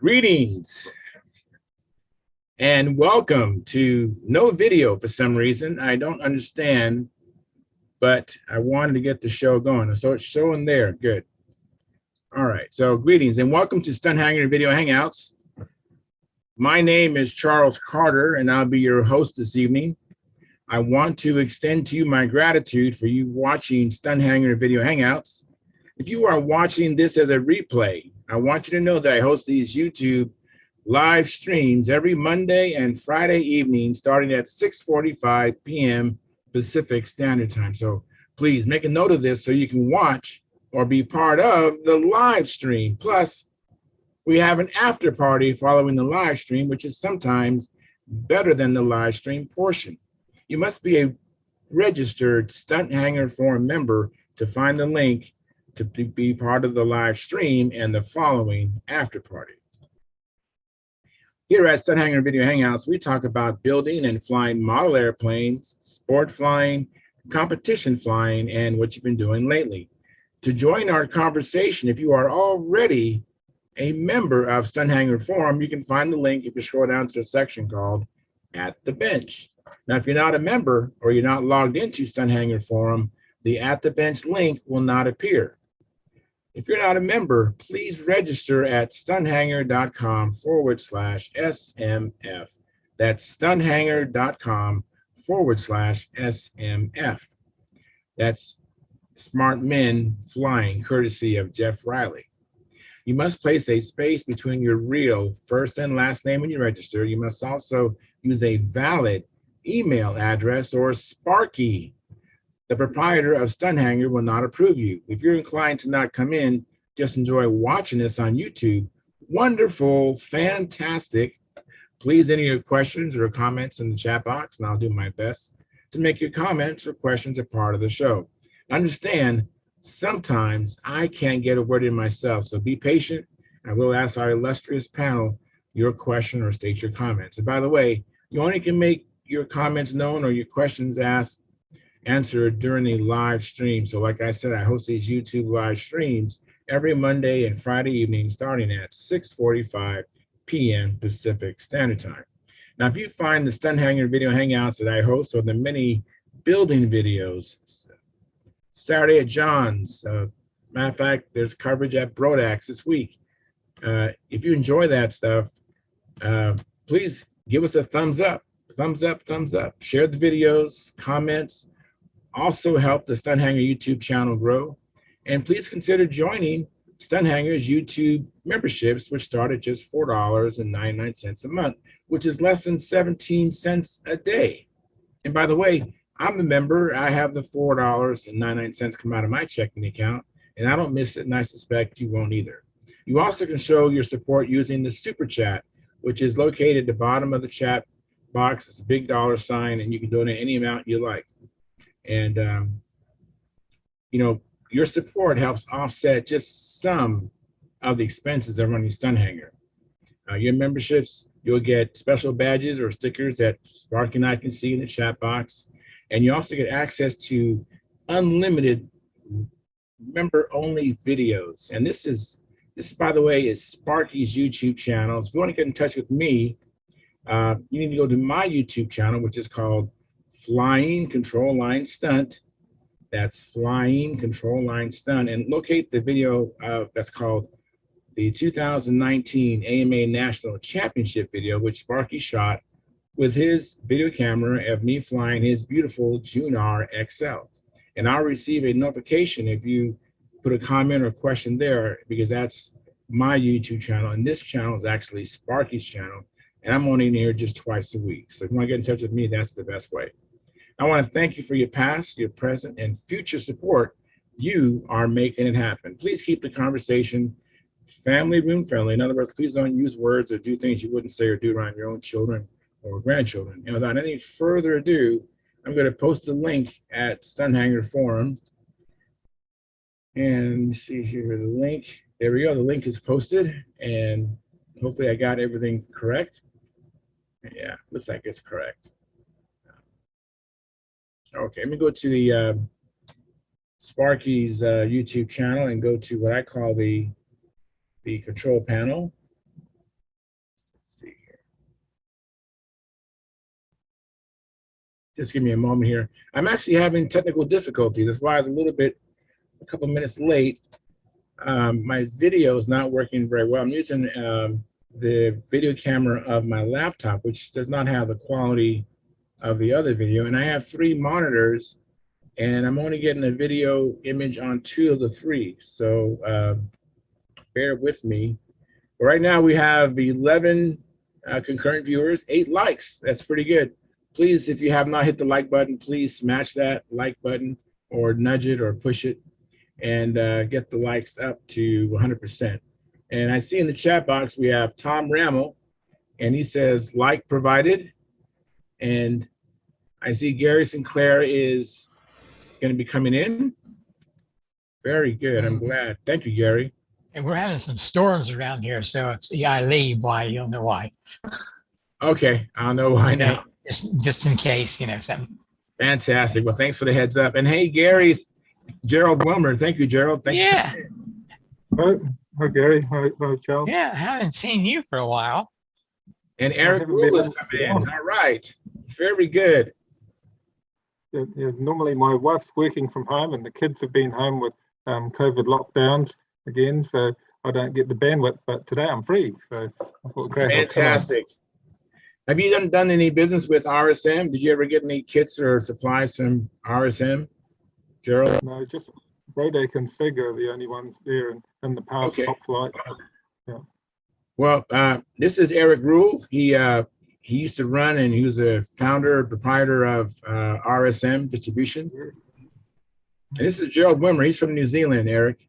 Greetings and welcome to no video for some reason. I don't understand, but I wanted to get the show going. So it's showing there. Good. All right. So greetings and welcome to Stunthangar Video Hangouts. My name is Charles Carter and I'll be your host this evening. I want to extend to you my gratitude for you watching Stunthangar Video Hangouts. If you are watching this as a replay, I want you to know that I host these YouTube live streams every Monday and Friday evening starting at 6:45 p.m. Pacific Standard Time. So please make a note of this so you can watch or be part of the live stream. Plus, we have an after party following the live stream, which is sometimes better than the live stream portion. You must be a registered Stunthangar Forum member to find the link to be part of the live stream and the following after party. Here at Stunthangar Video Hangouts, we talk about building and flying model airplanes, sport flying, competition flying, and what you've been doing lately. To join our conversation, if you are already a member of Stunthangar Forum, you can find the link if you scroll down to the section called At the Bench. Now, if you're not a member or you're not logged into Stunthangar Forum, the At the Bench link will not appear. If you're not a member, please register at stunthangar.com/SMF. That's stunthangar.com/SMF. That's Smart Men Flying, courtesy of Jeff Riley. You must place a space between your real first and last name when you register. You must also use a valid email address or Sparky. The proprietor of Stunthangar will not approve you. If you're inclined to not come in, just enjoy watching this on YouTube. Wonderful, fantastic. Please enter your questions or comments in the chat box, and I'll do my best to make your comments or questions a part of the show. Understand, sometimes I can't get a word in myself, so be patient. I will ask our illustrious panel your question or state your comments. And by the way, you only can make your comments known or your questions answered during the live stream. So like I said, I host these YouTube live streams every Monday and Friday evening starting at 6:45 p.m. Pacific Standard Time. Now, if you find the Stunthangar Video Hangouts that I host or the many building videos, Saturday at John's, matter of fact, there's coverage at Brodax this week. If you enjoy that stuff, please give us a thumbs up, thumbs up, thumbs up. Share the videos, comments. Also help the Stunthangar YouTube channel grow. And please consider joining Stunthangar's YouTube memberships, which start at just $4.99 a month, which is less than 17 cents a day. And by the way, I'm a member. I have the $4.99 come out of my checking account, and I don't miss it, and I suspect you won't either. You also can show your support using the Super Chat, which is located at the bottom of the chat box. It's a big $sign, and you can donate any amount you like. And, you know, your support helps offset just some of the expenses of running Stunthangar. Your memberships, you'll get special badges or stickers that Sparky and I can see in the chat box. And you also get access to unlimited member-only videos. And this, by the way, is Sparky's YouTube channel. If you want to get in touch with me, you need to go to my YouTube channel, which is called Flying Control Line Stunt. That's Flying Control Line Stunt, and locate the video that's called the 2019 AMA National Championship video, which Sparky shot with his video camera of me flying his beautiful Junar XL. And I'll receive a notification if you put a comment or question there, because that's my YouTube channel, and this channel is actually Sparky's channel, and I'm only in here just twice a week. So if you want to get in touch with me, that's the best way. I want to thank you for your past, your present, and future support. You are making it happen. Please keep the conversation family room friendly. In other words, please don't use words or do things you wouldn't say or do around your own children or grandchildren. And without any further ado, I'm going to post the link at Stunthangar Forum. And see here, the link. There we go. The link is posted, and hopefully I got everything correct. Yeah, looks like it's correct. Okay, let me go to the Sparky's YouTube channel and go to what I call the control panel. Just give me a moment here. I'm actually having technical difficulties. That's why I was a couple minutes late. My video is not working very well. I'm using the video camera of my laptop, which does not have the quality of the other video. And I have 3 monitors, and I'm only getting a video image on 2 of the 3. So bear with me. But right now we have 11 concurrent viewers, 8 likes. That's pretty good. Please, if you have not hit the like button, please smash that like button or nudge it or push it and get the likes up to 100%. And I see in the chat box we have Tom Rammel, and he says like provided. And I see Gary Sinclair is going to be coming in. Very good. I'm glad. Thank you, Gary. And we're having some storms around here, so if I leave, why, you'll know why. Okay, I'll know why now. Just in case, something. Fantastic. Well, thanks for the heads up. And hey, Gerald Wilmer. Thank you, Gerald. Thanks. Yeah. Hi, Gary. Hi, Charles. Yeah, I haven't seen you for a while. And Eric Rule is coming in. All right. Very good. Yeah, normally my wife's working from home and the kids have been home with COVID lockdowns again, so I don't get the bandwidth, but today I'm free. So I thought, great. Fantastic. Have you done any business with RSM? Did you ever get any kits or supplies from RSM, Gerald? No, just Brodeck and Sega are the only ones there in the past. Top flight. Yeah. Well, this is Eric Rule. He used to run, and he was a founder, proprietor of RSM Distribution. And this is Gerald Wimmer. He's from New Zealand, Eric.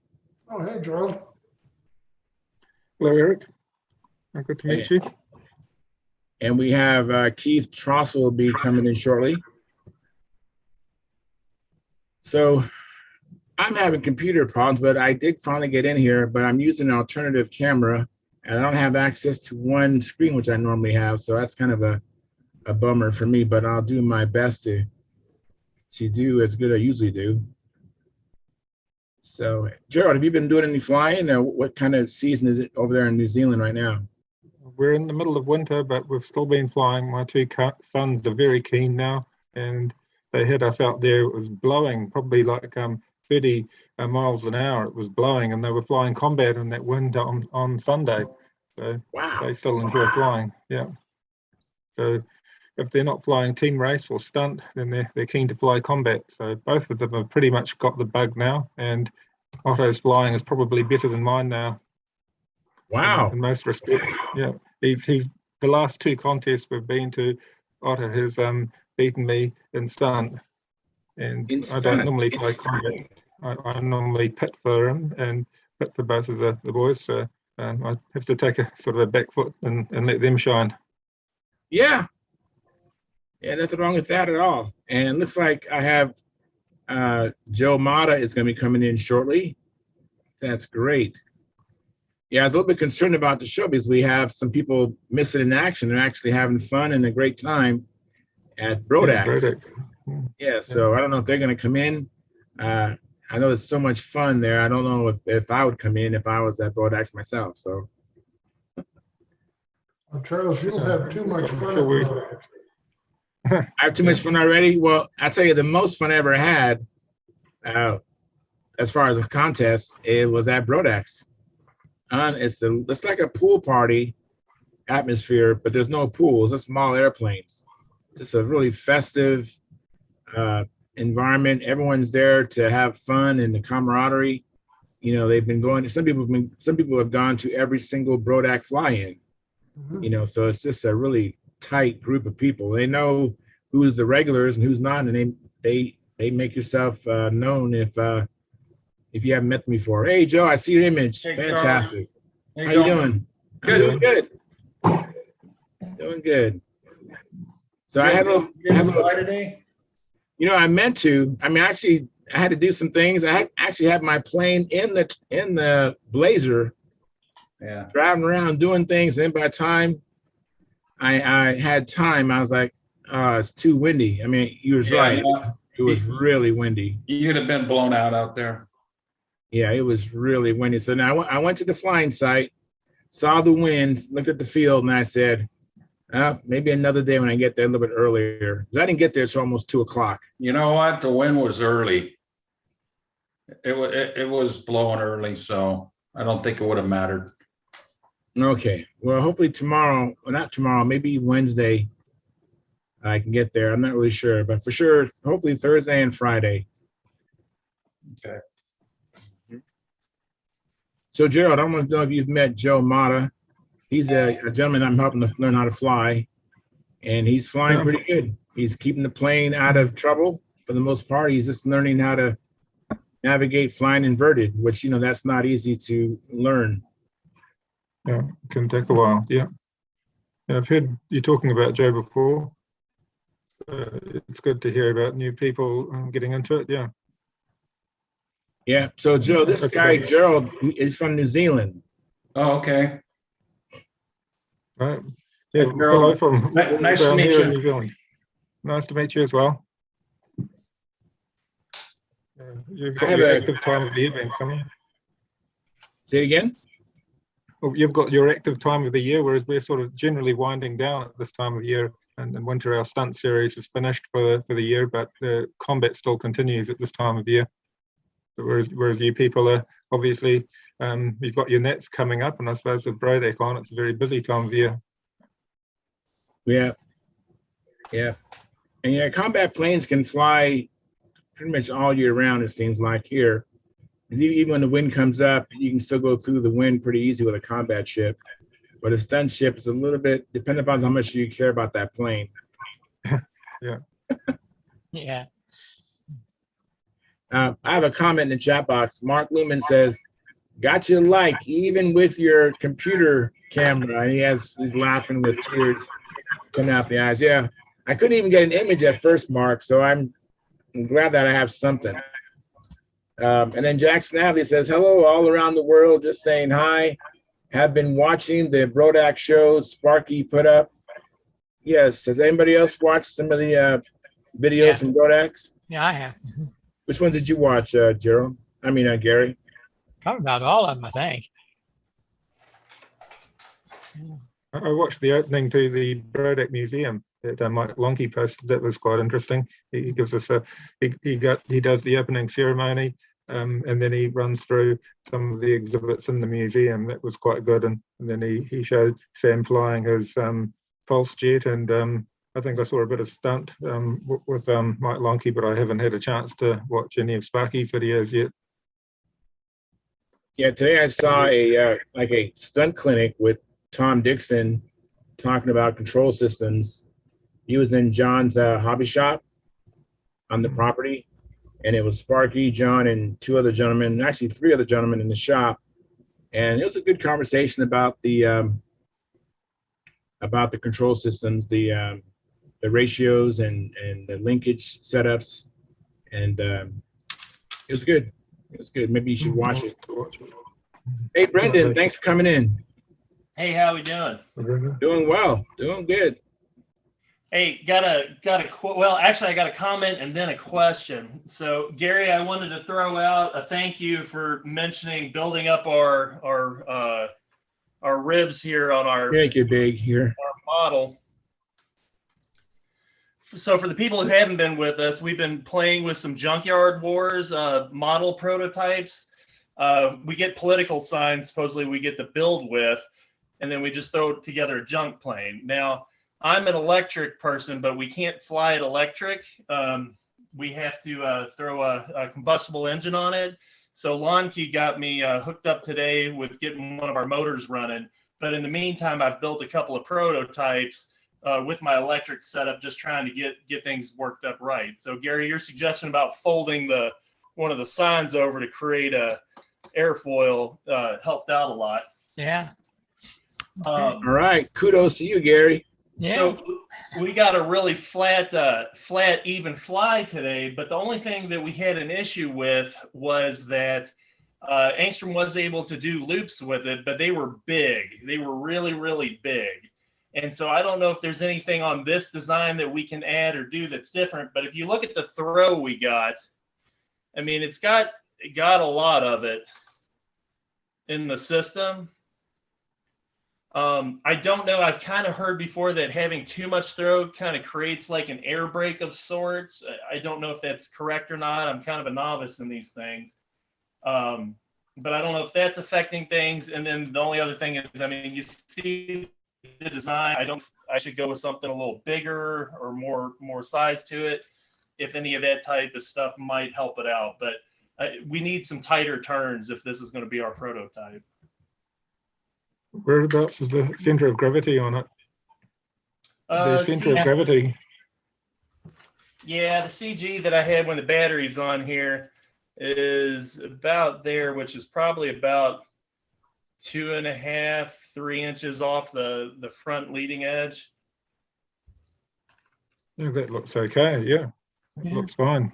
Oh, hey, Gerald. Hello, Eric. Good to meet you. And we have Keith Trossel will be coming in shortly. So I'm having computer problems, but I did finally get in here, but I'm using an alternative camera, and I don't have access to one screen, which I normally have. So that's kind of a bummer for me, but I'll do my best to do as good as I usually do. So, Gerald, have you been doing any flying? Or what kind of season is it over there in New Zealand right now? We're in the middle of winter, but we've still been flying. My 2 sons are very keen now, and they had us out there. It was blowing, probably like 30 miles an hour. It was blowing, and they were flying combat in that wind on Sunday. So wow. They still enjoy flying. Yeah. So if they're not flying team race or stunt, then they're keen to fly combat. So both of them have pretty much got the bug now, and Otto's flying is probably better than mine now. Wow. In most respects. Yeah. He's the last 2 contests we've been to, Otto has beaten me in stunt. And I don't normally fly combat. I normally pit for him and pit for both of the boys. So I have to take a sort of a back foot and let them shine. Yeah. Yeah, nothing wrong with that at all. And it looks like I have Joe Mata is going to be coming in shortly. That's great. Yeah, I was a little bit concerned about the show because we have some people missing in action. They're actually having fun and a great time at Brodax. Yeah, so I don't know if they're going to come in. I know there's so much fun there. I don't know if I would come in if I was at Brodax myself. So, Charles, you'll have too much fun at Brodax. I have too much fun already. Well, I tell you, the most fun I ever had, as far as a contest, it was at Brodax. It's like a pool party atmosphere, but there's no pools. It's small airplanes. Just a really festive environment. Everyone's there to have fun and the camaraderie. They've been going. Some people have gone to every single Brodax fly-in. Mm-hmm. So it's just a really tight group of people. They know who's the regulars and who's not, and they make yourself known if you haven't met them before. Hey Joe, I see your image. Hey, fantastic. How you doing? Good. I'm doing good. Doing good. So I have a today. I meant to. I mean, actually, I had to do some things. I actually had my plane in the Blazer. Yeah. Driving around doing things. And then by the time I had time, I was like, oh, it's too windy. I mean, you was right. It was really windy. You'd have been blown out there. Yeah, it was really windy. So now I went to the flying site, saw the wind, looked at the field, and I said, Maybe another day when I get there a little bit earlier. 'Cause I didn't get there till almost 2 o'clock. You know what? The wind was early. It was blowing early, so I don't think it would have mattered. Okay. Well, hopefully tomorrow, well, not tomorrow, maybe Wednesday, I can get there. I'm not really sure, but for sure, hopefully Thursday and Friday. Okay. So, Gerald, I don't know if you've met Joe Mata. He's a gentleman I'm helping to learn how to fly, and he's flying pretty good. He's keeping the plane out of trouble for the most part. He's just learning how to navigate flying inverted, which, that's not easy to learn. Yeah, it can take a while. Yeah. I've heard you talking about Joe before. It's good to hear about new people getting into it. Yeah. Yeah. So, Joe, this guy, Gerald, is from New Zealand. Oh, okay. Right. Yeah. Hey, Gerald. Hello from Nice to down meet here you. in New Zealand. Nice to meet you as well. You've got your active time of the year, then, Sonny. Say it again? Well, you've got your active time of the year, whereas we're sort of generally winding down at this time of year. And in winter, our stunt series is finished for the year, but the combat still continues at this time of year. Whereas you people are obviously, you've got your nets coming up, and I suppose with Brodeck on, it's a very busy time of year. Yeah. Yeah. And yeah, combat planes can fly pretty much all year round, it seems like here. Even when the wind comes up, you can still go through the wind pretty easy with a combat ship. But a stunt ship is a little bit dependent upon how much you care about that plane. Yeah. Yeah. I have a comment in the chat box. Mark Lumen says, "Got you like even with your computer camera." And he's laughing with tears coming out the eyes. Yeah, I couldn't even get an image at first, Mark. So I'm glad that I have something. And then Jackson Adley says, "Hello, all around the world. Just saying hi. Have been watching the Brodack show Sparky put up." Yes. Has anybody else watched some of the videos from Brodacks? Yeah, I have. Which ones did you watch, Gerald? I mean, Gary? Probably about all of them, I think. I watched the opening to the Brodack Museum that Mike Lonke posted. That was quite interesting. He gives us he does the opening ceremony, and then he runs through some of the exhibits in the museum. That was quite good. And then he showed Sam flying his pulse jet, and I think I saw a bit of stunt with Mike Lonke, but I haven't had a chance to watch any of Sparky's videos yet. Yeah, today I saw a stunt clinic with Tom Dixon talking about control systems. He was in John's hobby shop on the property, and it was Sparky, John, and two other gentlemen, actually three other gentlemen in the shop. And it was a good conversation about the control systems, the ratios and the linkage setups, and it was good. It was good. Maybe you should watch it. Hey, Brendan, thanks for coming in. Hey, how we doing? Doing well. Doing good. Hey, well, actually, I got a comment and then a question. So, Gary, I wanted to throw out a thank you for mentioning building up our ribs here on our Make it big here. Our model. So, for the people who haven't been with us, we've been playing with some Junkyard Wars model prototypes. We get political signs, supposedly we get to build with, and then we just throw together a junk plane. Now, I'm an electric person, but we can't fly it electric. We have to throw a combustible engine on it. So Lonke got me hooked up today with getting one of our motors running. But in the meantime, I've built a couple of prototypes with my electric setup, just trying to get things worked up right. So Gary, your suggestion about folding one of the signs over to create a airfoil helped out a lot. Yeah. All right. Kudos to you, Gary. Yeah. So we got a really flat, even fly today, but the only thing that we had an issue with was that Angstrom was able to do loops with it, but they were big. They were really, really big. And so I don't know if there's anything on this design that we can add or do that's different, but if you look at the throw we got, I mean, it got a lot of it in the system. I don't know. I've kind of heard before that having too much throw kind of creates like an air brake of sorts. I don't know if that's correct or not. I'm kind of a novice in these things. But I don't know if that's affecting things. And then the only other thing is, I mean, you see the design. I should go with something a little bigger or more size to it. If any of that type of stuff might help it out. But we need some tighter turns if this is going to be our prototype. Whereabouts is the center of gravity on it? The center of gravity. Yeah, the CG that I had when the battery's on here is about there, which is probably about 2.5, 3 inches off the front leading edge. Yeah, that looks okay. Yeah, it looks fine.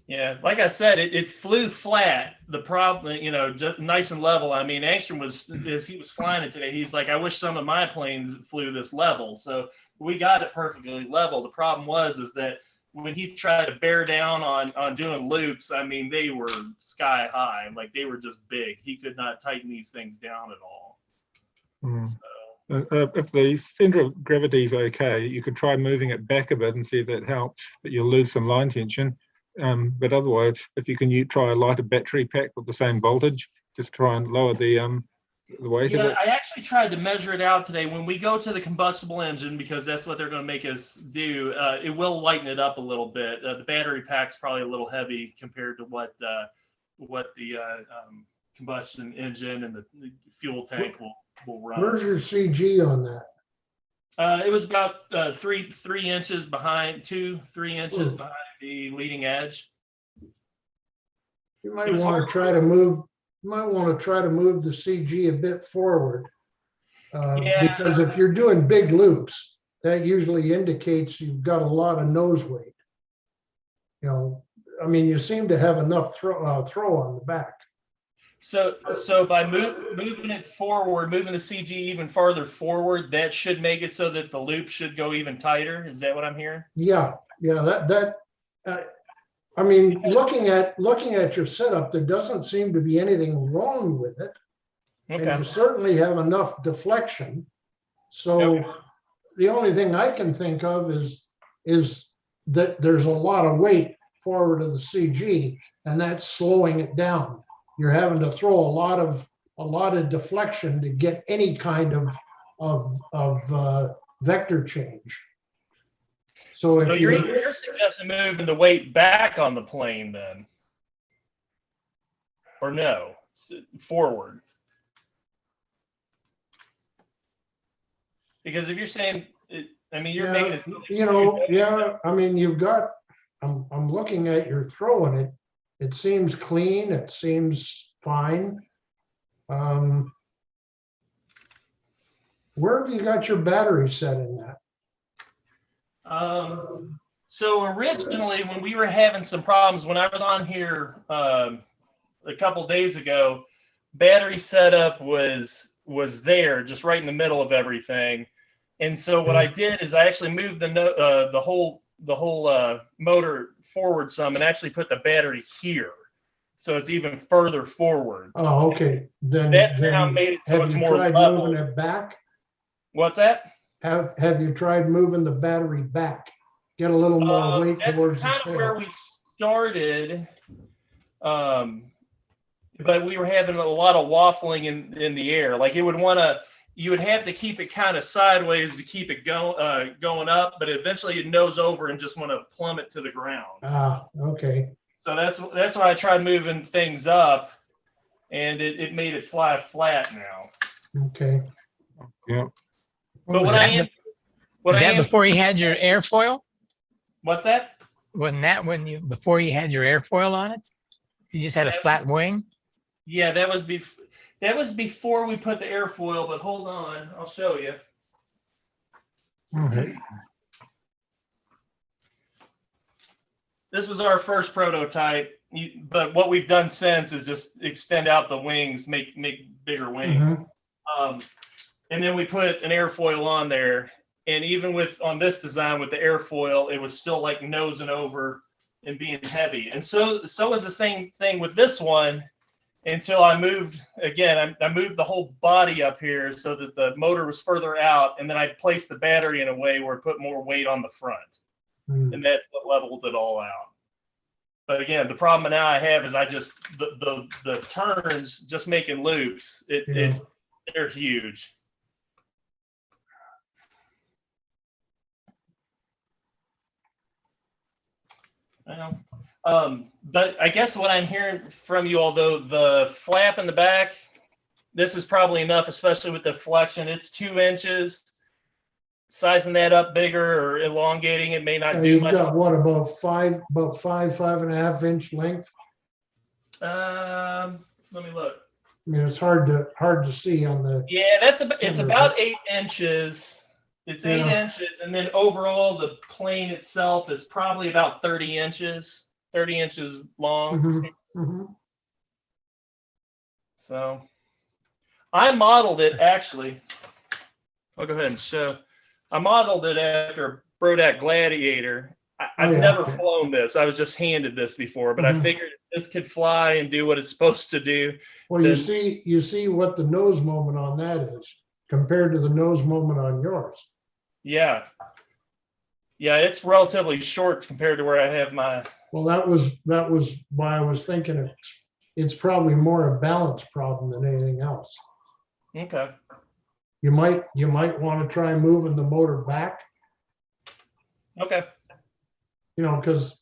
Yeah, like I said, it flew flat. The problem, you know, just nice and level. I mean, Angstrom as he was flying it today, he's like, I wish some of my planes flew this level. So we got it perfectly level. The problem is that when he tried to bear down on doing loops, I mean, they were sky high. Like they were just big. He could not tighten these things down at all. So. If the center of gravity is okay, you could try moving it back a bit and see if that helps, but you'll lose some line tension. But otherwise, if you can try a lighter battery pack with the same voltage, just try and lower the weight of it. I actually tried to measure it out today. When we go to the combustible engine, because that's what they're going to make us do, it will lighten it up a little bit. The battery pack's probably a little heavy compared to what the combustion engine and the fuel tank will run. Where's your CG on that? It was about 3 inches behind, 3 inches behind the leading edge. You might want to try to move. You might want to try to move the CG a bit forward, because if you're doing big loops, that usually indicates you've got a lot of nose weight. You know, I mean, you seem to have enough throw on the back. So by moving it forward, moving the CG even farther forward, that should make it so that the loop should go even tighter. Is that what I'm hearing? Yeah. I mean, looking at your setup, there doesn't seem to be anything wrong with it. Okay. And you certainly have enough deflection. So the only thing I can think of is that there's a lot of weight forward of the CG, and that's slowing it down. You're having to throw a lot of deflection to get any kind of vector change. So if you're suggesting moving the weight back on the plane then, or no, forward? Because if you're saying, I mean, you're making it. You know, yeah. I mean, you've got. I'm looking at your throw, and it seems clean. It seems fine. Where have you got your battery set in that? So originally, when we were having some problems, when I was on here a couple days ago, battery setup was there, just right in the middle of everything. And so what I did is I actually moved the whole motor forward some and actually put the battery here, so it's even further forward. Oh, okay. Then now made it so it's more level. Have you tried moving it back? What's that? Have you tried moving the battery back? Get a little more weight towards the tail. That's kind of where we started, but we were having a lot of waffling in the air. Like you would have to keep it kind of sideways to keep it going up, but eventually it nose over and just want to plummet to the ground. Ah, okay. So that's why I tried moving things up, and it made it fly flat now. Okay. Yeah. But was that before you had your airfoil? What's that? Wasn't that before you had your airfoil on it? You just had a flat wing? Yeah, that was before we put the airfoil, but hold on, I'll show you. Okay. This was our first prototype, but what we've done since is just extend out the wings, make bigger wings. Mm-hmm. And then we put an airfoil on there. And even on this design with the airfoil, it was still like nosing over and being heavy. And so is the same thing with this one. until I moved again. I moved the whole body up here so that the motor was further out, and then I placed the battery in a way where it put more weight on the front, and that's what leveled it all out. But again, the problem now I have is I just the turns just making loops. They're huge. But I guess what I'm hearing from you, although the flap in the back, this is probably enough, especially with the deflection. It's 2 inches. Sizing that up bigger or elongating it may not do much. You've got what, about 5.5 inch length? Let me look. I mean, it's hard to see on the. Yeah, it's about 8 inches. It's 8 inches, and then overall the plane itself is probably about 30 inches long. So I modeled it actually. I'll go ahead and show. I modeled it after Brodak Gladiator. I've never flown this. I was just handed this before, but I figured if this could fly and do what it's supposed to do. Well, you see what the nose moment on that is compared to the nose moment on yours. Yeah, it's relatively short compared to where I have my. Well, that was why I was thinking it's probably more a balance problem than anything else. Okay. You might want to try moving the motor back. Okay. You know, because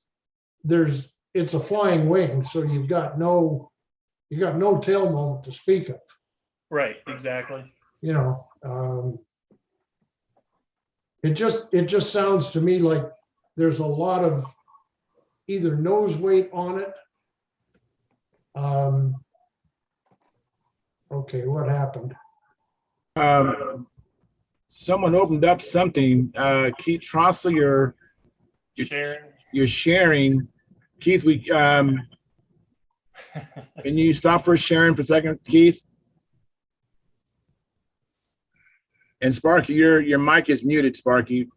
it's a flying wing, so you've got no tail moment to speak of. Right. Exactly. You know, it just sounds to me like there's a lot of either nose weight on it. Okay, what happened? Someone opened up something. Keith Trossel, you're sharing. Keith, can you stop for sharing for a second, Keith? And Sparky, your mic is muted, Sparky.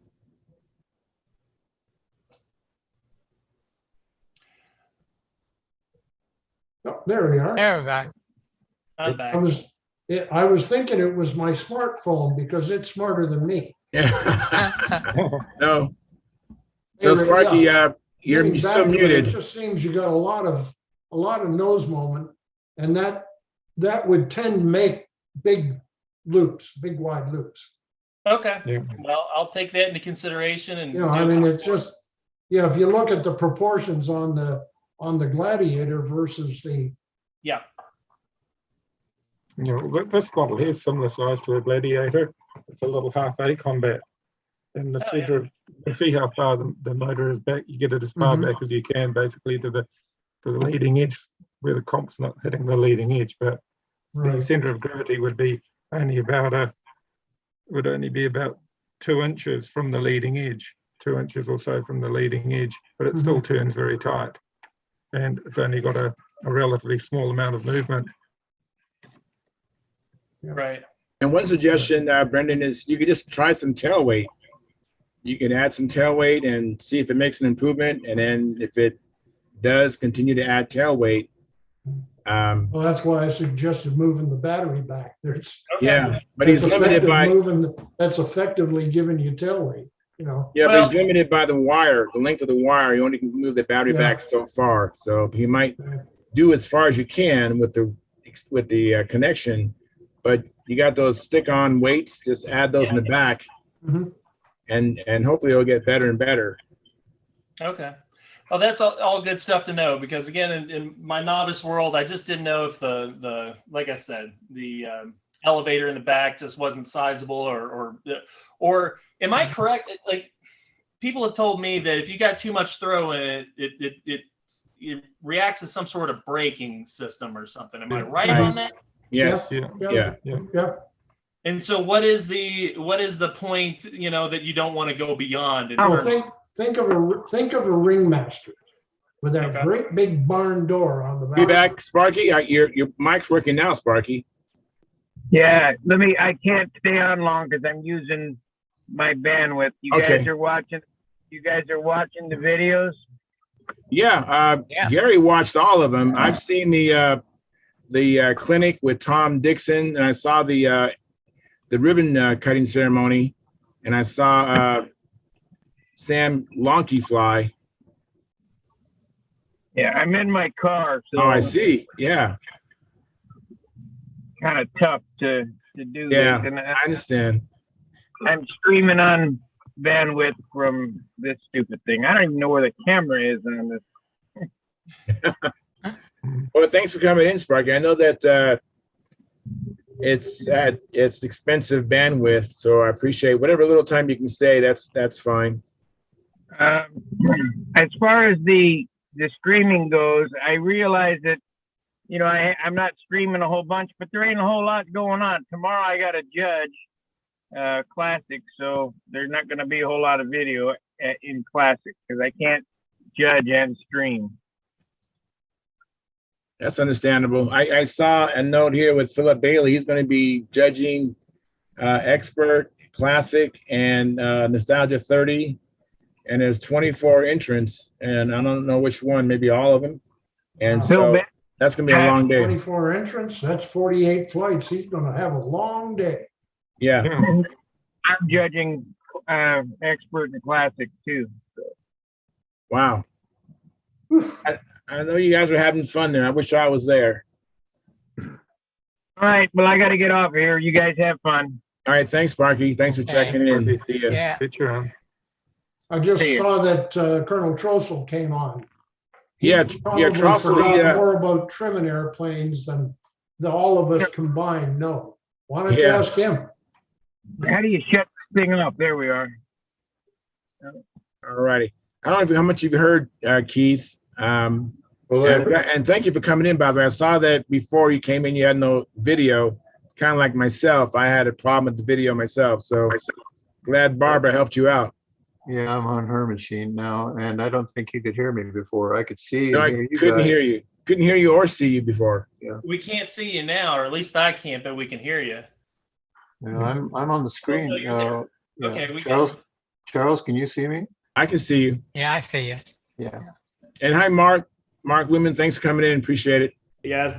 Oh, there we are. There we go. I'm back. I was thinking it was my smartphone because it's smarter than me. No. So Sparky, you're still muted. It just seems you got a lot of nose moment, and that would tend to make big wide loops. Okay. Yeah. Well, I'll take that into consideration. And You know, I mean, it's just, if you look at the proportions on the Gladiator versus the. Yeah. You know, this model here is similar size to a Gladiator. It's a little half A combat. And the center, you see how far the motor is back. You get it as far back as you can, basically to the leading edge, where the comp's not hitting the leading edge. But the center of gravity would only be about 2 inches from the leading edge, 2 inches or so from the leading edge. But it still turns very tight, and it's only got a relatively small amount of movement. Right. And one suggestion, Brendan, is you could just try some tail weight. You can add some tail weight and see if it makes an improvement. And then if it does, continue to add tail weight. Well, that's why I suggested moving the battery back. Yeah, but he's limited by that's effectively giving you tail weight, you know. Yeah, but he's limited by the wire, the length of the wire. You only can move the battery back so far. So he might do as far as you can with the connection, but you got those stick-on weights. Just add those in the back, and hopefully it'll get better and better. Okay. Well, that's all good stuff to know, because again, in my novice world, I just didn't know if the like I said, the elevator in the back just wasn't sizable, or am I correct? Like, people have told me that if you got too much throw in it, it reacts to some sort of braking system or something. Am I right on that? Yes. Yeah. And so what is the point, that you don't want to go beyond? Think of a ringmaster with that great big barn door on the back. Be back, Sparky. Your mic's working now, Sparky. Yeah, I can't stay on long because I'm using my bandwidth. You guys are watching the videos? Yeah, Gary watched all of them. I've seen the the clinic with Tom Dixon, and I saw the ribbon cutting ceremony, and I saw Sam Lonky fly. Yeah, I'm in my car, so Oh, I see. Yeah. kind of tough to do Yeah, this. And I understand. I'm streaming on bandwidth from this stupid thing. I don't even know where the camera is on this. Well, thanks for coming in, Sparky. I know that it's expensive bandwidth, so I appreciate whatever little time you can stay. That's fine. As far as the streaming goes, I realize that, you know, I'm not streaming a whole bunch, but there ain't a whole lot going on. Tomorrow I got to judge Classic, so there's not going to be a whole lot of video in Classic because I can't judge and stream. That's understandable. I saw a note here with Philip Bailey. He's going to be judging Expert, Classic, and Nostalgia 30. And there's 24 entrants, and I don't know which one, maybe all of them. And so that's going to be a long day. 24 entrants, that's 48 flights. He's going to have a long day. Yeah. I'm judging Expert and Classic too. So. Wow. I know you guys are having fun there. I wish I was there. All right. Well, I got to get off here. You guys have fun. All right. Thanks, Sparky. Thanks for checking in. See ya. Yeah. Picture on. I just saw that Colonel Trossel came on. Yeah, Probably Trossel. forgot more about trimming airplanes than all of us combined know. Why don't you ask him? How do you shut this thing up? There we are. All righty. I don't know how much you've heard, Keith. And thank you for coming in, by the way. I saw that before you came in, you had no video. Kind of like myself. I had a problem with the video myself. So glad Barbara helped you out. Yeah, I'm on her machine now, and I don't think you could hear me before. I could see No, I couldn't hear you. Couldn't hear you or see you before. Yeah. We can't see you now, or at least I can't, but we can hear you. Yeah, I'm on the screen. Oh, Yeah. okay, Charles, can you see me? I can see you. Yeah, I see you. Yeah. And hi, Mark Lumen. Thanks for coming in. Appreciate it. Hey guys.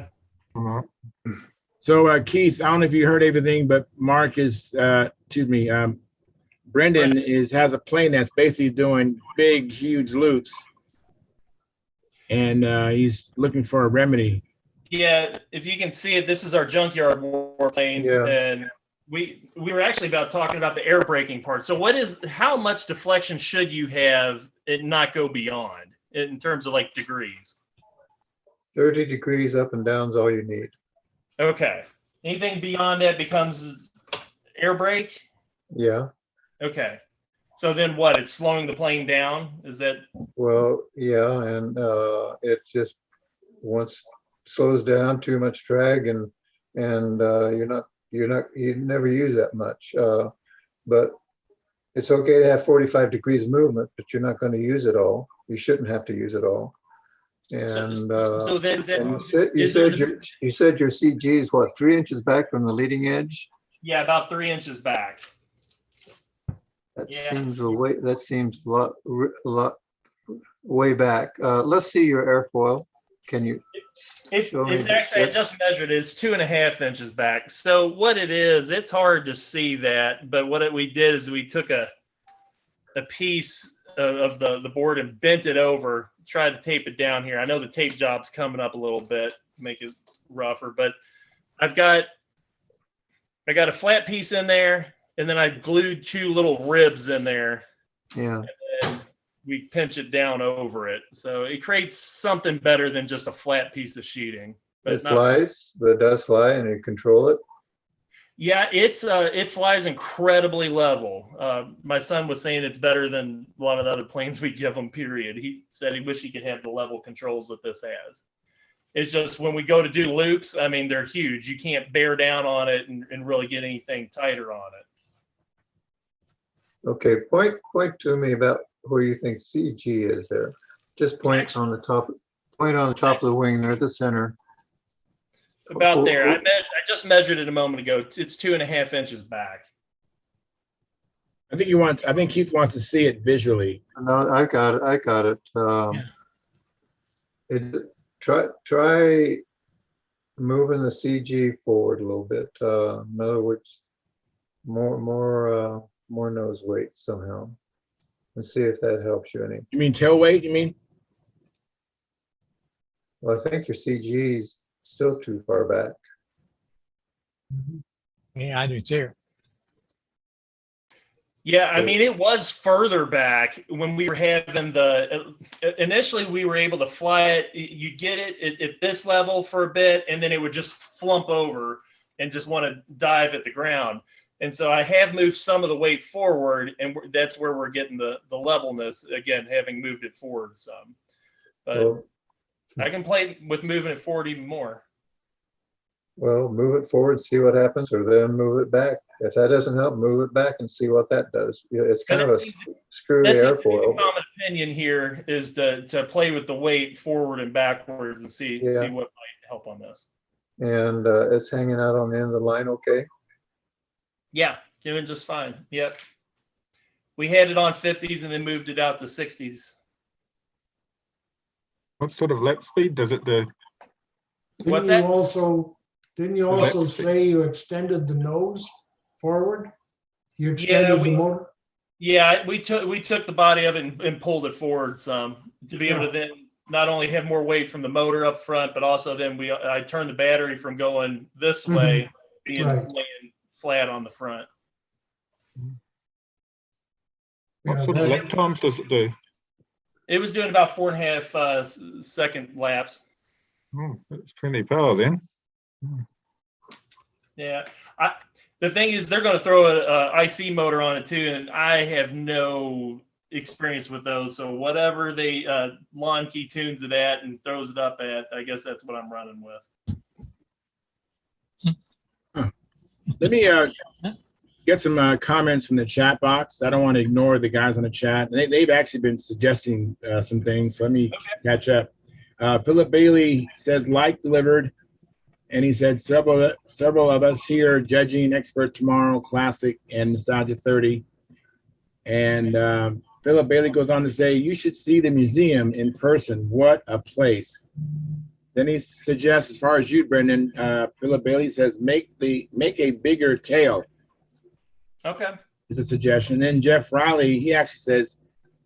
So, Keith, I don't know if you heard everything, but Mark is, Brendan has a plane that's basically doing big, huge loops, and he's looking for a remedy. Yeah, if you can see it, this is our junkyard warplane, and we were actually talking about the air braking part. So how much deflection should you have and not go beyond in terms of like degrees? 30 degrees up and down is all you need. Okay. Anything beyond that becomes air brake? Yeah. Okay. So then what? It's slowing the plane down? Is that? Well, yeah, and it just slows down, too much drag, and you never use that much. But it's okay to have 45 degrees of movement, but you're not going to use it all. You shouldn't have to use it all. And so then you said your CG is what, 3 inches back from the leading edge? Yeah, about 3 inches back. That seems a lot way back. Let's see your airfoil. Can you? It's actually, I just measured it. It's 2.5 inches back. So what it is, it's hard to see that. But what we did is we took a piece of the board and bent it over, tried to tape it down here. I know the tape job's coming up a little bit, make it rougher, but I got a flat piece in there, and then I glued 2 little ribs in there. Yeah. And then we pinch it down over it. So it creates something better than just a flat piece of sheeting. But it does fly, and you control it. Yeah, it flies incredibly level. My son was saying it's better than a lot of the other planes we give him, period. He said he wished he could have the level controls that this has. It's just when we go to do loops, I mean, they're huge. You can't bear down on it and really get anything tighter on it. Okay, point to me about where you think CG is there. Just point on the top of the wing there at the center. About there. I just measured it a moment ago. It's 2.5 inches back. I think Keith wants to see it visually. No, I got it. Try moving the CG forward a little bit. In other words, more nose weight somehow. Let's see if that helps you any. You mean tail weight, you mean? Well, I think your CG is still too far back. Yeah, I do too. Yeah, I mean, it was further back when we were having initially we were able to fly it. You get it at this level for a bit, and then it would just flump over and just want to dive at the ground. And so I have moved some of the weight forward, and that's where we're getting the levelness, again, having moved it forward some. But Well, I can play with moving it forward even more. well, move it forward, see what happens, or then move it back. If that doesn't help, move it back and see what that does. Yeah, it's kind of a screwy That's the airfoil. common opinion here is to play with the weight forward and backwards and see what might help on this. And it's hanging out on the end of the line, okay? Yeah, doing just fine. Yep. We had it on 50s and then moved it out to 60s. What sort of lap speed does it do? What's that? Didn't you also say you extended the nose forward? You extended the motor? Yeah, we took the body of it and pulled it forward some to be able to then not only have more weight from the motor up front, but also then I turned the battery from going this way, being laying flat on the front. What sort of lap times does it do? It was doing about 4.5 second laps. Oh, that's plenty power then. Yeah, the thing is they're going to throw a IC motor on it too, and I have no experience with those. So whatever they lawn key tunes it at and throws it up at, I guess that's what I'm running with. Let me get some comments from the chat box. I don't want to ignore the guys on the chat. They've actually been suggesting some things. So let me catch up. Philip Bailey says, like delivered. And he said, several of us here judging Expert Tomorrow Classic and Nostalgia 30. And Philip Bailey goes on to say, you should see the museum in person. What a place. Then he suggests, as far as you, Brendan, Philip Bailey says, make a bigger tail. Okay. It's a suggestion. Then Jeff Riley, he actually says,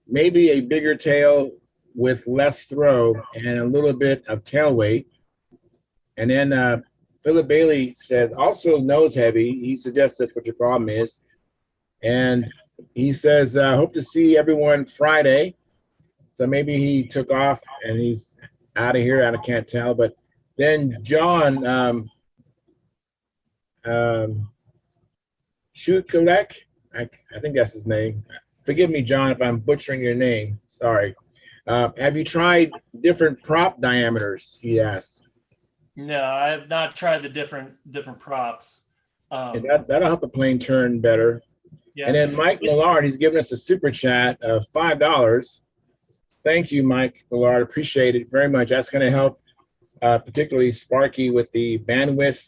maybe a bigger tail with less throw and a little bit of tail weight. And then Philip Bailey said, also nose heavy. He suggests that's what your problem is. And he says, hope to see everyone Friday. So maybe he took off and he's out of here. I can't tell. But then John Shukalek, I think that's his name. Forgive me, John, if I'm butchering your name. Sorry. Have you tried different prop diameters? He asked. No, I have not tried the different props. That'll help the plane turn better. Yeah. And then Mike Millard, he's given us a super chat of $5. Thank you, Mike Millard. Appreciate it very much. That's going to help, particularly Sparky with the bandwidth,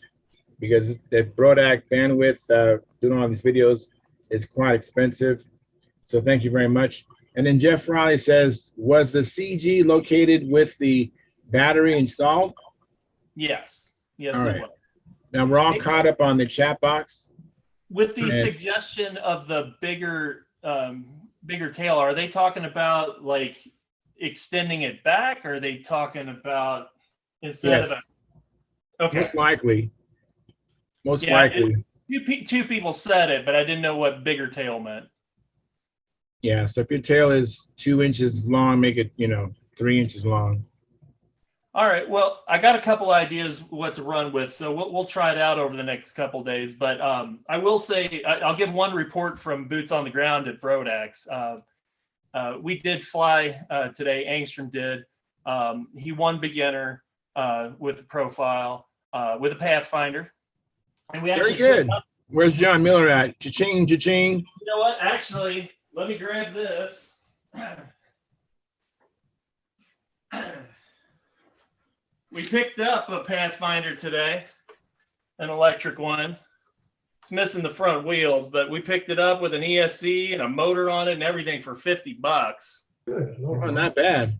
because the Brodac bandwidth, doing all these videos is quite expensive. So thank you very much. And then Jeff Riley says, was the CG located with the battery installed? Yes. Yes, all it right. was. Now we're all caught up on the chat box. With the suggestion of the bigger tail, are they talking about like extending it back, or are they talking about instead of a... Okay. Most likely. Most likely. Two people said it, but I didn't know what bigger tail meant. Yeah, so if your tail is 2 inches long, make it, 3 inches long. All right. Well, I got a couple ideas what to run with, so we'll try it out over the next couple days. But I will say I'll give one report from boots on the ground at Brodax. We did fly today. Angstrom did. He won beginner with the profile with a Pathfinder, and we actually very good. Where's John Miller at? Cha-ching, cha-ching. You know what? Actually, let me grab this. We picked up a Pathfinder today, an electric one. It's missing the front wheels, but we picked it up with an ESC and a motor on it and everything for $50. Good. Oh, not bad.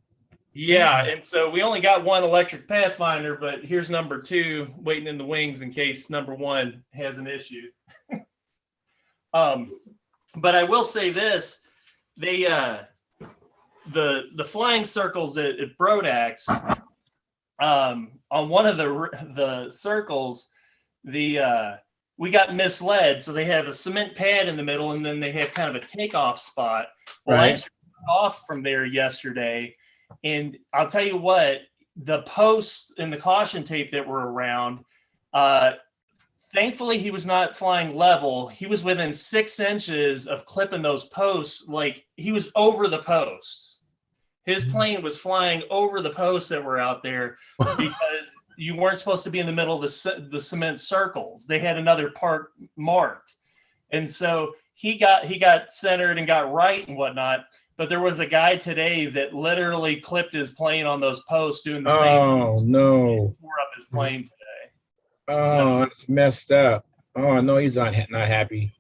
Yeah, and so we only got one electric Pathfinder, but here's number 2 waiting in the wings in case number 1 has an issue. But I will say this: they the flying circles at Brodax, on one of the circles, we got misled. So they have a cement pad in the middle, and then they have kind of a takeoff spot. Well, I actually took off from there yesterday, and I'll tell you what, the posts and the caution tape that were around, thankfully he was not flying level. He was within 6 inches of clipping those posts. Like, he was over the posts. His plane was flying over the posts that were out there because you weren't supposed to be in the middle of the cement circles. They had another part marked. And so he got centered and got right and whatnot. But there was a guy today that literally clipped his plane on those posts doing the same thing. Oh, no. He tore up his plane today. Oh, that's messed up. Oh, no, he's not happy.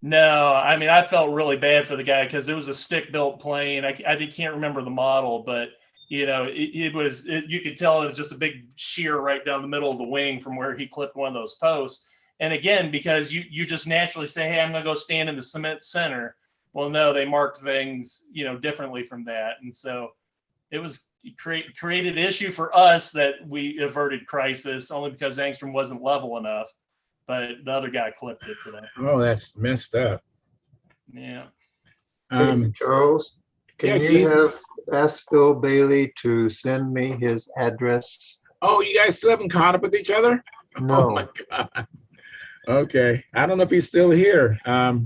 No, I mean, I felt really bad for the guy because it was a stick-built plane. I can't remember the model, but, you know, you could tell it was just a big shear right down the middle of the wing from where he clipped one of those posts. And again, because you just naturally say, hey, I'm going to go stand in the cement center. Well, no, they marked things, you know, differently from that. And so it created issue for us that we averted crisis only because Angstrom wasn't level enough. But the other guy clipped it today. Oh, that's messed up. Yeah. Hey, Charles, can you ask Phil Bailey to send me his address? Oh, you guys still haven't caught up with each other? No. Oh my God. Okay. I don't know if he's still here. I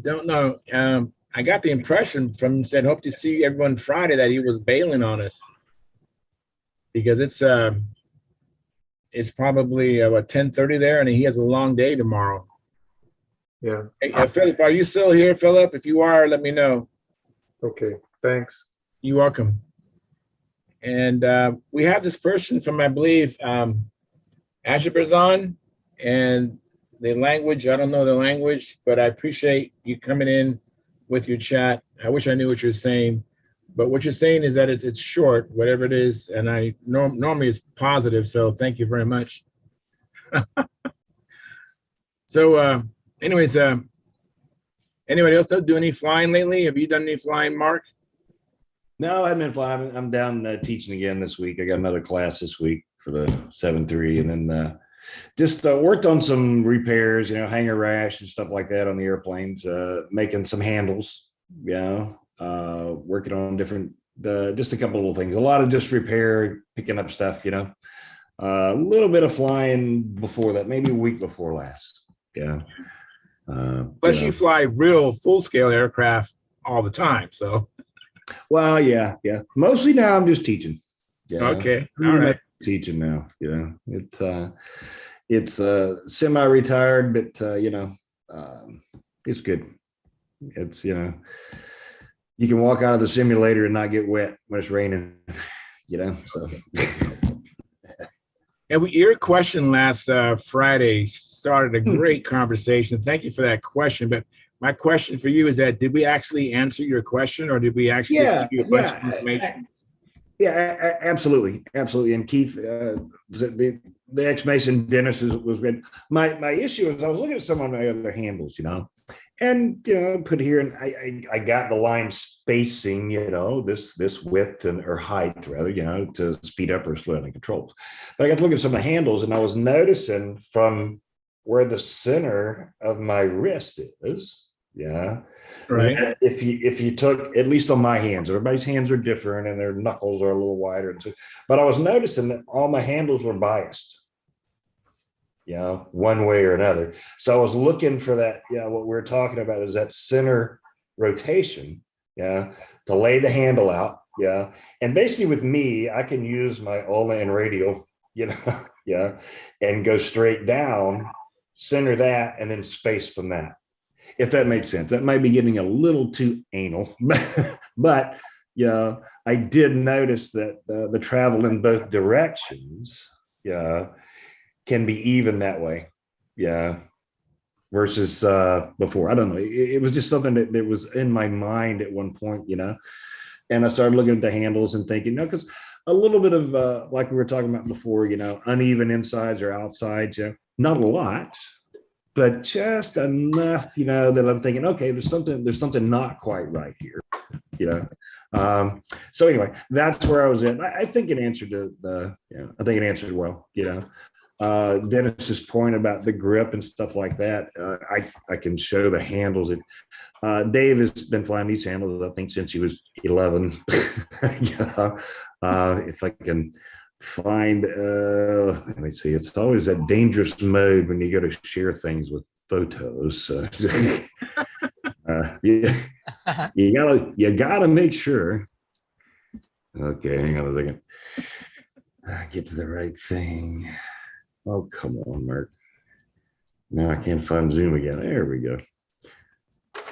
don't know. I got the impression from him said, hope to see everyone Friday, that he was bailing on us. Because it's probably what, 10:30 there, and he has a long day tomorrow. Yeah. Hey, Philip, are you still here, Philip? If you are, let me know. Okay, thanks. You're welcome. And we have this person from, I believe, Azerbaijan, and the language, I don't know the language, but I appreciate you coming in with your chat. I wish I knew what you're saying. But what you're saying is that it's short, whatever it is, and I normally it's positive. So thank you very much. So, anyways, anybody else do any flying lately? Have you done any flying, Mark? No, I haven't been flying. I'm down teaching again this week. I got another class this week for the 7-3, and then just worked on some repairs, you know, hanger rash and stuff like that on the airplanes, making some handles, you know. Working on different, just a couple of little things, a lot of just repair, picking up stuff, you know, a little bit of flying before that, maybe a week before last. Yeah. Plus you fly real full scale aircraft all the time. So. Well, yeah. Mostly now I'm just teaching. Yeah. Okay. All right. Teaching now, you know, it's semi-retired, but, you know, it's good. It's, you know, you can walk out of the simulator and not get wet when it's raining, you know, so. And your question last Friday started a great conversation. Thank you for that question. But my question for you is that, did we actually answer your question, or did we actually just give you a bunch of information? Yeah, absolutely. And Keith, the ex-Mason Dennis was good. My issue is I was looking at some of my other handles, you know, and, you know, put here, and I got the line spacing, you know, this width or height rather, you know, to speed up or slow down controls. But I got to look at some of the handles, and I was noticing from where the center of my wrist is, yeah, right. If you took, at least on my hands, everybody's hands are different and their knuckles are a little wider, and so, but I was noticing that all my handles were biased, you know, one way or another. So I was looking for that. Yeah, what we're talking about is that center rotation. Yeah, to lay the handle out. Yeah, and basically with me, I can use my ulna and radial, you know, yeah, and go straight down, center that, and then space from that. If that makes sense. That might be getting a little too anal, but yeah, I did notice that the travel in both directions, yeah, can be even that way, yeah, versus before. I don't know. It was just something that was in my mind at one point, you know. And I started looking at the handles and thinking, no, because a little bit of like we were talking about before, uneven insides or outsides, not a lot, but just enough, that I'm thinking, okay, there's something not quite right here, So anyway, that's where I was at. I think it answered I think it answered well, Dennis's point about the grip and stuff like that. I can show the handles. Dave has been flying these handles, I think, since he was 11. If I can find, let me see. It's always that dangerous mode when you go to share things with photos. Yeah, you gotta make sure. Okay, hang on a second. Get to the right thing. Oh, come on, Mark. Now I can't find Zoom again. There we go.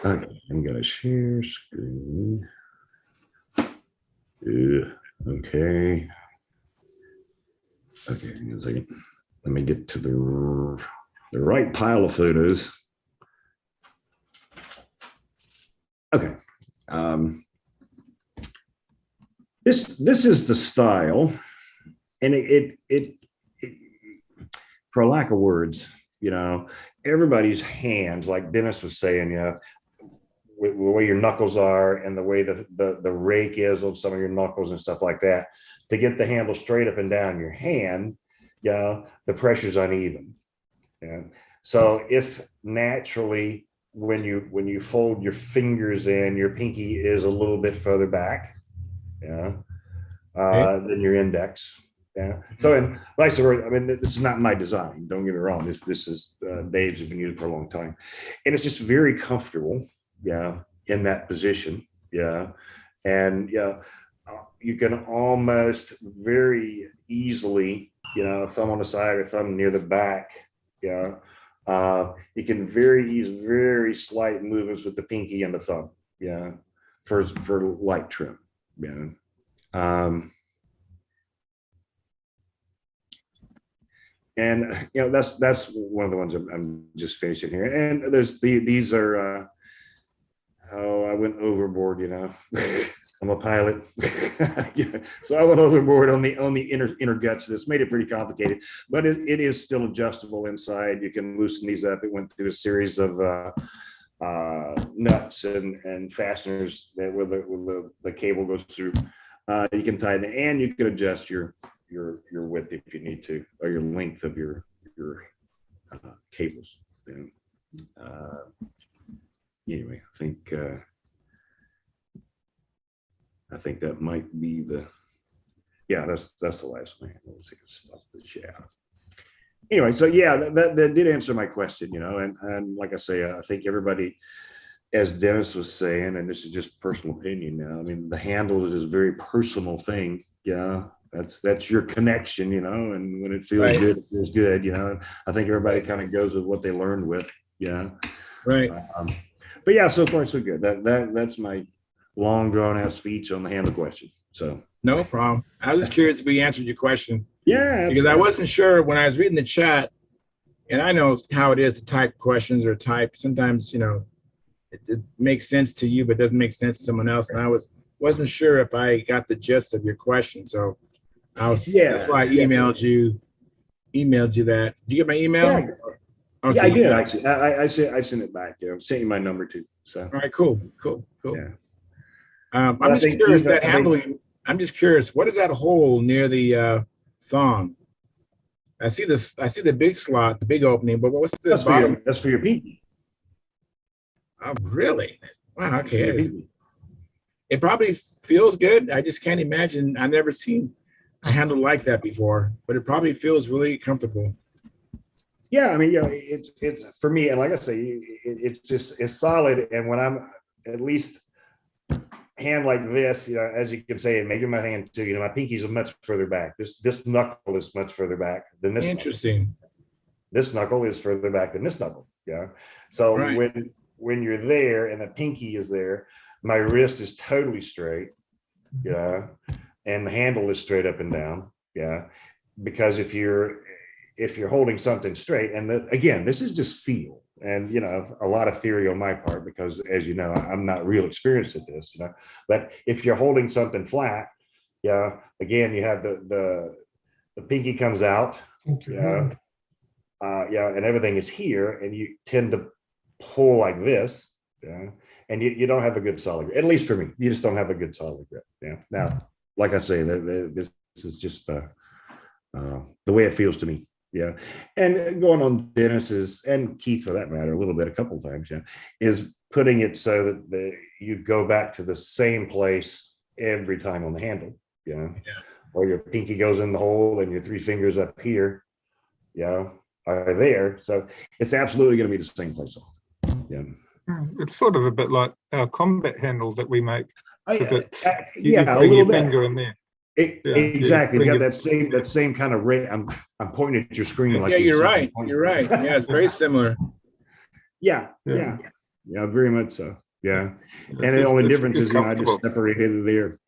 Okay, I'm gonna share screen. Okay. Okay, hang on a second. Let me get to the right pile of photos. Okay. This is the style, and it for lack of words, everybody's hands, like Dennis was saying, with the way your knuckles are and the way the rake is on some of your knuckles and stuff like that, to get the handle straight up and down your hand, the pressure's uneven. So if naturally when you fold your fingers in, your pinky is a little bit further back, than your index. So, and vice versa. I mean, this is not my design. Don't get me wrong. This is Dave's has been used for a long time, and it's just very comfortable. In that position. And you can almost very easily, thumb on the side or thumb near the back. You can very slight movements with the pinky and the thumb. For light trim. And that's one of the ones I'm just finishing here. And there's these are I went overboard, I'm a pilot. So I went overboard on the inner guts. This made it pretty complicated, but it is still adjustable inside. You can loosen these up. It went through a series of nuts and fasteners that where the cable goes through. You can tighten it, and you can adjust your width if you need to, or your length of your cables. Anyway, I think that might be that's the last one. Let's see, stuff the chat. Anyway, so that did answer my question, and like I say, I think everybody, as Dennis was saying, and this is just personal opinion now, I mean, the handle is a very personal thing. That's your connection, and when it feels good, it feels good, I think everybody kind of goes with what they learned with. Right. But so far so good. That's my long drawn out speech on the handle question. So no problem. I was just curious if we answered your question. Yeah, because I wasn't sure when I was reading the chat, and I know how it is to type questions or type. Sometimes it makes sense to you, but doesn't make sense to someone else. And I wasn't sure if I got the gist of your question. So that's why I emailed you that. Did you get my email? Yeah. Okay. Yeah, I did actually. I sent it back. Sent you my number too. So all right, cool. Yeah. I'm just curious that handling. I'm just curious. What is that hole near the thong? I see this. I see the big slot, the big opening. But what's the bottom? That's for your pinky. Oh, really? Wow. Okay. It probably feels good. I just can't imagine. I've never seen a handle like that before, but it probably feels really comfortable. Yeah, I mean, it's for me, and like I say, it's solid. And when I'm at least hand like this, as you can say, and maybe my hand too, my pinkies are much further back. This knuckle is much further back than this. Interesting. Knuckle. This knuckle is further back than this knuckle. So when you're there and the pinky is there, my wrist is totally straight. And the handle is straight up and down. Because if you're holding something straight, and again, this is just feel. and a lot of theory on my part, because as you know, I'm not real experienced at this, but if you're holding something flat, again, you have the pinky comes out, and everything is here, and you tend to pull like this, and you don't have a good solid grip. At least for me, you just don't have a good solid grip. Now, like I say, this is just the way it feels to me. And going on Dennis's, and Keith for that matter, a couple of times, is putting it so that you go back to the same place every time on the handle, or your pinky goes in the hole and your 3 fingers up here, are there. So it's absolutely going to be the same place. It's sort of a bit like our combat handles that we make. A You little your bit. finger in there. Exactly. bring You got your- that same kind of rate. I'm pointing at your screen. Like Yeah, you you're said, right. pointing. You're right. Yeah, it's very similar. Yeah, very much so. And the only difference is, I just separated it there.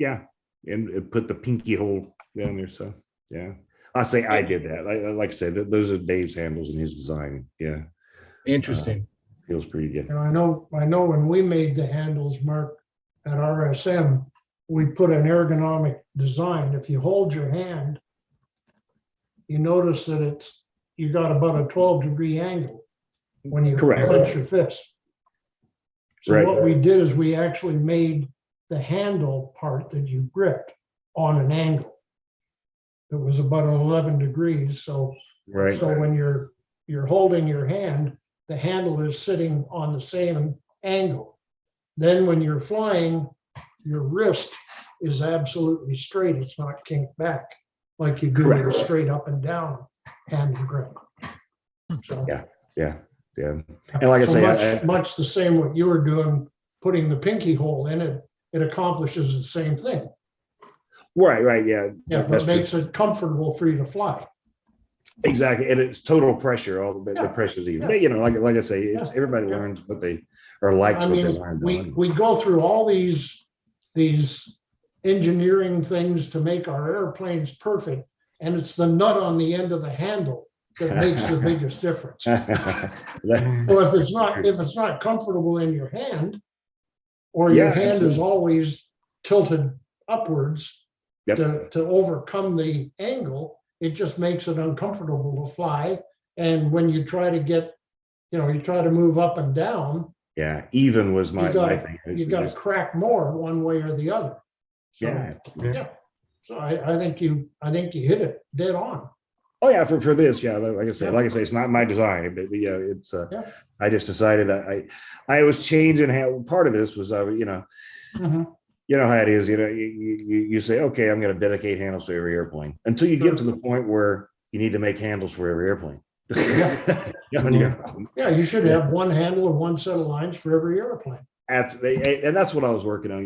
And it put the pinky hole down there. So I say I did that. Like I said, those are Dave's handles and his design. Interesting. Feels pretty good. And I know when we made the handles, Mark, at RSM, we put an ergonomic design. If you hold your hand, you notice that you got about a 12-degree angle when you clench your fist. So what we did is we actually made the handle part that you gripped on an angle. It was about 11 degrees. So when you're holding your hand, the handle is sitting on the same angle. Then when you're flying, your wrist is absolutely straight. It's not kinked back like you do with a straight up and down hand grip. So, And like I say, much the same what you were doing, putting the pinky hole in it, it accomplishes the same thing. Right. Yeah, but makes it comfortable for you to fly. Exactly. And it's total pressure. All the pressure's even. Like I say, it's everybody learns what they likes what they learned. We go through all these engineering things to make our airplanes perfect, and it's the nut on the end of the handle that makes the biggest difference. So if it's not comfortable in your hand, or your hand is always tilted upwards to overcome the angle, it just makes it uncomfortable to fly. And when you try to get, you try to move up and down. Even was my thing. You got to crack more one way or the other. So, So I think you hit it dead on. Oh yeah, for this, like I say, it's not my design, but it's I just decided that I was changing how part of this was you know how it is, you say, okay, I'm going to dedicate handles to every airplane until you get to the point where you need to make handles for every airplane. You should have one handle and one set of lines for every airplane. And that's what I was working on,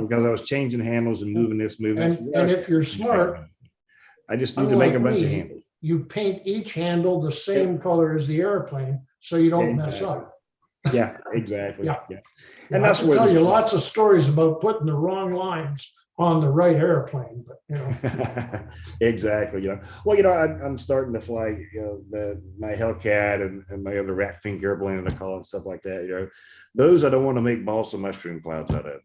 because I was changing handles and moving this, and if you're smart, I just need to make a bunch of handles. You paint each handle the same color as the airplane, so you don't mess up. Yeah, exactly. And that's where I tell you lots of stories about putting the wrong lines on the right airplane, but exactly. Well, I'm starting to fly, my Hellcat and my other rat fin airplane, I call it, stuff like that. Those I don't want to make balsa mushroom clouds out of.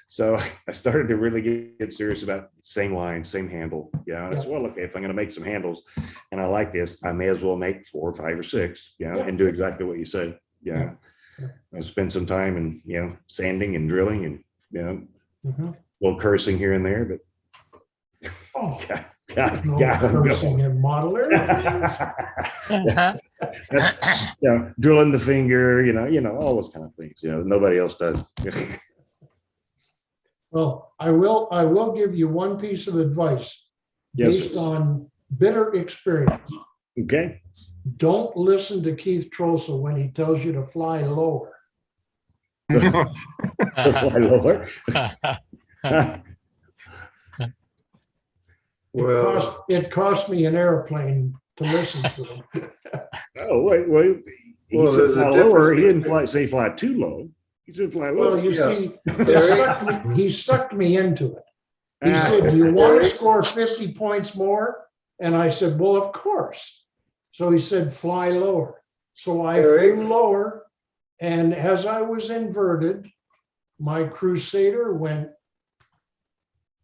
So I started to really get serious about same line, same handle. And I said, well, okay, if I'm going to make some handles, and I like this, I may as well make 4 or 5 or 6. And do exactly what you said. I spend some time and sanding and drilling and a little cursing here and there, but cursing in model airplanes. Drilling the finger, all those kind of things. Nobody else does. Well, I will give you one piece of advice based on bitter experience. Okay. Don't listen to Keith Trosa when he tells you to fly lower. Fly lower. It cost me an airplane to listen to him. Oh, wait. He said fly lower. He didn't say fly too low. He said fly lower. Well, you see, he sucked me into it. He said, "Do you want to score 50 points more?" And I said, "Well, of course." So he said, "Fly lower." So I Eric? flew lower, and as I was inverted, my Crusader went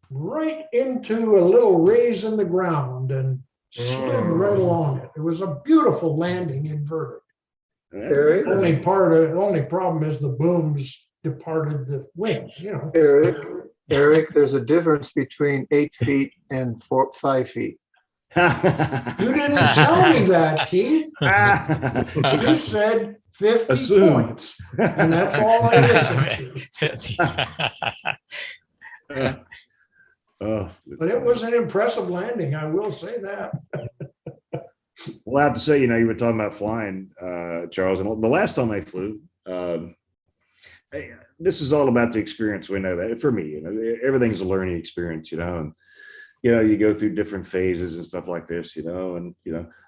right into a little raise in the ground and slid right along it. It was a beautiful landing inverted. Eric, Only problem is the booms departed the wing, you know. Eric, there's a difference between 8 feet and 5 feet. You didn't tell me that, Keith. You said 50 Assume. points, and that's all I listened to. Oh, But it was an impressive landing, I will say that. Well, I have to say, you were talking about flying, Charles, and the last time I flew, this is all about the experience. We know that for me, everything's a learning experience, and you go through different phases and stuff like this, and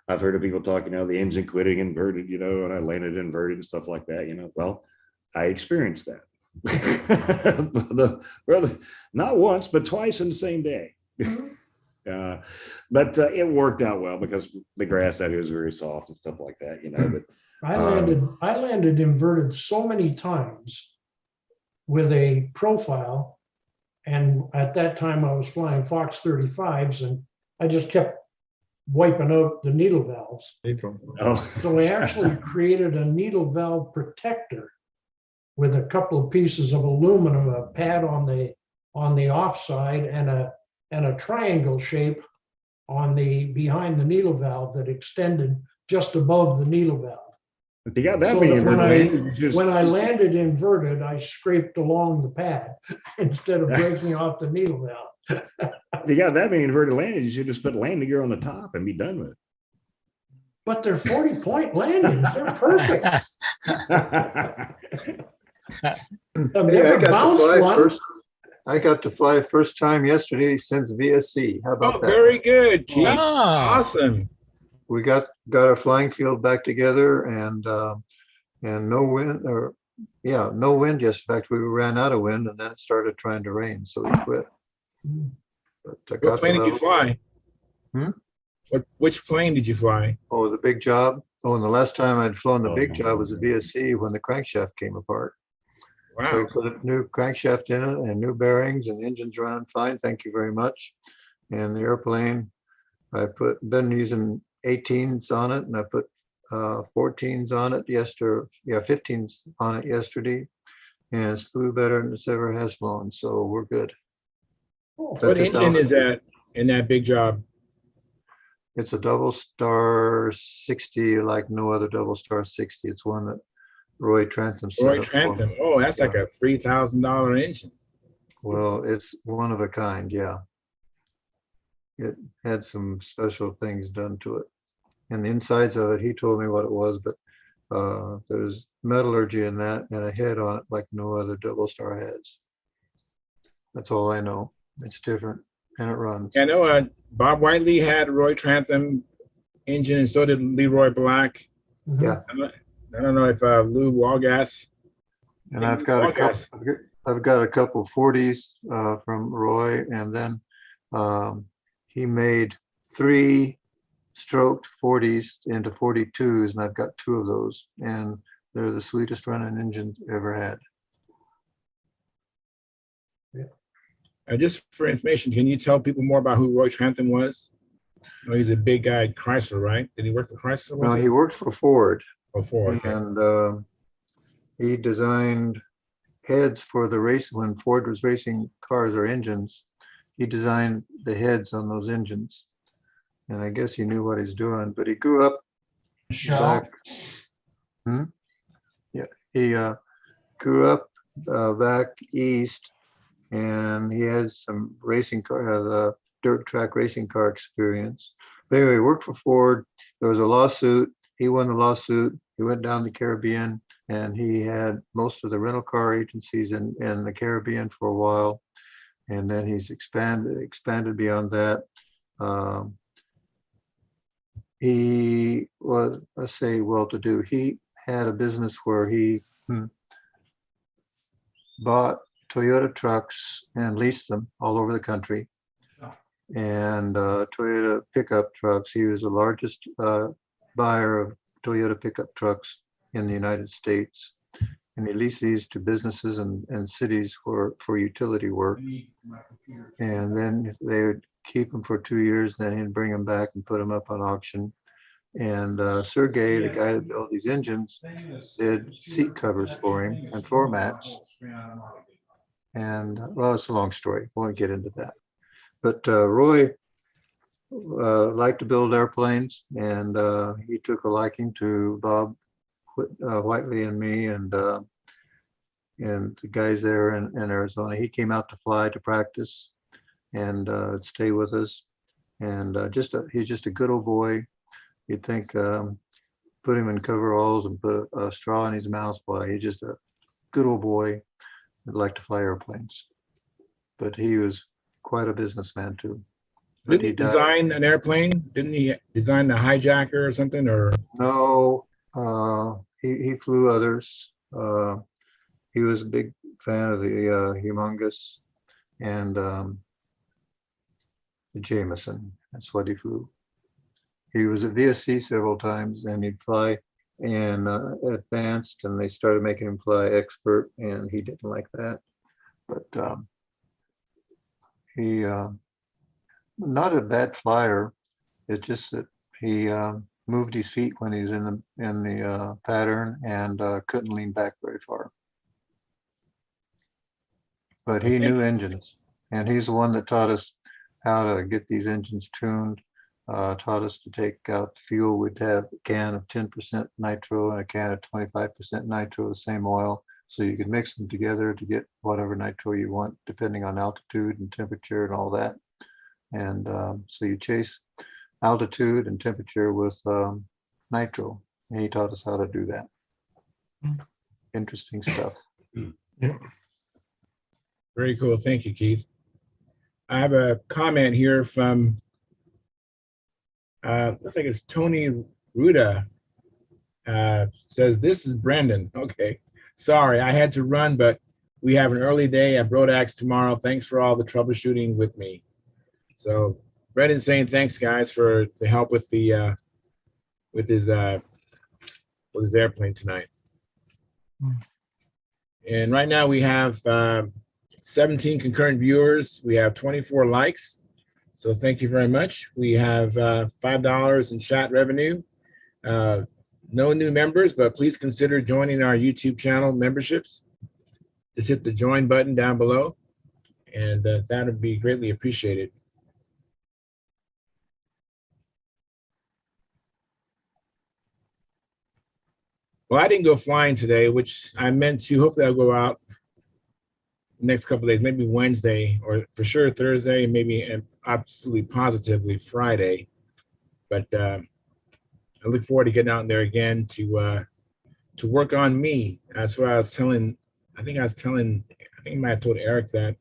I've heard of people talking, the engine quitting inverted, and I landed inverted and stuff like that, well, I experienced that. Not once, but twice in the same day. But it worked out well because the grass out here is very soft and stuff like that, but I landed inverted so many times with a profile, and at that time I was flying Fox 35s, and I just kept wiping out the needle valves. oh, So we actually created a needle valve protector with a couple of pieces of aluminum, a pad on the offside, and a triangle shape on the behind the needle valve that extended just above the needle valve. if you got that So many that inverted, when I landed inverted, I scraped along the pad instead of breaking off the needle valve. if you got that many inverted landings, you should just put landing gear on the top and be done with But they're 40-point landings. They're perfect. it. I've Hey, never bounced one. I got to fly first time yesterday since VSC. How about that? Very good, Keith. Oh. Awesome. We got our flying field back together, and no wind, no wind. Yes, in fact, we ran out of wind, and then it started trying to rain, so we quit. But I got What plane did you fly? Which plane did you fly? Oh, the big job. Oh, and the last time I'd flown the big job was at VSC when the crankshaft came apart. So Wow. we put a new crankshaft in it and new bearings, and the engine's running fine. Thank you very much. And the airplane, been using 18s on it, and I put 14s on it yesterday. Yeah, 15s on it yesterday, and it's flew better than it's ever has flown. So we're good. What engine is that in that big job? It's a double star 60, like no other double star 60. It's one that Roy Trantham set Roy up for me. Trantham. Oh, that's like a $3,000 engine. Well, it's one of a kind, yeah. It had some special things done to it. And the insides of it, he told me what it was, but there's metallurgy in that and a head on it like no other double star has. That's all I know. It's different and it runs. I know Bob Whiteley had a Roy Trantham engine, and so did Leroy Black. Yeah. I don't know if Lou Walgas. And I've got a couple 40s from Roy, and then he made 3 stroked 40s into 42s, and I've got 2 of those, and they're the sweetest running engines ever had. Just for information, can you tell people more about who Roy Trantham was? He's a big guy at Chrysler, right? Did he work for Chrysler? No, he worked for Ford. Oh, Ford. Okay. And he designed heads for the race when Ford was racing cars or engines. He designed the heads on those engines, and I guess he knew what he's doing. But he grew up back. Yeah, he grew up back east, and he had some racing car, dirt track racing car experience. But anyway, he worked for Ford. There was a lawsuit. He won the lawsuit. He went down the Caribbean, and he had most of the rental car agencies in the Caribbean for a while. And then he's expanded beyond that. He was, let's say, well-to-do. He had a business where he bought Toyota trucks and leased them all over the country. And Toyota pickup trucks. He was the largest buyer Toyota pickup trucks in the United States. And he leased these to businesses and cities for utility work. And then they would keep them for 2 years, then he'd bring them back and put them up on auction. And Sergey, the guy that built these engines, did seat covers for him and floor mats. And well, it's a long story. Won't get into that. But Roy liked to build airplanes, and he took a liking to Bob Whiteley and me and the guys there in Arizona. He came out to fly to practice and stay with us. And he's just a good old boy. You'd think put him in coveralls and put a straw in his mouth. Boy, he's just a good old boy that liked to fly airplanes. But he was quite a businessman too. Didn't he design an airplane? Didn't he design the hijacker or something? Or no, he flew others. He was a big fan of the Humongous and the Jameson. That's what he flew. He was at VSC several times, and he'd fly in advanced, and they started making him fly expert, and he didn't like that. But he not a bad flyer. It's just that he moved his feet when he was in the pattern and couldn't lean back very far. But he knew engines, and he's the one that taught us how to get these engines tuned. Taught us to take out the fuel. We'd have a can of 10% nitro and a can of 25% nitro, the same oil. So you could mix them together to get whatever nitro you want, depending on altitude and temperature and all that. And so you chase altitude and temperature with nitro. And he taught us how to do that. Interesting stuff. Yeah. very cool. Thank you, Keith. I have a comment here from looks like it's Tony Ruda. Says, this is Brendan. Okay. Sorry, I had to run, but we have an early day at Brodax tomorrow. Thanks for all the troubleshooting with me. So Brendan's saying thanks, guys, for the help with the with his airplane tonight. And right now we have 17 concurrent viewers. We have 24 likes. So thank you very much. We have $5 in chat revenue. No new members, but please consider joining our YouTube channel memberships. Just hit the join button down below, and that would be greatly appreciated. Well, I didn't go flying today, which I meant to. Hopefully I'll go out the next couple of days, maybe Wednesday, or for sure Thursday, maybe and absolutely positively Friday. But I look forward to getting out there again to work on me. That's what I was telling. I think I might have told Eric that.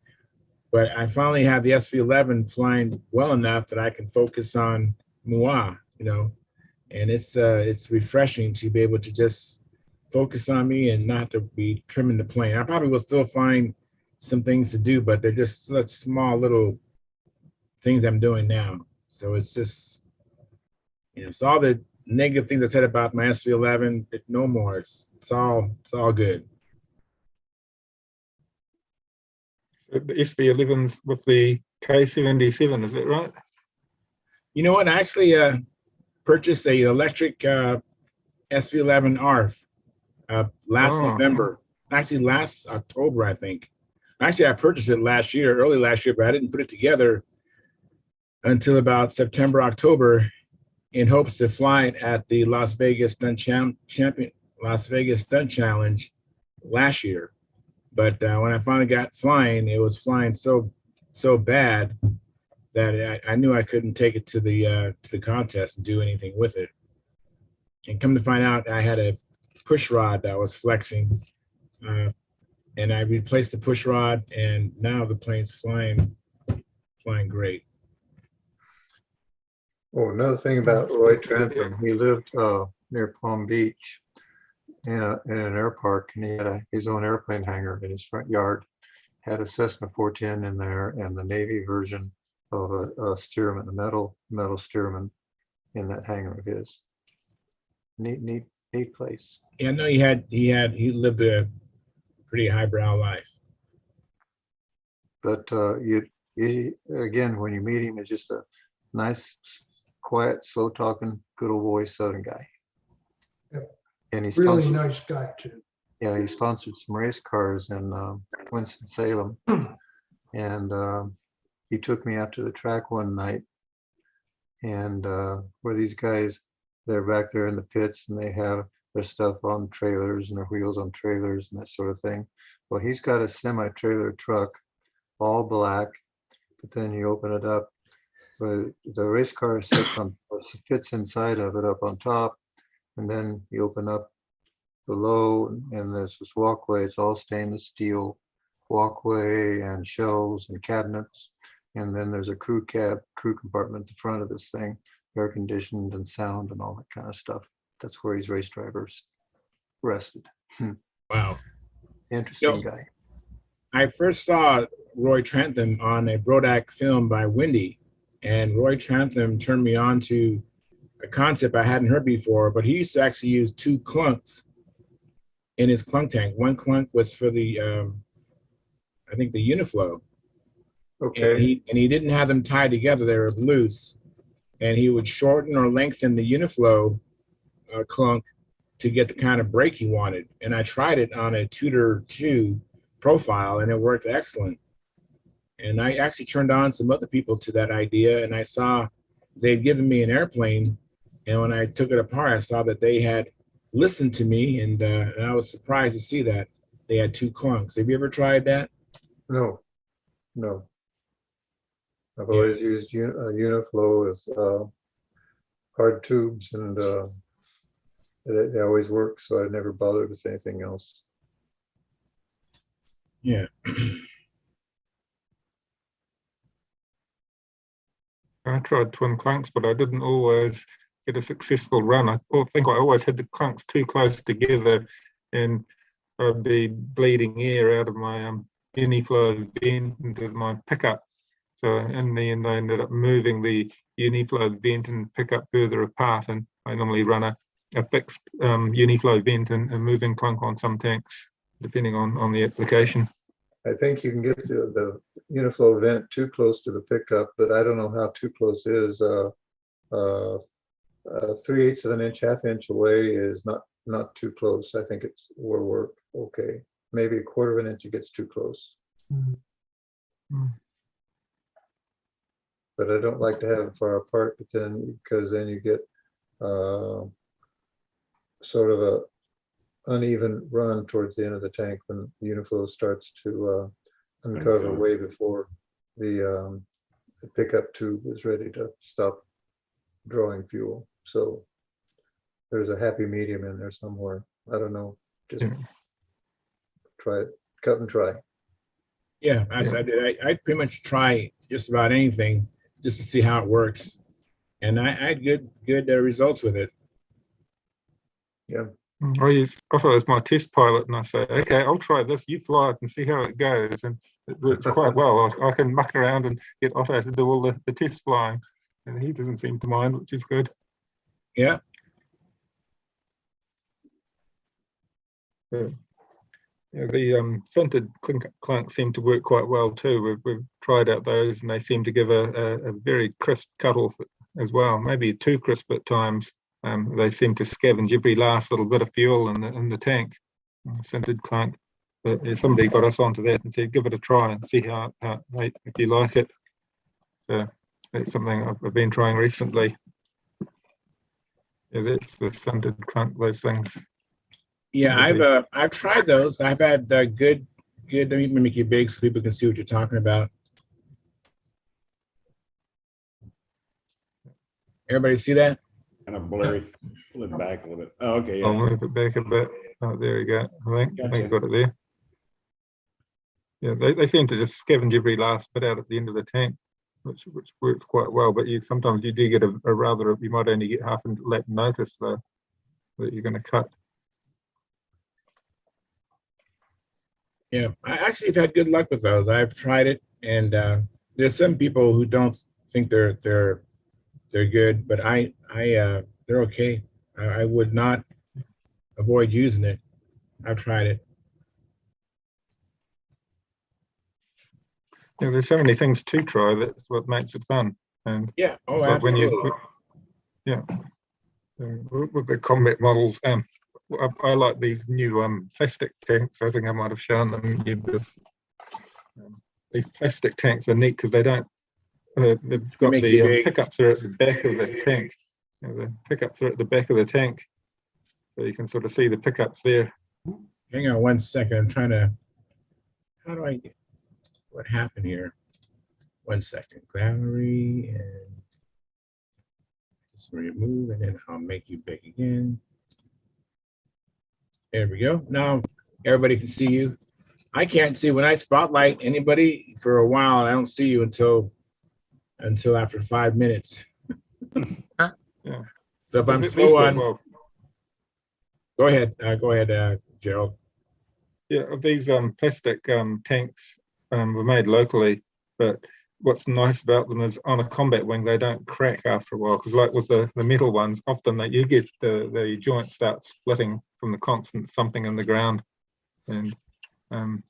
But I finally have the SV11 flying well enough that I can focus on moi, you know, and it's refreshing to be able to just focus on me and not to be trimming the plane. I probably will still find some things to do, but they're just such small little things I'm doing now. So it's just, you know, so all the negative things I said about my SV11, no more. It's all good. The SV11s with the K77, is that right? You know what? I actually purchased a electric SV11 ARF last November. Actually, last October, I think. Actually, I purchased it early last year, but I didn't put it together until about September, October, in hopes to fly it at the Las Vegas Stunt Challenge last year. But when I finally got flying, it was flying so bad that I knew I couldn't take it to the contest and do anything with it. And come to find out, I had a push rod that was flexing, and I replaced the push rod, and now the plane's flying great. Oh, another thing about Roy Trentham, he lived near Palm Beach in an air park, and he had his own airplane hangar in his front yard. Had a Cessna 410 in there, and the Navy version of a Stearman, a metal Stearman, in that hangar of his. neat place. Yeah, I know he lived a pretty highbrow life. But again, when you meet him, it's just a nice, quiet, slow talking, good old boy Southern guy. Yep. And he Really sponsored, nice guy too. yeah, he sponsored some race cars in Winston-Salem. And he took me out to the track one night, and where these guys, they're back there in the pits and they have their stuff on trailers and their wheels on trailers and that sort of thing. Well, he's got a semi-trailer truck, all black, but then you open it up, the race car sits on, fits inside of it up on top, and then you open up below and there's this walkway. It's all stainless steel walkway and shelves and cabinets, and then there's a crew compartment at the front of this thing, air conditioned and sound and all that kind of stuff. That's where his race drivers rested. Wow. Interesting guy. I first saw Roy Trantham on a Brodak film by Wendy, and Roy Trantham turned me on to a concept I hadn't heard before, but he used to actually use two clunks in his clunk tank. One clunk was for the, I think the Uniflow. Okay. And he didn't have them tied together, they were loose. And he would shorten or lengthen the Uniflow clunk to get the kind of brake he wanted. And I tried it on a Tudor 2 profile and it worked excellent. And I actually turned on some other people to that idea, and I saw they'd given me an airplane, and when I took it apart, I saw that they had listened to me, and I was surprised to see that they had two clunks. Have you ever tried that? No. I've always used Uniflow as hard tubes, and they always work, so I never bothered with anything else. Yeah. I tried twin clunks, but I didn't always get a successful run. I think I always had the clunks too close together, and I'd be bleeding air out of my Uniflow vent into my pickup. So in the end, I ended up moving the Uniflow vent and pickup further apart, and I normally run a fixed Uniflow vent and moving clunk on some tanks, depending on the application. I think you can get to the Uniflow vent too close to the pickup, but I don't know how too close is. 3/8 of an inch, ½ inch away is not too close. I think it's will work okay. Maybe 1/4 of an inch it gets too close. But I don't like to have them far apart, but then because then you get sort of a uneven run towards the end of the tank when the Uniflow starts to uncover way before the pickup tube is ready to stop drawing fuel. So there's a happy medium in there somewhere. I don't know. Just try it, cut and try. Yeah, I pretty much try just about anything just to see how it works, and I had good results with it. Yeah. I use Otto as my test pilot, and I say, okay, I'll try this. You fly it and see how it goes, and it works quite well. I can muck around and get Otto to do all the test flying, and he doesn't seem to mind, which is good. Yeah. The fintered clunk seem to work quite well too. We've tried out those, and they seem to give a very crisp cutoff as well. Maybe too crisp at times. They seem to scavenge every last little bit of fuel in the tank. Sintered clunk. But somebody got us onto that and said, give it a try and see how if you like it. So that's something I've been trying recently. Yeah, that's the sintered clunk, those things. Yeah, I've tried those. I've had good. Let me make you big so people can see what you're talking about. Everybody see that? Kind of blurry. Flip back a little bit. Oh, okay. Yeah. I'll move it back a bit. Oh, there we go. I think I've got it there. Yeah, they seem to just scavenge every last bit out at the end of the tank, which works quite well. But sometimes you do get a rather, you might only get half a lap notice though that you're going to cut. Yeah, I actually have had good luck with those. I've tried it, and there's some people who don't think they're good, but they're okay. I would not avoid using it. I've tried it. Yeah, there's so many things to try. That's what makes it fun. And Yeah. Oh, it's like absolutely. With the combat models, I like these new plastic tanks. I think I might have shown them you with. These plastic tanks are neat because they don't. They've got the pickups are at the back of the tank. The pickups are at the back of the tank, so you can sort of see the pickups there. Hang on 1 second. I'm trying to. How do I get? What happened here? 1 second. Gallery and just remove, and then I'll make you big again. There we go. Now everybody can see you. I can't see when I spotlight anybody for a while. I don't see you until after 5 minutes. Yeah. So if I'm slow on, go ahead, Gerald. Yeah, of these plastic tanks were made locally, but what's nice about them is on a combat wing they don't crack after a while, because like with the metal ones, often that you get the joint start splitting from the constant thumping in the ground, and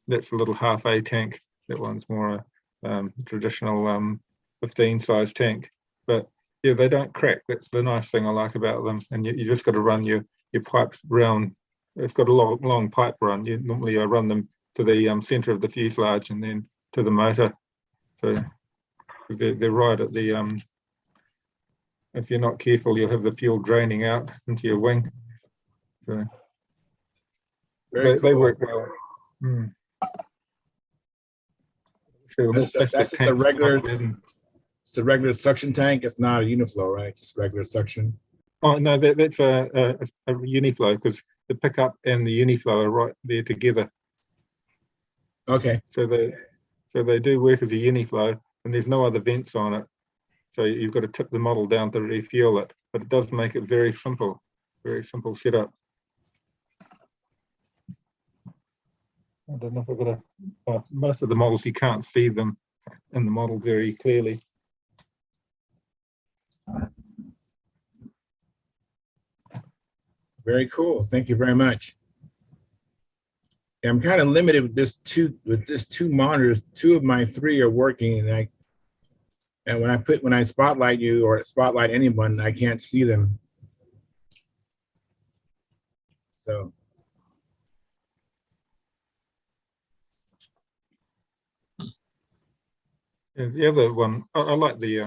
that's a little half A tank. That one's more a traditional 15 size tank, but yeah, they don't crack. That's the nice thing I like about them. And you just got to run your pipes round. It's got a long pipe run. You normally run them to the center of the fuselage and then to the motor. So they're right at the if you're not careful, you'll have the fuel draining out into your wing. So they work well. Mm. That's just a regular. It's a regular suction tank. It's not a uniflow, right? Just regular suction. Oh no, that's a uniflow, because the pickup and the uniflow are right there together. Okay. So they do work as a uniflow, and there's no other vents on it. So you've got to tip the model down to refuel it, but it does make it very simple setup. I don't know if I've got most of the models you can't see them in the model very clearly. Very cool. Thank you very much. Yeah, I'm kind of limited with this two monitors. 2 of my 3 are working, and when I spotlight you or spotlight anyone, I can't see them. So. Yeah, the other one, I like the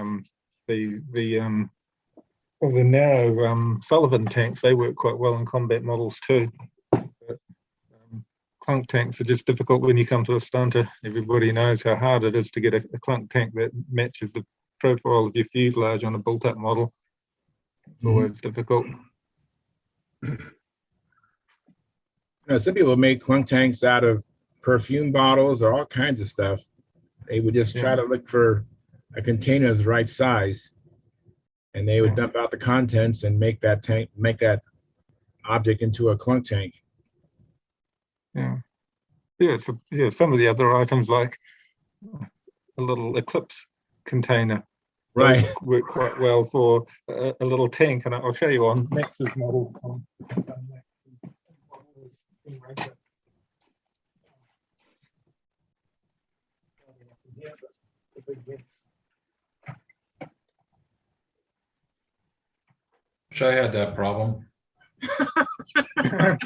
narrow Sullivan tanks. They work quite well in combat models too. But, clunk tanks are just difficult when you come to a stunter. Everybody knows how hard it is to get a clunk tank that matches the profile of your fuselage on a built-up model. It's always difficult. Some people make clunk tanks out of perfume bottles or all kinds of stuff. They would just try to look for a container that's the right size, and they would dump out the contents and make that object into a clunk tank. Yeah. Some of the other items, like a little Eclipse container, right, work quite well for a little tank, and I'll show you on Max's model. Wish I had that problem. Yeah,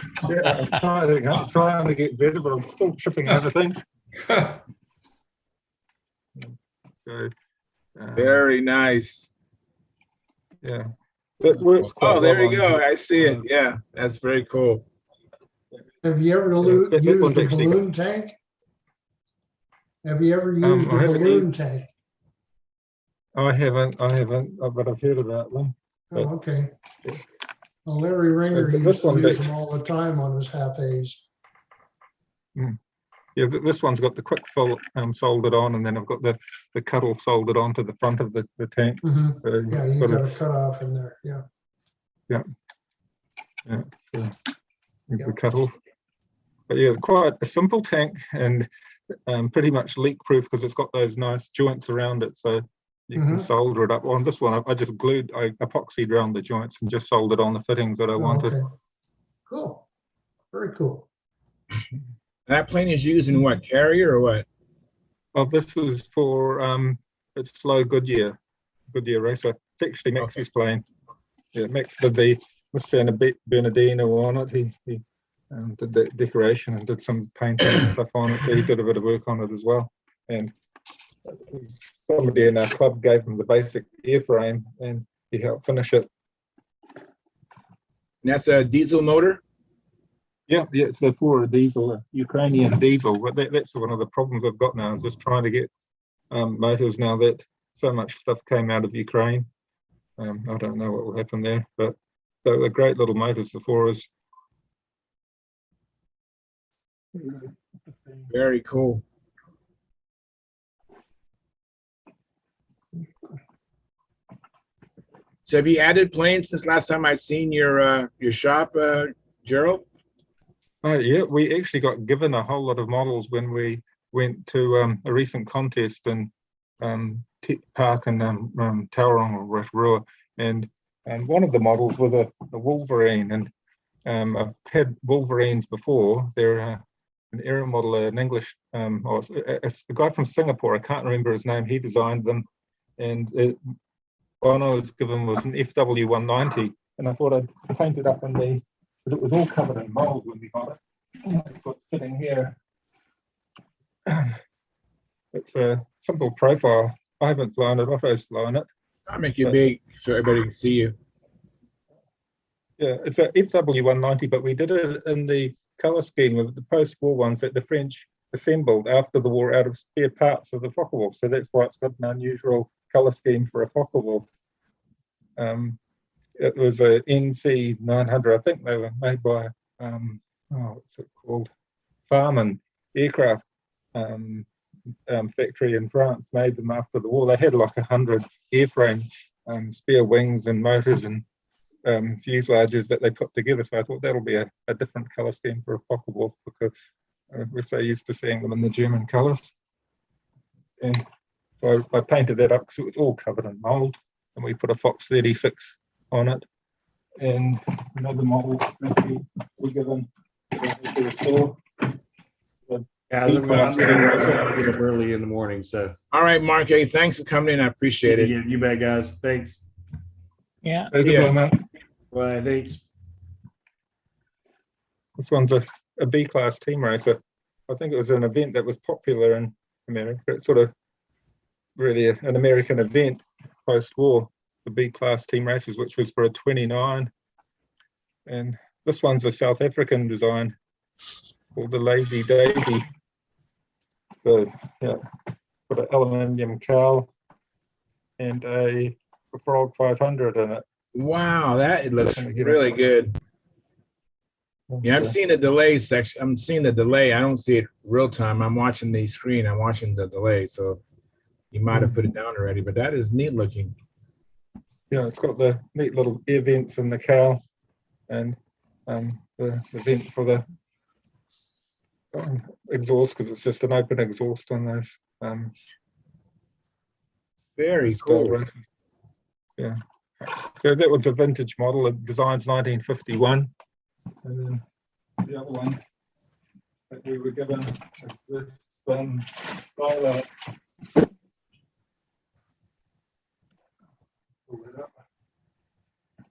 I'm trying to get better, but I'm still tripping over things. So, very nice. Yeah, that works quite well. Oh, there you go. I see it. Yeah, that's very cool. Have you ever used a balloon tank? Have you ever used a balloon tank? I haven't, but I've heard about them. Oh, okay. Well, Larry Ringer used to use them all the time on his half-A's. Yeah, this one's got the quick fill soldered on, and then I've got the cuttle soldered onto the front of the tank. Yeah, you got a cut off in there. Yeah. So the cuttle. But yeah, quite a simple tank, and pretty much leak proof because it's got those nice joints around it. So You can Mhm. solder it up. On this one, I just glued, I epoxied around the joints and just soldered on the fittings that I Oh, wanted. okay. Cool. Very cool. That plane is used in what, carrier or what? Oh, this is for it's slow Goodyear racer. It's actually Max's plane. Yeah, Max did the San Bernardino on it. He did the decoration and did some painting and stuff on it. So he did a bit of work on it as well. And somebody in our club gave him the basic airframe and he helped finish it. And that's a diesel motor? Yeah, it's a for a diesel, a Ukrainian diesel. But that's one of the problems I've got now, is just trying to get motors now that so much stuff came out of Ukraine. I don't know what will happen there, but they're great little motors, the Forers. Very cool. So have you added planes since last time I've seen your shop, Gerald? Yeah, we actually got given a whole lot of models when we went to a recent contest in Tech Park in Tauranga or Rotorua, and one of the models was a Wolverine, and I've had Wolverines before. They're an era model, an English, it's a guy from Singapore, I can't remember his name, he designed them, and one I was given was an FW190, and I thought I'd paint it up in the, because it was all covered in mold when we got it. So it's sitting here. It's a simple profile. I haven't flown it, Otto's flown it. I'll make you big so everybody can see you. Yeah, it's a FW190, but we did it in the color scheme of the post-war ones that the French assembled after the war out of spare parts of the Focke-Wulf. So that's why it's got an unusual color scheme for a Focke-Wulf. It was a NC 900. I think they were made by what's it called? Farman Aircraft factory in France. Made them after the war. They had like 100 airframe spare wings and motors and fuselages that they put together. So I thought that'll be a different color scheme for a Focke-Wulf, because we're so used to seeing them in the German colors. And so I painted that up because it was all covered in mold, and we put a Fox 36 on it. And another model that we were given to the store. Guys, I'm gonna get up early in the morning, so. All right, Mark. Hey, thanks for coming in. I appreciate it. You bet, guys. Thanks. Yeah. Yeah. Well, thanks. This one's a B-class team racer. I think it was an event that was popular in America. It's sort of really an American event post-war, the B-class team races, which was for a 29. And this one's a South African design called the Lazy Daisy. So, yeah, put an aluminium cowl and a Frog 500 in it. Wow, that looks really good. Yeah, I'm seeing the delay section. I'm seeing the delay. I don't see it real time. I'm watching the screen. I'm watching the delay. So you might have put it down already, but that is neat looking. Yeah, it's got the neat little air vents in the cowl and the vent for the exhaust, because it's just an open exhaust on those. Very cool. Yeah. So that was a vintage model. It designs 1951. And then the other one that we were given is this Skylark.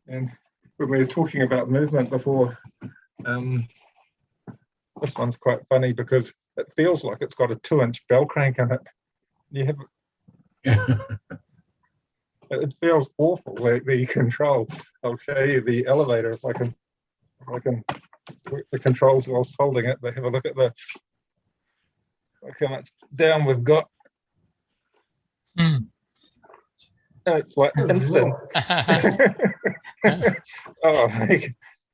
And when we were talking about movement before, this one's quite funny because it feels like it's got a 2-inch bell crank in it. You have it feels awful, like the control. I'll show you the elevator if I can work the controls whilst holding it, but have a look at look how much down we've got. It's like instant. Oh,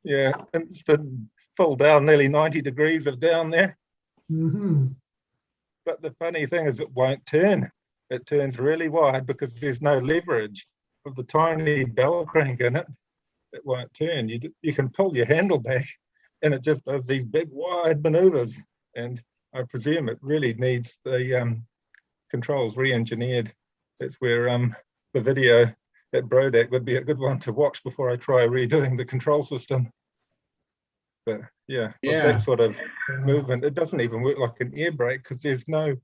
yeah, instant full down, nearly 90 degrees of down there. Mm-hmm. But the funny thing is it won't turn. It turns really wide because there's no leverage of the tiny bell crank in it. It won't turn. You can pull your handle back and it just does these big wide maneuvers. And I presume it really needs the controls re-engineered That's where the video at Brodack would be a good one to watch before I try redoing the control system. But yeah, with that sort of movement, it doesn't even work like an air brake because there's no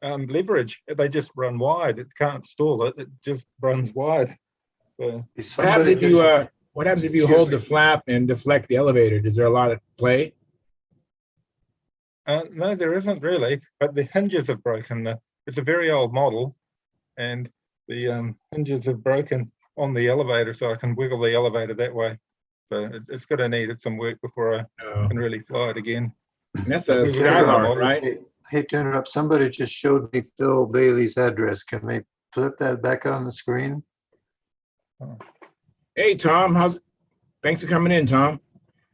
leverage. They just run wide. It can't stall it. It just runs wide. So, what happens if you hold the flap and deflect the elevator? Is there a lot of play? No, there isn't really, but the hinges have broken. It's a very old model, and the hinges have broken on the elevator, so I can wiggle the elevator that way. So it's going to need some work before I can really fly it again. And that's the Skylark, right? Hey, to interrupt, somebody just showed me Phil Bailey's address. Can they flip that back on the screen? Hey, Tom, thanks for coming in, Tom.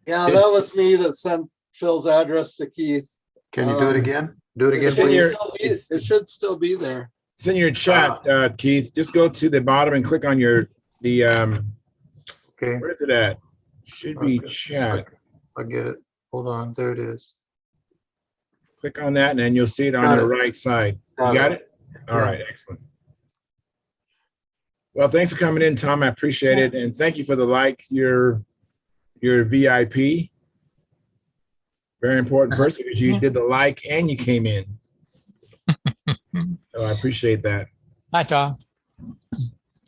Yeah, that was me that sent Phil's address to Keith. Can you do it again? Do it again, please. It should still be there. It's in your chat, Keith. Just go to the bottom and click on okay. Where's it at? Should be chat. I get it. Hold on. There it is. Click on that and then you'll see it on the right side. You got it? All right, excellent. Well, thanks for coming in, Tom. I appreciate it. And thank you for the like. You're VIP. Very important person because you did the like and you came in. So I appreciate that. Hi, Tom.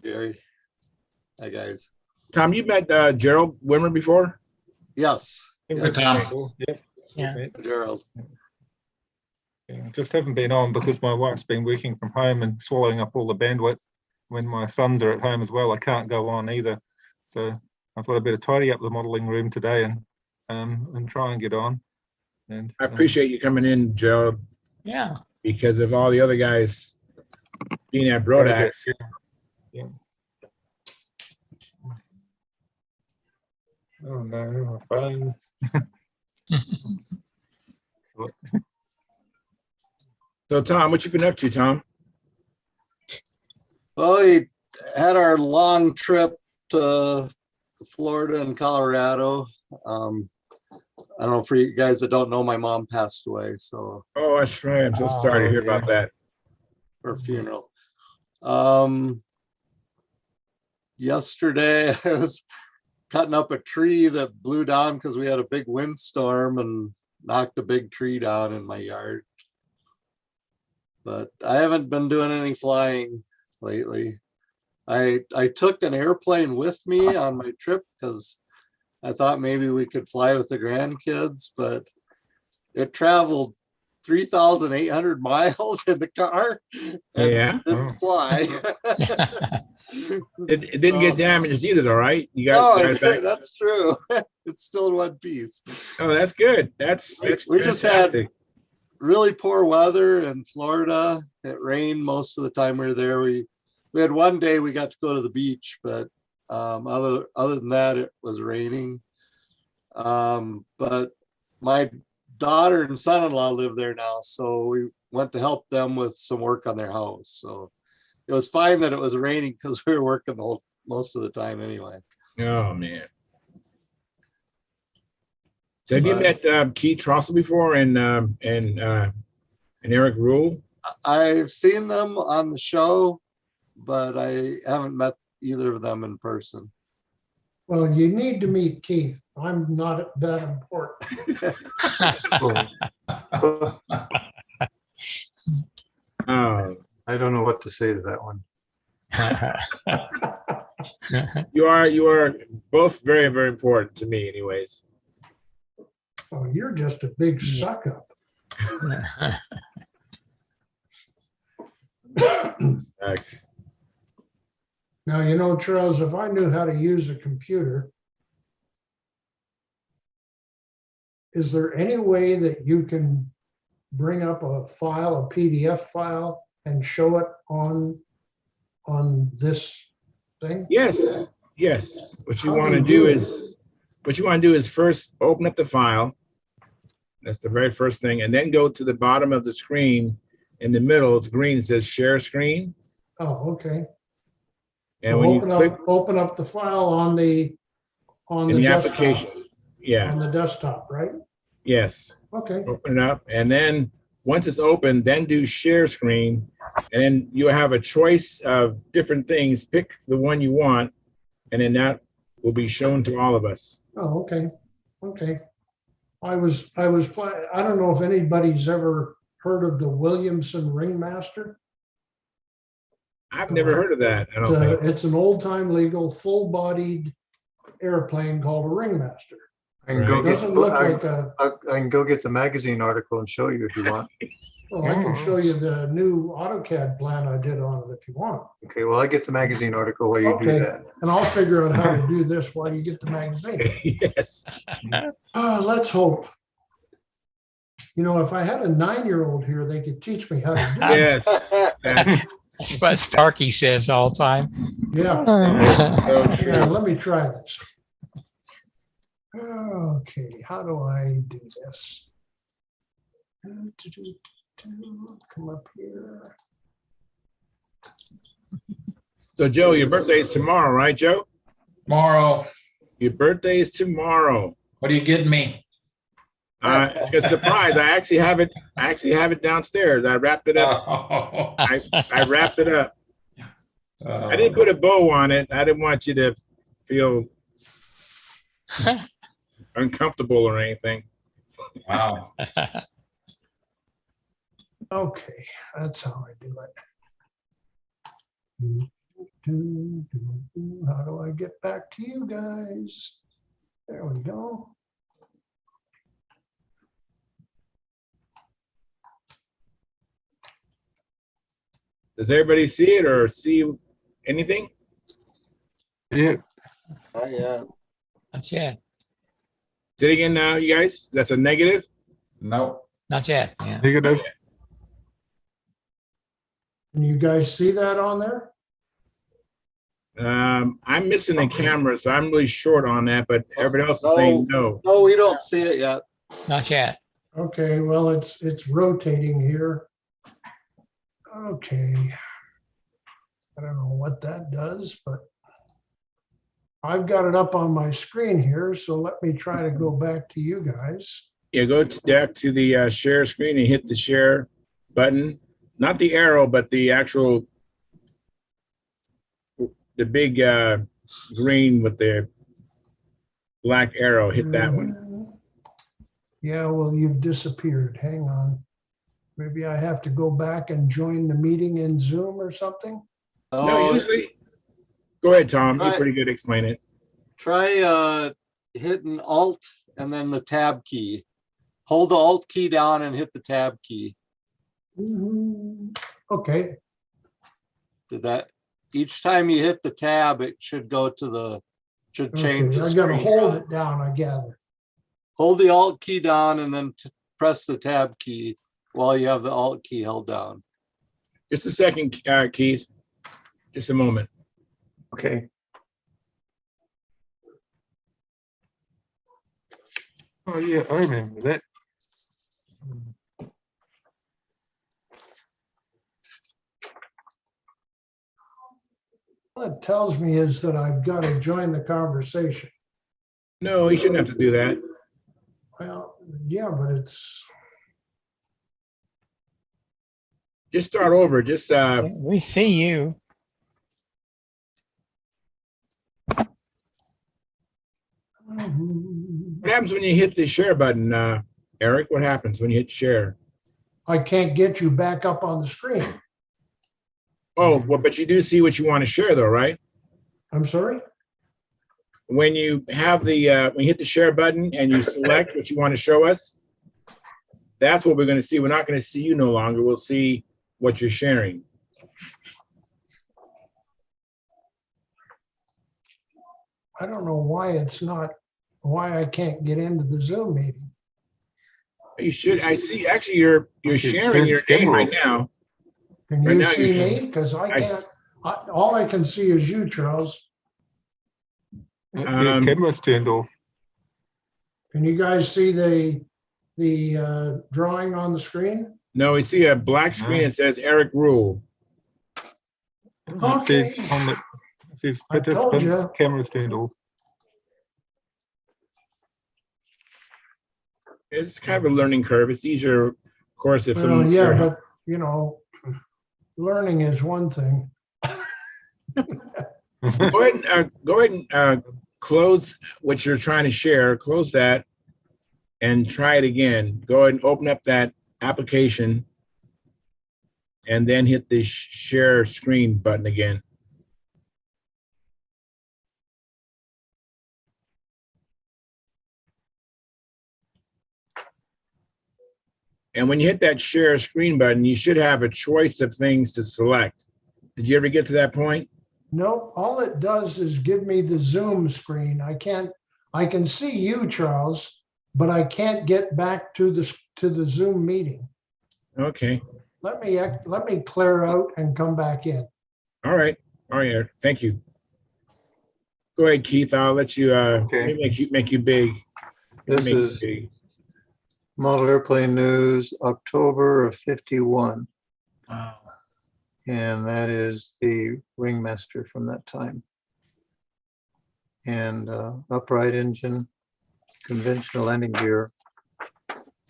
Jerry. Hi, guys. Tom, you met Gerald Wimmer before? Yes. Yes. Yeah. Gerald. Yeah, just haven't been on because my wife's been working from home and swallowing up all the bandwidth. When my sons are at home as well, I can't go on either. So I thought I'd better tidy up the modeling room today and try and get on. And I appreciate you coming in, Gerald. Yeah. Because of all the other guys being at Brodax. Yeah. Oh no, my phone. So Tom, what you been up to, Tom? Well, we had our long trip to Florida and Colorado. I don't know, for you guys that don't know, my mom passed away. So. Oh, that's right. I'm so sorry to hear about that. Her funeral. Yesterday, I was cutting up a tree that blew down because we had a big windstorm and knocked a big tree down in my yard. But I haven't been doing any flying lately. I took an airplane with me on my trip because I thought maybe we could fly with the grandkids, but it traveled 3,800 miles in the car. Yeah. Didn't fly. It didn't get damaged either, though, right? You got it back? That's true. It's still in one piece. Oh, that's good. That's we just had really poor weather in Florida. It rained most of the time we were there. We had one day we got to go to the beach, but other than that, it was raining. But my daughter and son-in-law live there now, so we went to help them with some work on their house. So it was fine that it was raining because we were working most of the time anyway. Oh man! So have you met Keith Trossel before and Eric Rule? I've seen them on the show, but I haven't met either of them in person. Well, you need to meet Keith. I'm not that important. I don't know what to say to that one. You are both very, very important to me anyways. Oh, you're just a big suck up. Thanks. Now, you know, Charles, if I knew how to use a computer, is there any way that you can bring up a file, a PDF file, and show it on this thing? Yes, yes. What you want to do is first open up the file. That's the very first thing, and then go to the bottom of the screen. In the middle, it's green. It says Share Screen. Oh, okay. And so when open up the file on the application, desktop, yeah, on the desktop, right? Yes. Okay. Open it up, and then Once it's open, then do share screen, and then you'll have a choice of different things. Pick the one you want, and then that will be shown to all of us. Oh, okay, okay. I don't know if anybody's ever heard of the Williamson Ringmaster. I've never heard of that. I don't think. It's an old-time legal, full-bodied airplane called a Ringmaster. I can go It get, doesn't look like a, I can go get the magazine article and show you if you want. well, I can show you the new AutoCAD plan I did on it if you want. Okay, well, I get the magazine article while you do Okay, that. and I'll figure out how to do this while you get the magazine. Yes. Let's hope. You know, if I had a 9-year-old here, they could teach me how to do it. Yes. That's- That's what Sparky says all the time. Yeah. so Yeah, true. let me try this. Okay, how do I do this? Come up here. So, Joe, your birthday is tomorrow, right, Joe? Tomorrow, Your birthday is tomorrow. what are you getting me? It's a surprise. I actually have it. Downstairs. I wrapped it up. Oh, I wrapped it up. I didn't put a bow on it. I didn't want you to feel uncomfortable or anything. wow. Okay, that's how I do it. How do I get back to you guys? There we go. Does everybody see it or see anything? Yeah, Oh, yeah. Not yet. Say it again now, you guys. That's a negative. Nope. Not yet. Yeah. negative. Can you guys see that on there? I'm missing the camera, so I'm really short on that. But everybody else is saying no. No, we don't see it yet. Not yet. Okay, well, it's rotating here. Okay. I don't know what that does, but I've got it up on my screen here, so let me try to go back to you guys. Yeah, go back to the share screen and hit the share button. Not the arrow, but the actual, the big green with the black arrow. Hit that one. Yeah, well, you've disappeared. Hang on. Maybe I have to go back and join the meeting in Zoom or something? No, usually. Go ahead, Tom. You're Right. pretty good at explaining it. Try hitting Alt and then the Tab key. Hold the Alt key down and hit the Tab key. Okay, Did that? Each time you hit the tab, it should go to the, should change okay, the I gotta screen. hold it down, I gather. Hold the Alt key down and then press the Tab key while you have the Alt key held down. Just a second, Keith. Just a moment. Okay. Oh, yeah, I remember that. What it tells me is that I've got to join the conversation. No, you shouldn't have to do that. Well, yeah, but it's, Just start over. Just We see you. what happens when you hit the share button, Eric? What happens when you hit share? I can't get you back up on the screen. Oh, well, but you do see what you want to share, though, right? I'm sorry? When you have the when you hit the share button and you select what you want to show us, that's what we're going to see. We're not going to see you no longer. We'll see what you're sharing. I don't know why I can't get into the Zoom meeting. You should. I see. Actually, you're sharing your name right now. Can Right you now see you- me? Because I can't, all I can see is you, Charles. The Um, camera's turned off. Can you guys see the drawing on the screen? No, we see a black screen that says Eric Rule. It says Okay. on the, it says I told participants, ya. camera's turned off. It's kind of a learning curve. It's easier Of course, if Well, someone yeah, but you know, learning is one thing. go ahead and close what you're trying to share. Close that and try it again. Go ahead and open up that application and then hit the share screen button again. And when you hit that share screen button, you should have a choice of things to select. Did you ever get to that point? Nope, all it does is give me the Zoom screen. I can see you, Charles, but I can't get back to the Zoom meeting. Okay. Let me clear out and come back in. All right. All right. Thank you. Go ahead, Keith. I'll let you Okay. make you big. This Make you is big. model airplane news, October of 51. Wow. And that is the ringmaster from that time. And upright engine, conventional landing gear.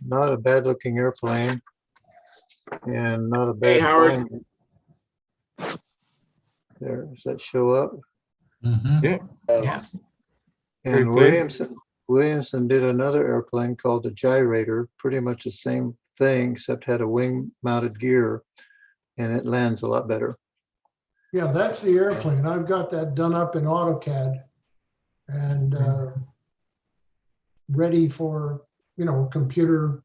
Not a bad looking airplane and not a bad Hey, Howard. flying. There, does that show up? Mhm. Yeah. Very And clear. Williamson did another airplane called the Gyrator, pretty much the same thing, except had a wing mounted gear, and it lands a lot better. Yeah, that's the airplane. I've got that done up in AutoCAD and ready for, you know, computer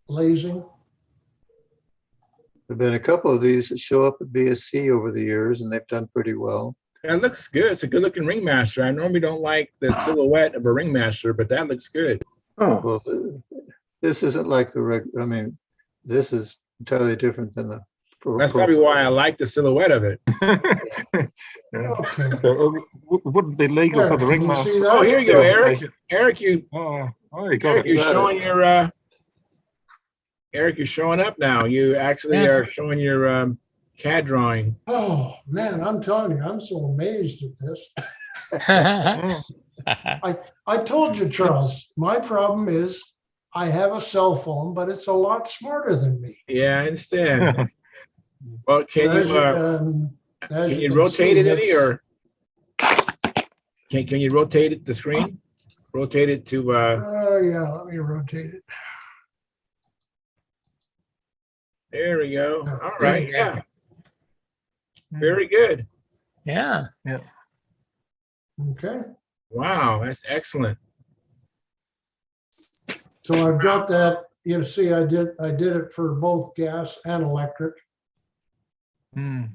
lasing. There've been a couple of these that show up at BSC over the years, and they've done pretty well. That looks good. It's a good looking ringmaster. I normally don't like the silhouette of a ringmaster, but that looks good. Oh, Well, this isn't like I mean, this is entirely different than the. That's probably why I like the silhouette of it. Okay. So it wouldn't be legal There, for the can you ringmaster. see that? Oh, here you go, Yeah, Eric. Eric, you you got Eric, it. you're showing your Eric, you're showing up now. You actually Yeah. are showing your CAD drawing. Oh, man, I'm telling you, I'm so amazed at this. Yeah. I told you, Charles, my problem is I have a cell phone, but it's a lot smarter than me. Yeah, I understand. Well, can As you as can you you can rotate see, it any, it's- or can you rotate it, the screen? Rotate it to Oh, yeah, let me rotate it. there we go. All There right, you go. yeah. Very good. Yeah. Okay, Wow, that's excellent. so I've got that, you see, I did it for both gas and electric. Mm.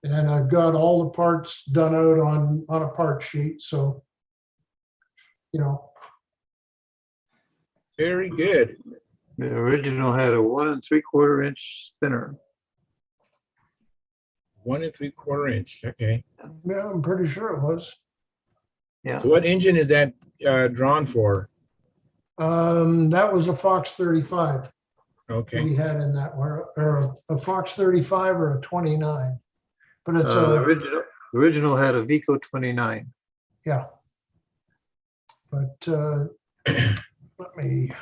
And I've got all the parts done out on a part sheet, so, you know, Very good. The original had a 1 3/4 inch spinner. 1 3/4 inch. Okay. yeah, I'm pretty sure it was. Yeah. So what engine is that drawn for? That was a Fox 35 Okay. we had in that, or a Fox 35 or a 29. But it's The original had a Vico 29. yeah. But let me.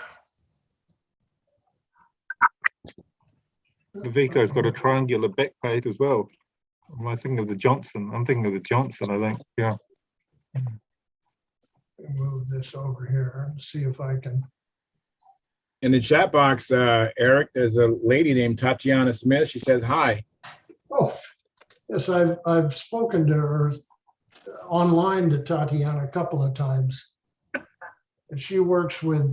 The Vico's got a triangular back plate as well. Am I thinking of the Johnson? I'm thinking of the Johnson, I think. Yeah. Move this over here and see if I can. In the chat box, Eric, there's a lady named Tatiana Smith. She says hi. Oh, yes, I've spoken to her online, to Tatiana, a couple of times. And she works with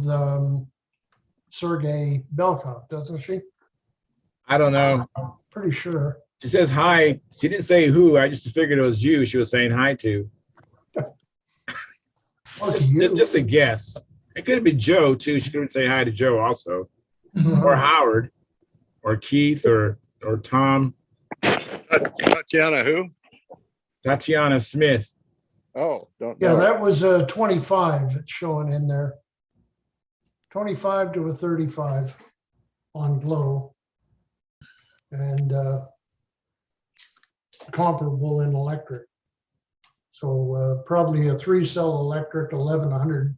Sergey Belkov, doesn't she? I don't know. Pretty sure. She says hi. She didn't say who. I just figured it was you she was saying hi to. Oh, to you. Just a guess. It could have been Joe, too. She could say hi to Joe also. Mhm. Or Howard. Or Keith or Tom. Tatiana who? Tatiana Smith. Oh, don't Yeah, know. that was a 25 it's showing in there. 25 to a 35 on Glow. And comparable in electric. So probably a 3-cell electric, 1100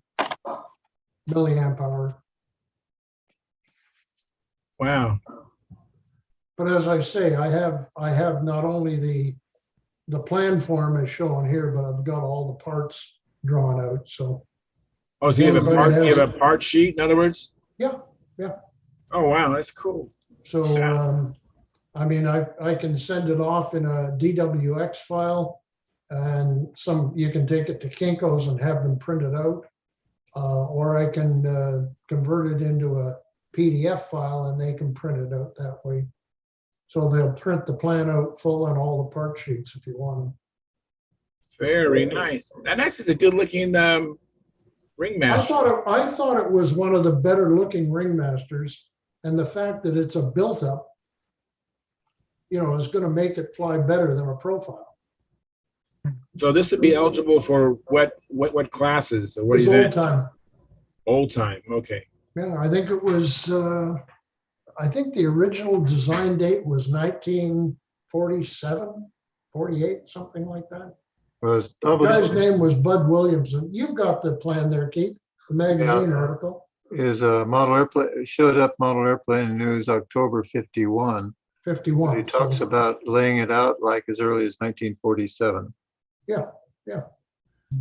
milliamp hour. Wow. But as I say, I have not only the plan form as shown here, but I've got all the parts drawn out. So Oh, so you have a Everybody part, you has- have a part sheet, in other words? yeah, yeah. Oh, wow, that's cool. So I mean, I can send it off in a DWX file, and you can take it to Kinko's and have them print it out, or I can convert it into a PDF file and they can print it out that way. So they'll print the plan out full and all the part sheets if you want them. Very nice. That actually is a good looking ringmaster. I thought it was one of the better looking ringmasters, and the fact that it's a built up, is going to make it fly better than a profile. So this would be eligible for what classes or what It's old events? time. Old time. Okay. Yeah, I think it was, I think the original design date was 1947, 48, something like that. Was The guy's published, name was Bud Williamson. You've got the plan there, Keith, the magazine article, is a model airplane, showed up model airplane news October 51. 51. He talks So, about laying it out like as early as 1947. yeah.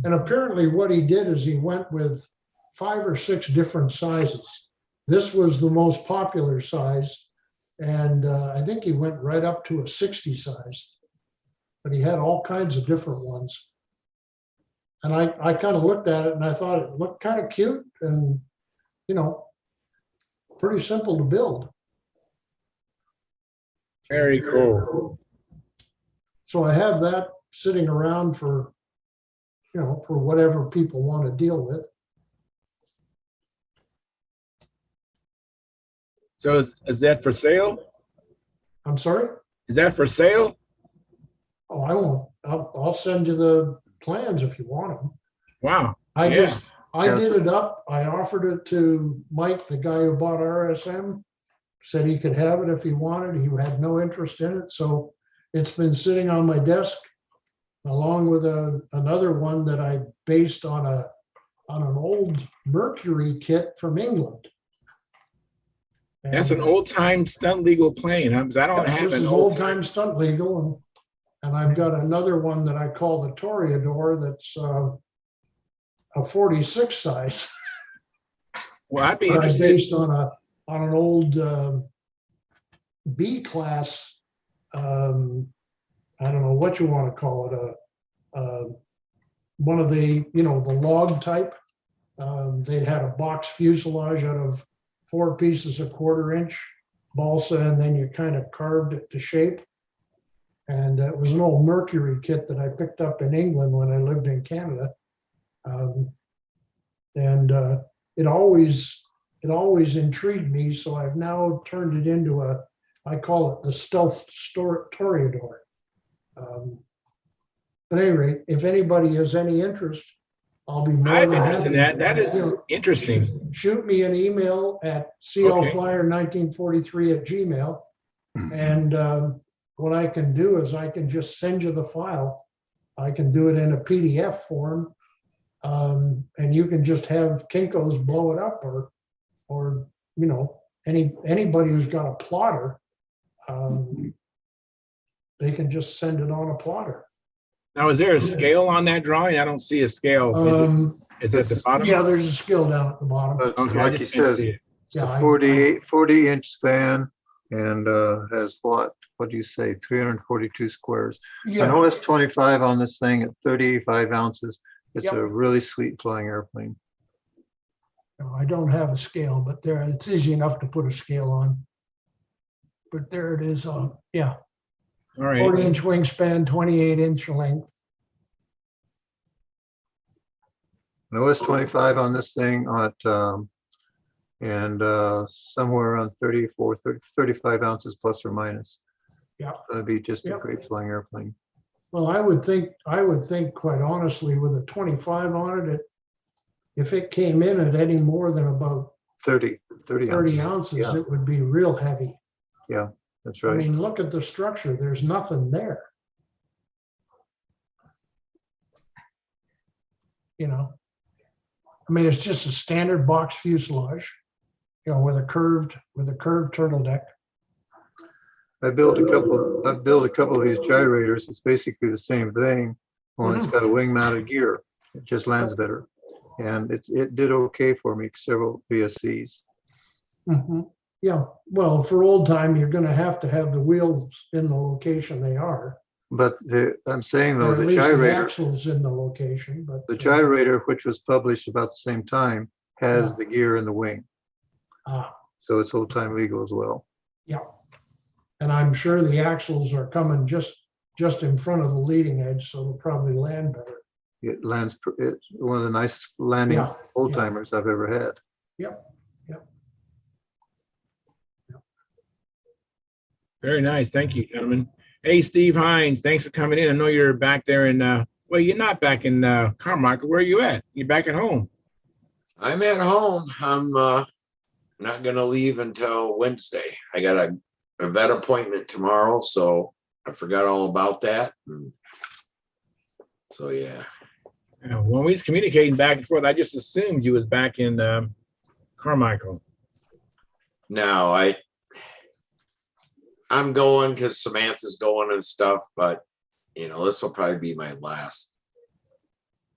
And apparently what he did is he went with 5 or 6 different sizes. This was the most popular size. And I think he went right up to a 60 size. But he had all kinds of different ones. And I kind of looked at it and I thought it looked kind of cute and, pretty simple to build. Very cool. So I have that sitting around for whatever people want to deal with. So is that for sale? I'm sorry? Is that for sale? Oh, I won't. I'll send you the plans if you want them. Wow. I Yeah. did it up. I offered it to Mike, the guy who bought RSM, said he could have it if he wanted. He had no interest in it. So it's been sitting on my desk along with another one that I based on an old Mercury kit from England. That's an And, old time stunt legal plane. I don't have this an is old time stunt legal, and I've got another one that I call the Toreador that's a 46 size. Well, I'd be But I interested. based on an old B class. I don't know what you want to call it. One of the the log type. They had a box fuselage out of 4 pieces of 1/4 inch balsa, and then you kind of carved it to shape. And it was an old Mercury kit that I picked up in England when I lived in Canada. It always intrigued me, so I've now turned it into I call it the stealth Toreador. But at any rate, if anybody has any interest, I'll be more I'm than interested in happy. that. That is interesting. Shoot me an email at clflyer1943@gmail. And what I can do is I can just send you the file. I can do it in a PDF form. And you can just have Kinko's blow it up, or anybody who's got a plotter, they can just send it on a plotter. Now, is there a scale on that drawing? I don't see a scale. Is it at the bottom? Yeah, there's a scale down at the bottom. But Okay, I like he just can't says, see it. it's Yeah, a 40 inch span and has what do you say, 342 squares. An Yeah, OS 25 on this thing at 35 ounces. It's Yep. a really sweet flying airplane. no, I don't have a scale, but it's easy enough to put a scale on. But there it is. Yeah, All right. 40-inch wingspan, 28-inch length. An OS 25 on this thing and somewhere around 35 ounces plus or minus. Yeah. That'd be just a Yep. great flying airplane. Well, I would think quite honestly, with a 25 on it, if it came in at any more than about 30 30 ounces, Yeah. it would be real heavy. That's I right. mean, look at the structure. There's nothing there. I mean, it's just a standard box fuselage. you know, with a curved turtle deck. I built a couple of these gyrators. It's basically the same thing, only it's got a wing mounted gear. It just lands better. And it did okay for me, several VSCs. Yeah, well, for old time, you're going to have the wheels in the location they are. But I'm saying though, Or at the least the gyrator, axles in the location, but the gyrator, which was published about the same time, has Yeah. the gear in the wing. ah, So it's old time legal as well. yeah. And I'm sure the axles are coming just in front of the leading edge, so they'll probably land better. It lands, it's one of the nicest landing Yeah, old yeah. timers I've ever had. Yep. Very nice. Thank you, gentlemen. Hey, Steve Hines, thanks for coming in. I know you're back there in, well, you're not back in Carmichael. Where are you at? You're back at home. I'm at home. I'm not going to leave until Wednesday. I got a vet appointment tomorrow, so I forgot all about that. So, yeah. When we was communicating back and forth, I just assumed you was back in Carmichael. No, I'm going because Samantha's going and stuff, but you know, this will probably be my last,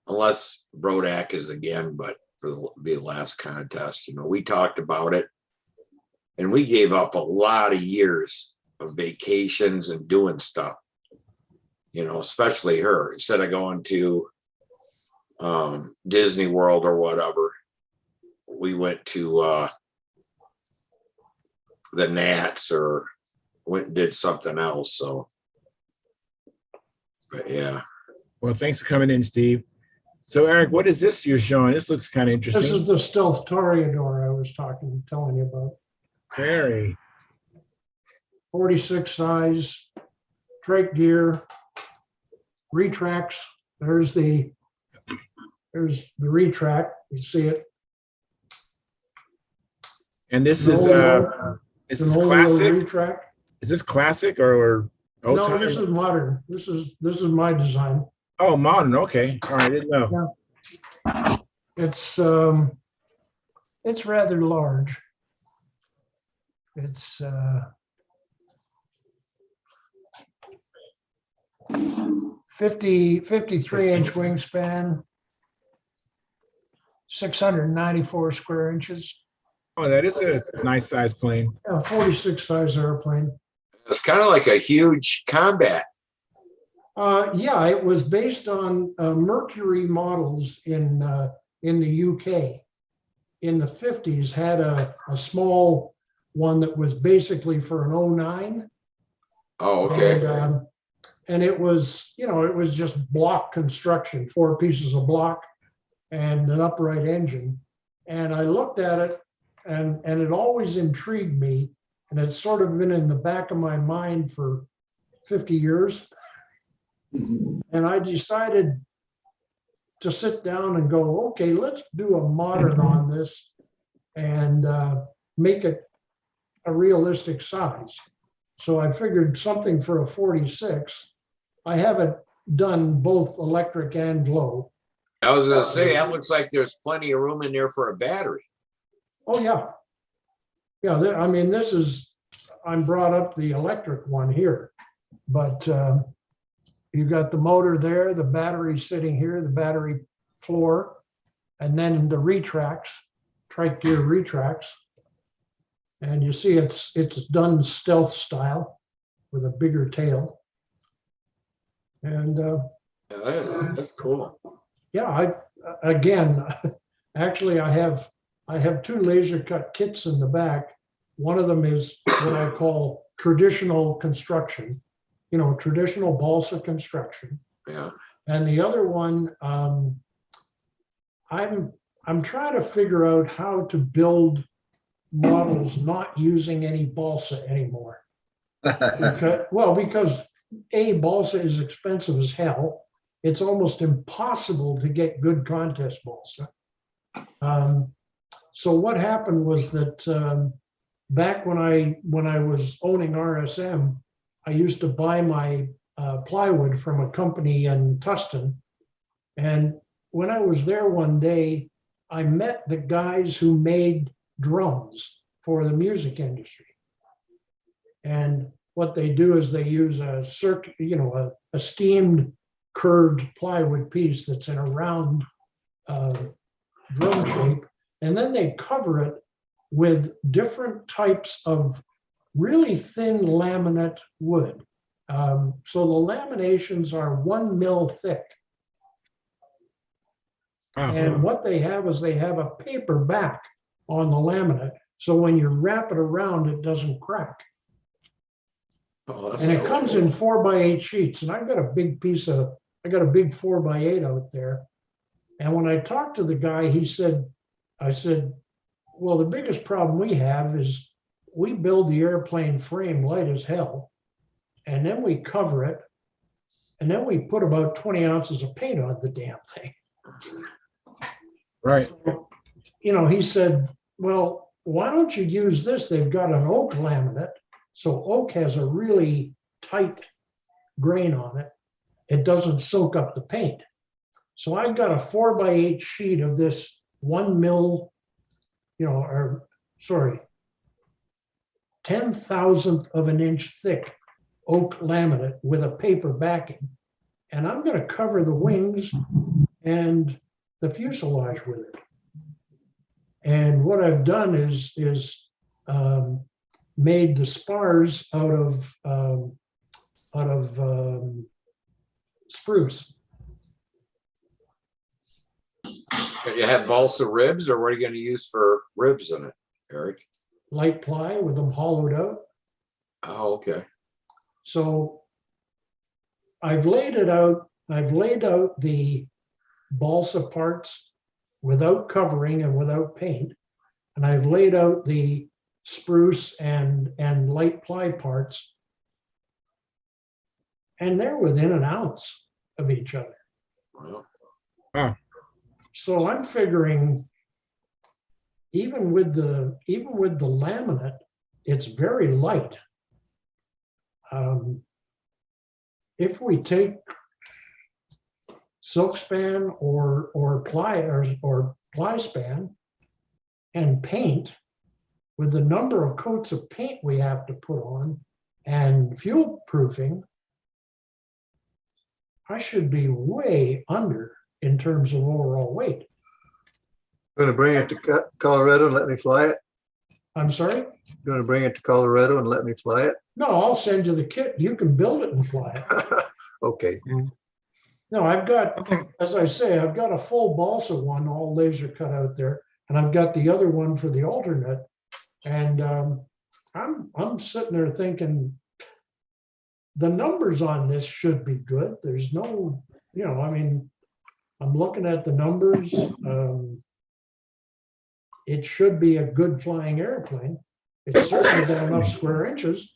unless Brodak is again, but be the last contest. You know, we talked about it and we gave up a lot of years of vacations and doing stuff, you know, especially her. Instead of going to Disney World or whatever, we went to the Nats or went and did something else. So, but yeah. Well, thanks for coming in, Steve. So, Eric, what is this you're showing? This looks kind of interesting. This is the Stealth Toreador I was telling you about. Very. 46 size, trike gear, retracts. There's the retract. You see it. And this is classic. Retract. Is this classic or old No, time? this is modern. This is my design. Oh, modern. Okay. All right. I didn't know. Yeah. It's rather large. It's 53-inch wingspan, 694 square inches. Oh, that is a nice size plane. 46 size airplane. It's kind of like a huge combat. Yeah, it was based on Mercury models in the UK. In the 50s, had a small one that was basically for an 09. Oh, okay. And it was, you know, it was just block construction, 4 pieces of block and an upright engine. And I looked at it and it always intrigued me. And it's sort of been in the back of my mind for 50 years. And I decided to sit down and go, okay, let's do a modern on this and make it a realistic size. So I figured something for a 46. I have it done both electric and glow. I was going to say, that looks like there's plenty of room in there for a battery. Oh, yeah. Yeah, I mean, I'm brought up the electric one here, but you got the motor there, the battery sitting here, the battery floor, and then the retracts, trike gear retracts. And you see it's done stealth style with a bigger tail. And yeah, that's cool. Yeah, actually I have 2 laser cut kits in the back. One of them is what I call traditional construction, you know, traditional balsa construction. Yeah. And the other one, I'm trying to figure out how to build models not using any balsa anymore. Because balsa is expensive as hell. It's almost impossible to get good contest balsa. So what happened was that back when I was owning RSM, I used to buy my plywood from a company in Tustin. And when I was there one day, I met the guys who made drums. for the music industry. And what they do is they use a steamed curved plywood piece that's in a round drum shape, and then they cover it with different types of really thin laminate wood. So the laminations are 1 mil thick. And what they have is they have a paper back on the laminate, so when you wrap it around, it doesn't crack. Oh, that's And it cool. comes in 4x8 sheets, and I've got a big piece of, I got a big 4x8 out there. And when I talked to the guy, I said, well, the biggest problem we have is we build the airplane frame light as hell, and then we cover it, and then we put about 20 ounces of paint on the damn thing. Right. So, he said, well, why don't you use this? They've got an oak laminate. So oak has a really tight grain on it. It doesn't soak up the paint. So I've got a 4x8 sheet of this 1 mil, 10,000th of an inch thick oak laminate with a paper backing. And I'm going to cover the wings and the fuselage with it. And what I've done is made the spars out of spruce. You have balsa ribs, or what are you going to use for ribs in it, Eric? Light ply with them hollowed out. Oh, okay. So I've laid it out. I've laid out the balsa parts without covering and without paint. And I've laid out the spruce and light ply parts. And they're within an ounce of each other. Wow. So I'm figuring even with the laminate, it's very light. If we take silk span or ply span and paint, with the number of coats of paint we have to put on and fuel proofing, I should be way under in terms of overall weight. Going to bring it to Colorado and let me fly it? I'm sorry? Going to bring it to Colorado and let me fly it? No, I'll send you the kit. You can build it and fly it. Okay. No, I've got, as I say, I've got a full balsa one, all laser cut out there, and I've got the other one for the alternate. And I'm sitting there thinking, the numbers on this should be good. There's no, I'm looking at the numbers. It should be a good flying airplane. It's certainly got enough square inches.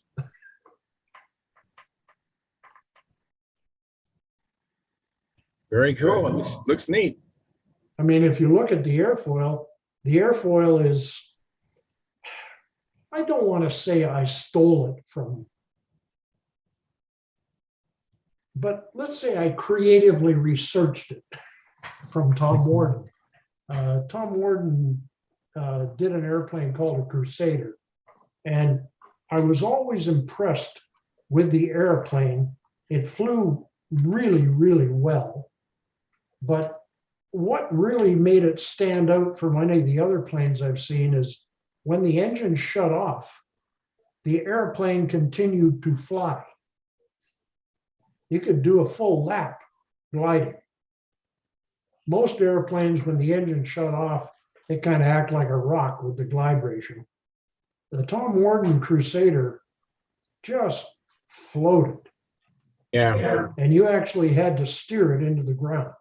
Very cool. It looks neat. I mean, if you look at the airfoil is, I don't want to say I stole it from, but let's say I creatively researched it from Tom Warden. Tom Warden did an airplane called a Crusader, and I was always impressed with the airplane. It flew really, really well, but what really made it stand out from any of the other planes I've seen is when the engine shut off, the airplane continued to fly. You could do a full lap gliding. Most airplanes, when the engine shut off, they kind of act like a rock with the glide ratio. The Tom Warden Crusader just floated. Yeah. And you actually had to steer it into the ground.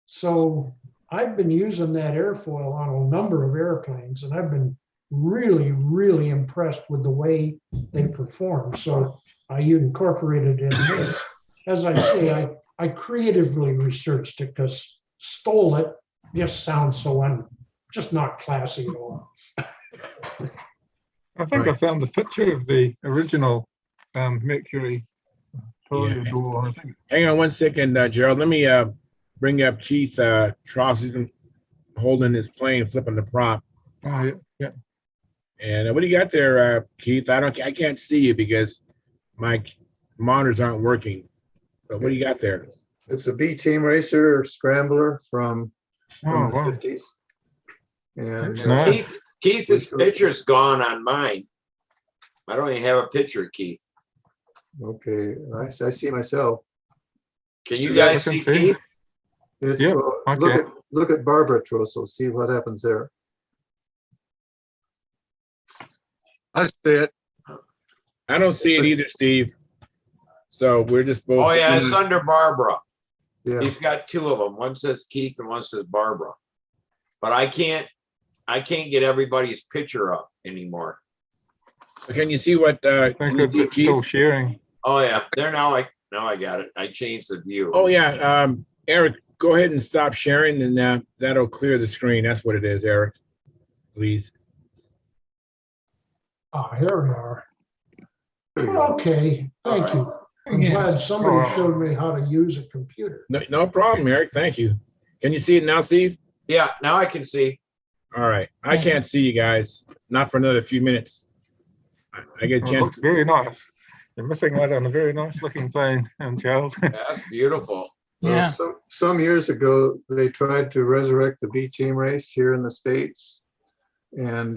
So I've been using that airfoil on a number of airplanes, and I've been really, really impressed with the way they perform. So I incorporated it in this. As I say, I creatively researched it because stole it just sounds so just not classy at all. I think I found the picture of the original Mercury Toreador. I think. Hang on one second, Gerald. Let me bring up Keith Tross. He's been holding his plane, flipping the prop. Oh, yeah. And what do you got there, Keith? I can't see you because my monitors aren't working. But what do you got there? It's a B Team Racer Scrambler from the wow. 50s. And That's nice. Keith's picture's gone on mine. I don't even have a picture of Keith. okay, I see myself. Can you Yeah, I guys can see see. Keith? It's, Yep, look okay. at Barbara Trossel, see what happens there. I see it. I don't see it either, Steve. So we're just both. Oh yeah, it's under Barbara. Yeah, He's got two of them. One says Keith and one says Barbara. But I can't get everybody's picture up anymore. Can you see what? I think Can you it's see Keith? still sharing. Oh yeah, there now I got it. I changed the view. Oh yeah, Eric, go ahead and stop sharing, and that'll clear the screen. That's what it is, Eric. Please. Ah, here we are. Okay, thank you. I'm Yeah. glad somebody showed me how to use a computer. No problem, Eric. Thank you. Can you see it now, Steve? Yeah, now I can see. All right. I can't see you guys. Not for another few minutes. I get a It chance. looks very nice. You're missing out on a very nice looking plane, Charles. That's beautiful. Yeah. some years ago, they tried to resurrect the B Team race here in the States. And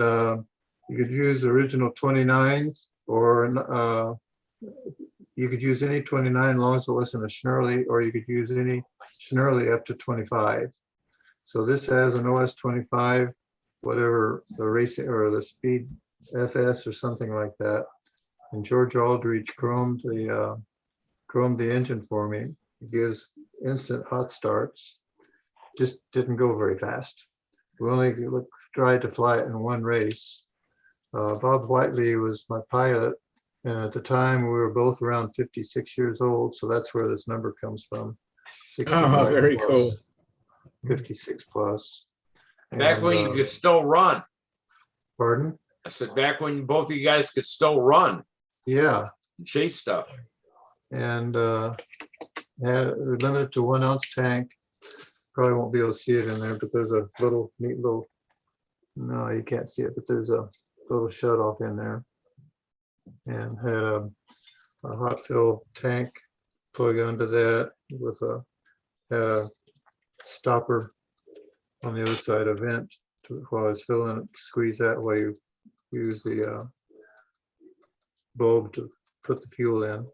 you could use original 29s, or you could use any 29 as long as it wasn't a Schnurley, or you could use any Schnurley up to 25. So this has an OS 25, whatever the racing or the speed FS or something like that. And George Aldridge chromed the engine for me. It gives instant hot starts. Just didn't go very fast. We only tried to fly it in one race. Bob Whiteley was my pilot, and at the time we were both around 56 years old, so that's where this number comes from. 65 Oh, very plus, cool. 56 plus. Back And, when you could still run. pardon? I said back when both of you guys could still run Yeah, and chase stuff. and had limited to 1 ounce tank. Probably won't be able to see it in there, but there's a neat little, no, you can't see it, but there's a little shut off in there. And had a hot fill tank plug onto that with a stopper on the other side, a vent while I was filling it, squeeze that while you use the bulb to put the fuel in.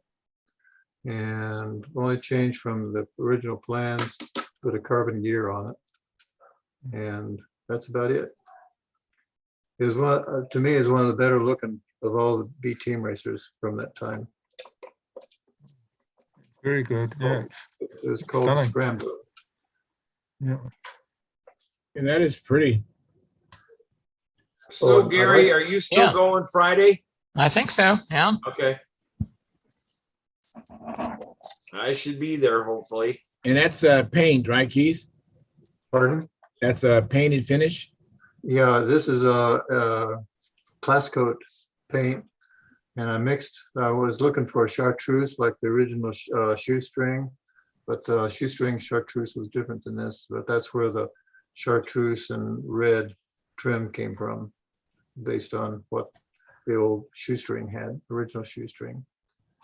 And only change from the original plans, put a carbon gear on it. And that's about it. It was to me, is one of the better looking of all the B Team racers from that time. Very good. Yeah. It was called Stunning. Scrambler. Yeah. And that is pretty. So Oh, Gary, are you still Yeah. going Friday? I think so. Yeah. Okay. I should be there hopefully. And that's paint, right, Keith? Pardon? That's a painted finish. Yeah, this is a class coat paint, and I was looking for a chartreuse like the original shoestring, but the shoestring chartreuse was different than this, but that's where the chartreuse and red trim came from, based on what the old shoestring had, original shoestring.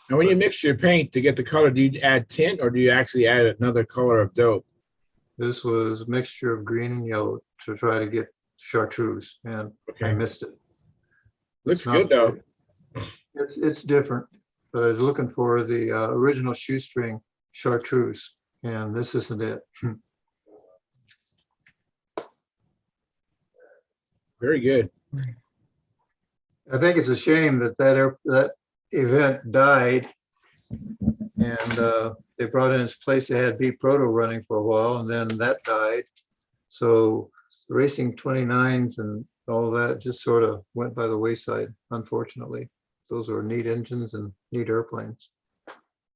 And when you mix your paint to get the color, do you add tint or do you actually add another color of dope? This was a mixture of green and yellow to try to get chartreuse, and I Okay. missed it. Looks Not good though. It's different, but I was looking for the original shoestring chartreuse, and this isn't it. Very good. I think it's a shame that that event died, and they brought in its place. They had B Proto running for a while, and then that died. So racing 29s and all that just sort of went by the wayside, unfortunately. Those were neat engines and neat airplanes.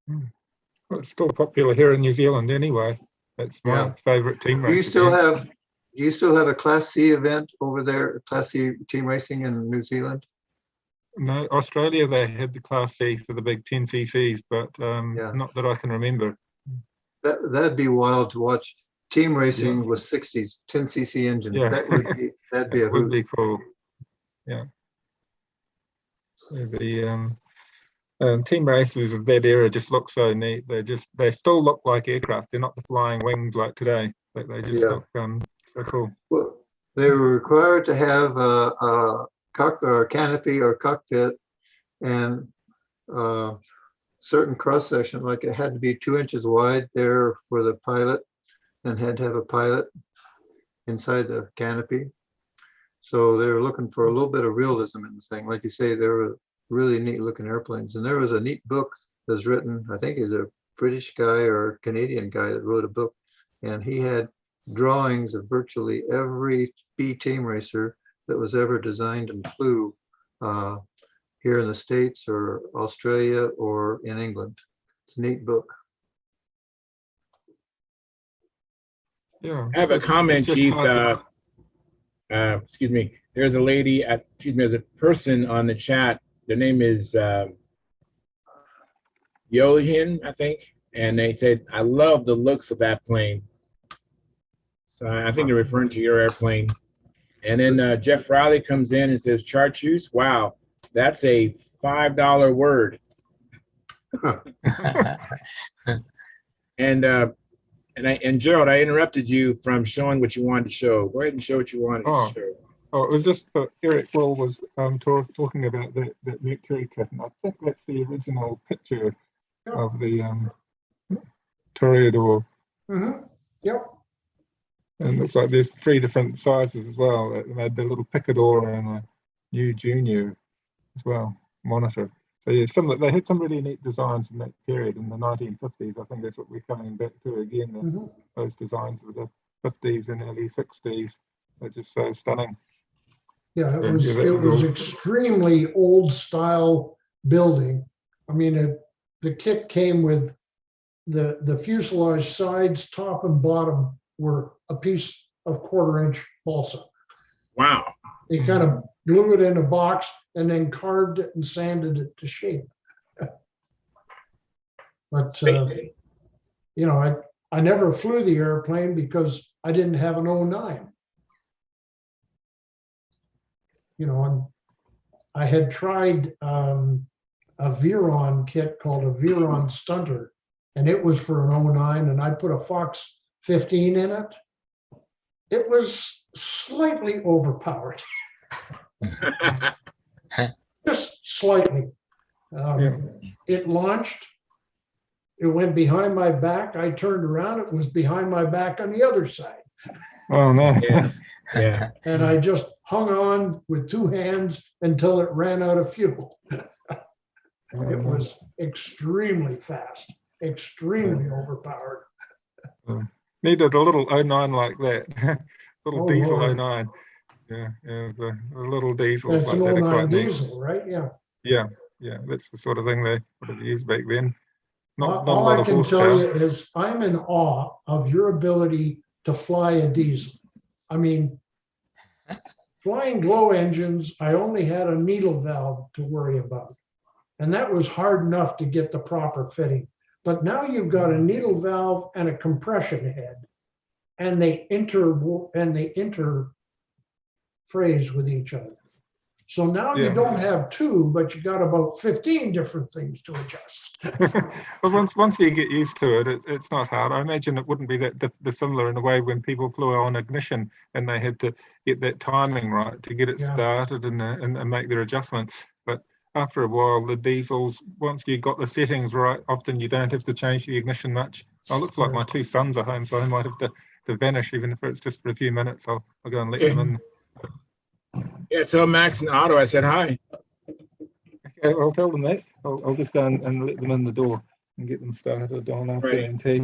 Well, it's still popular here in New Zealand anyway. It's my Yeah. favorite team Do you race. still have a Class C event over there, Class C team racing in New Zealand? No, Australia, they had the Class C for the big 10 cc's, but Yeah. not that I can remember. That'd be wild to watch team racing with 60s 10 cc engines. Yeah. That'd be a It would hoot. be cool. Yeah. The team races of that era just look so neat. They still look like aircraft. They're not the flying wings like today. But they just look so cool. Well, they were required to have a or canopy or cockpit and certain cross section, like it had to be 2 inches wide there for the pilot, and had to have a pilot inside the canopy. So they were looking for a little bit of realism in this thing. Like you say, they were really neat looking airplanes. And there was a neat book that's written, I think he's a British guy or Canadian guy that wrote a book, and he had drawings of virtually every B team racer that was ever designed and flew here in the States or Australia or in England. It's a neat book. Yeah. I have a comment, Keith. Excuse me. There's a lady at, there's a person on the chat. Their name is Yohin, I think. And they said, I love the looks of that plane. So I think they're referring to your airplane. And then Jeff Riley comes in and says, chartreuse, wow, that's a $5 word. And Gerald, I interrupted you from showing what you wanted to show. Go ahead and show what you wanted to show. Oh, it was just that Eric Will was talking about that Mercury Kitten. I think that's the original picture of the Toreador. Mm-hmm. Yep. And it looks like there's 3 different sizes as well. They had the little Picador and a new Junior as well, monitor. So yeah, they had some really neat designs in that period in the 1950s. I think that's what we're coming back to again. Those designs of the 50s and early 60s are just so stunning. Yeah, it was extremely old style building. I mean, the kit came with the fuselage sides, top and bottom were a piece of 1/4 inch balsa. Wow. They kind of blew it in a box and then carved it and sanded it to shape. But, you know, I never flew the airplane because I didn't have an 09. You know, and I had tried a Veron kit called a Veron Stunter, and it was for an 09, and I put a Fox 15 in it. It was slightly overpowered. Just slightly. It launched. It went behind my back. I turned around. It was behind my back on the other side. Oh, no. Yes. Yeah. And I just hung on with 2 hands until it ran out of fuel. It was extremely fast, extremely overpowered. Needed a little 09 like that. Little diesel Lord. 09. Yeah, the little diesels That's like an that are 09 quite neat. diesel, right? Yeah. Yeah, that's the sort of thing they would have used back then. Not a All lot I of can tell you horsepower. is I'm in awe of your ability to fly a diesel. I mean, flying glow engines, I only had a needle valve to worry about. And that was hard enough to get the proper fitting. But now you've got a needle valve and a compression head, and they interphrase with each other. So now you don't have 2, but you got about 15 different things to adjust. But once you get used to it, it's not hard. I imagine it wouldn't be that dissimilar in a way when people flew on ignition and they had to get that timing right to get it started and make their adjustments. But after a while, the diesels, once you got the settings right, often you don't have to change the ignition much. Oh, it looks like my 2 sons are home, so I might have to vanish, even if it's just for a few minutes. I'll go and let them in. Yeah, tell Max and Otto I said hi. Okay, I'll tell them that. I'll just go and let them in the door and get them started on afternoon tea.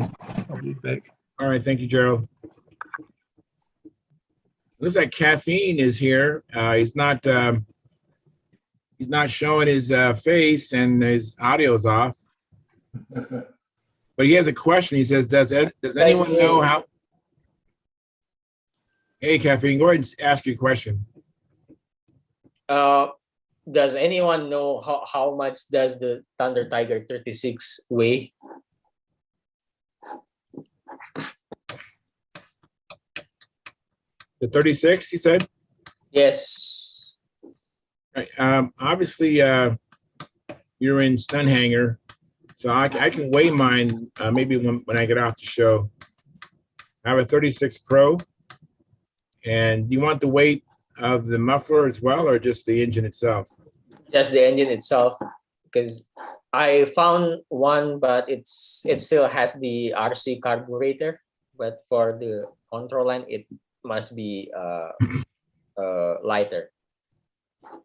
I'll be back. All right, thank you, Gerald. Looks like Caffeine is here. He's not showing his face and his audio's off. But he has a question. He says, does anyone know how? Hey, Caffeine, go ahead and ask your question. Does anyone know how much does the Thunder Tiger 36 weigh? The 36, you said? Yes. Obviously, you're in Stunthangar, so I can weigh mine maybe when I get off the show. I have a 36 Pro, and you want the weight of the muffler as well, or just the engine itself? Just the engine itself, because I found one, but it still has the RC carburetor, but for the control line, it must be lighter.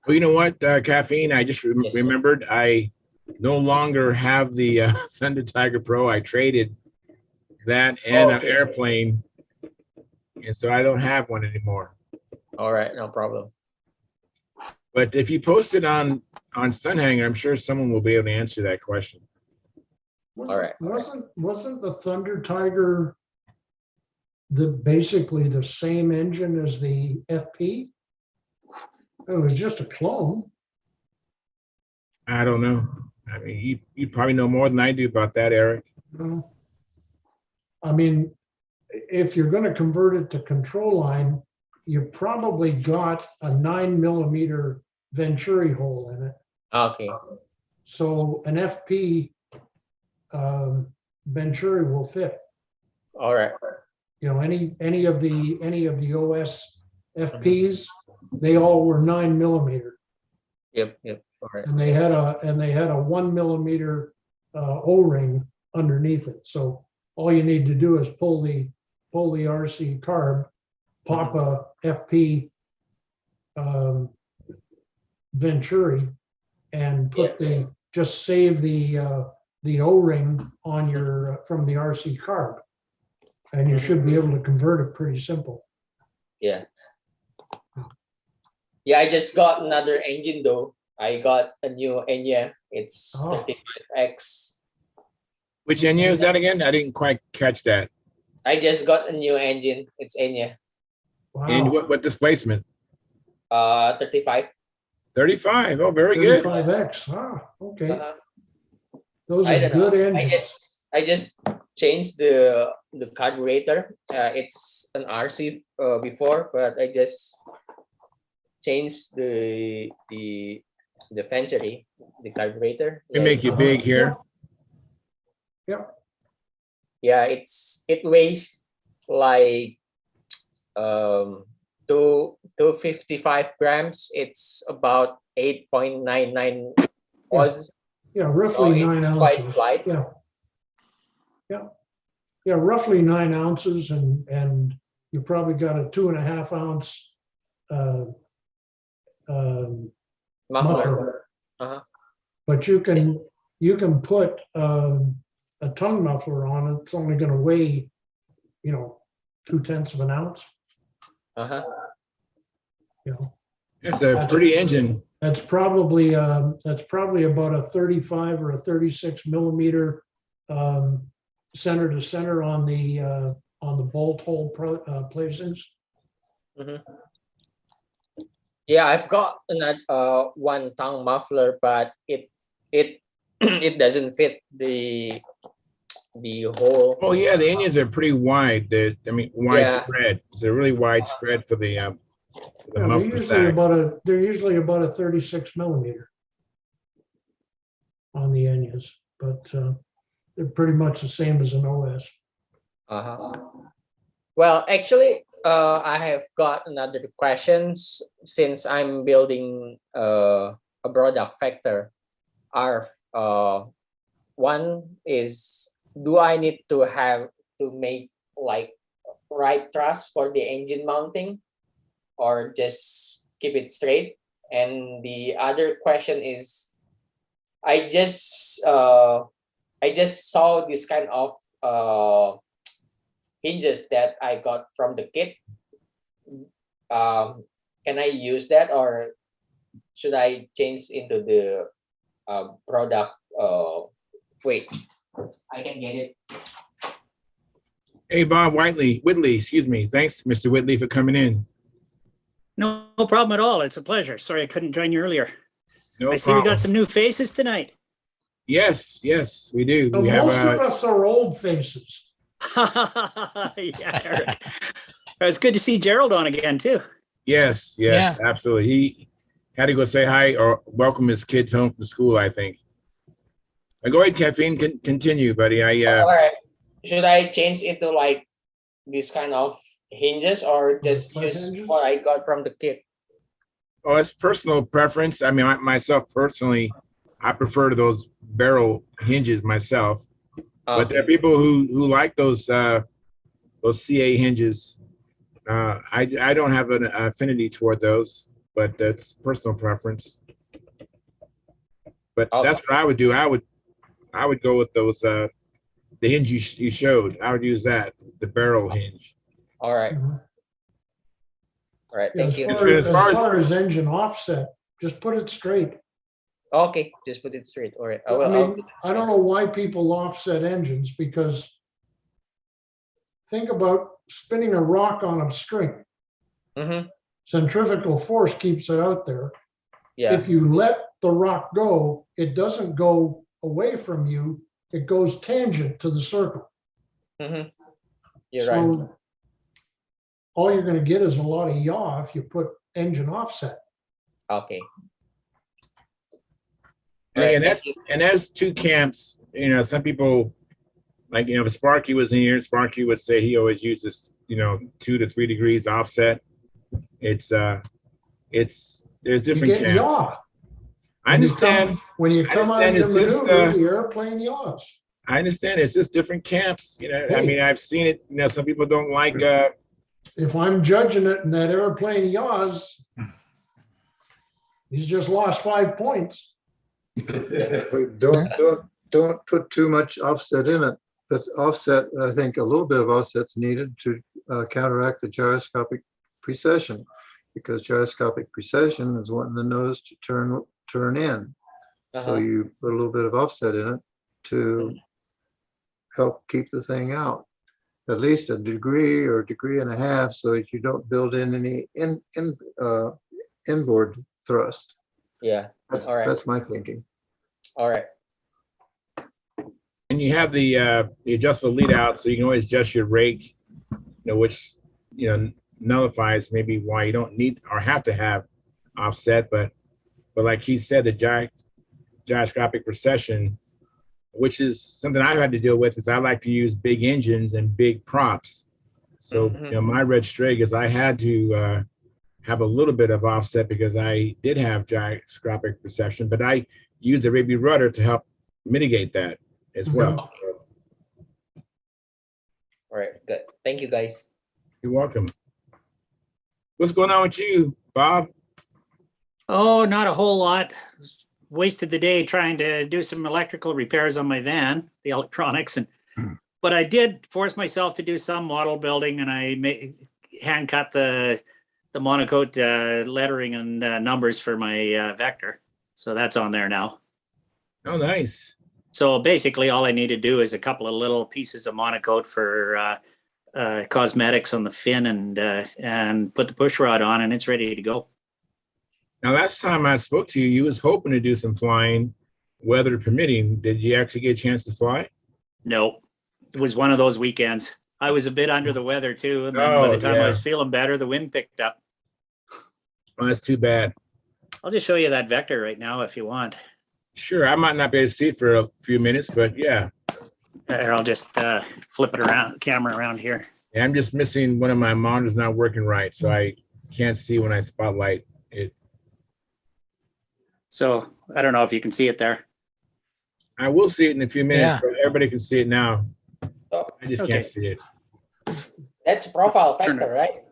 Well, you know what, Caffeine, I just remembered I no longer have the Thunder Tiger Pro. I traded that and an airplane, and so I don't have one anymore. All right, no problem. But if you post it on Stunthangar, I'm sure someone will be able to answer that question. All right. Wasn't the Thunder Tiger basically the same engine as the FP? It was just a clone. I don't know. I mean, you probably know more than I do about that, Eric. No. I mean, if you're going to convert it to control line, you probably got a 9mm Venturi hole in it. Okay. So an FP Venturi will fit. All right. You know, any of the OS FPs, they all were 9mm. Yep. All right. And they had a 1mm O-ring underneath it. So all you need to do is pull the RC carb, pop a FP Venturi, and put just save the O-ring on your from the RC carb, and you should be able to convert it pretty simple. Yeah. Yeah, I just got another engine though. I got a new Enya. It's 35X. Which Enya is that again? I didn't quite catch that. I just got a new engine. It's Enya. Wow. And what displacement? 35. 35. Oh, very good. 35X. Ah, okay. Those are good engines. I just changed the carburetor. It's an RC before, but I just changed the Venturi, the carburetor. We make you big here. Yep. Yeah, it weighs like 255 grams. It's about 8.99 oz. Yeah, roughly So 9 it's ounces. quite light. Yeah, roughly 9 ounces, and you probably got a 2.5 ounce muffler. But you can put a tongue muffler on it. It's only going to weigh, 0.2 of an ounce. It's a pretty engine. That's probably about a 35 or a 36mm center to center on the bolt hole placings. Yeah, I've got one tongue muffler, but it it doesn't fit the hole. Oh yeah, the Enyas are pretty wide. Widespread. It's a really widespread for the muffler stacks. They're usually about a 36mm on the Enyas, but they're pretty much the same as an OS. Well, actually, I have got another question. Since I'm building a product factor, one is, do I need to make like right truss for the engine mounting, or just keep it straight? And the other question is, I just saw this kind of hinges that I got from the kit. Can I use that, or should I change into the product? Wait, I can get it. Hey, Bob Whitley, excuse me. Thanks, Mr. Whitley, for coming in. No problem at all. It's a pleasure. Sorry I couldn't join you earlier. No I see we got some new faces tonight. Yes, we do. So most of us are old faces. Yeah, Eric. It's good to see Gerald on again too. Yes, Yeah. absolutely. had to go say hi or welcome his kids home from school, I think. Go ahead, Caffeine. Continue, buddy. All right. Should I change it to like this kind of hinges or just Like use hinges? what I got from the kit? Oh, it's personal preference. I mean, myself personally, I prefer those barrel hinges myself. But there are people who like those CA hinges. I don't have an affinity toward those, but that's personal preference. But that's what I would do. I would go with those the hinge you showed. I would use that, the barrel hinge. All right. Mhm. All right. Yeah, Thank you. as far as engine offset, just put it straight. Okay. Just put it straight. All right. I mean, I don't know why people offset engines, because think about spinning a rock on a string. Mm-hmm. Centrifugal force keeps it out there. Yeah. If you let the rock go, it doesn't go away from you. It goes tangent to the circle. Mm-hmm. You're So right. all you're going to get is a lot of yaw if you put engine offset. Okay. And that's two camps. You know, some people, like, you know, if Sparky was in here, Sparky would say he always uses, you know, 2 to 3 degrees offset. There's different You get camps. yaw. I understand. When you come out of your It's just, maneuver, the airplane yaws. I understand. It's just different camps. You know, I Hey. mean, I've seen it. You know, some people don't like. If I'm judging it and that airplane yaws, he's just lost 5 points. Don't put too much offset in it. But offset, I think a little bit of offset's needed to counteract the gyroscopic precession, because gyroscopic precession is wanting the nose to turn in. So you put a little bit of offset in it to help keep the thing out, at least a degree or a degree and a half, so that you don't build in any inboard thrust. Yeah. All right. That's my thinking. All right. And you have the adjustable lead out, so you can always adjust your rake, you know, which, you know, nullifies maybe why you don't need or have to have offset. But like he said, the gyroscopic precession, which is something I've had to deal with, is I like to use big engines and big props. So you know, my red Stragas, I had to have a little bit of offset because I did have gyroscopic precession, but I used the Raby rudder to help mitigate that as well. All right. Good. Thank you, guys. You're welcome. What's going on with you, Bob? Oh, not a whole lot. Wasted the day trying to do some electrical repairs on my van, the electronics, but I did force myself to do some model building, and I hand cut the monocoat lettering and numbers for my Vector. So that's on there now. Oh, nice. So basically all I need to do is a couple of little pieces of monocoat for cosmetics on the fin and put the push rod on, and it's ready to go. Now, last time I spoke to you, you was hoping to do some flying, weather permitting. Did you actually get a chance to fly? No, it was one of those weekends. I was a bit under the weather too, and then by the time I was feeling better, the wind picked up. Oh, that's too bad. I'll just show you that Vector right now if you want. Sure, I might not be able to see it for a few minutes, but yeah. There, I'll just flip it around, camera around here. Yeah, I'm just missing one of my monitors not working right, so I can't see when I spotlight it. So I don't know if you can see it there. I will see it in a few minutes, Yeah. but everybody can see it now. Oh, I just can't see it. that's profile factor, right?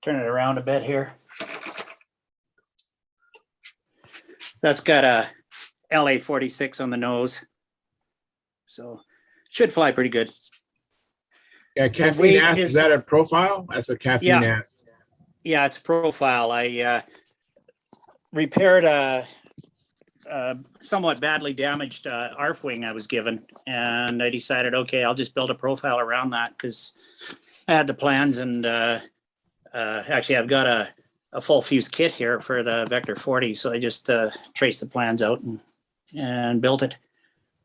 Turn it around a bit here. That's got a LA 46 on the nose. So should fly pretty good. Yeah, Caffeine asked, is that a profile? That's what Caffeine asked. Yeah, it's profile. I repaired a somewhat badly damaged ARF wing I was given, and I decided, okay, I'll just build a profile around that because I had the plans, and actually I've got a full fuse kit here for the Vector 40, so I just traced the plans out and built it.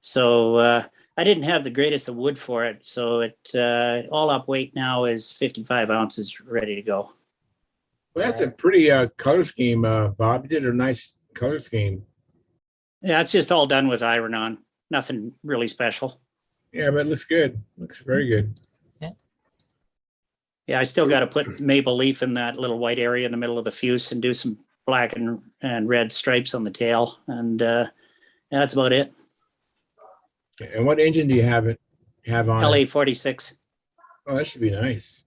So I didn't have the greatest of wood for it, so it all up weight now is 55 ounces ready to go. Well, that's a pretty color scheme, Bob. You did a nice color scheme. Yeah, it's just all done with iron-on. Nothing really special. Yeah, but it looks good. Looks very good. Yeah, I still got to put maple leaf in that little white area in the middle of the fuse and do some black and red stripes on the tail. And that's about it. And what engine do you have on LA it? 46. Oh, that should be nice.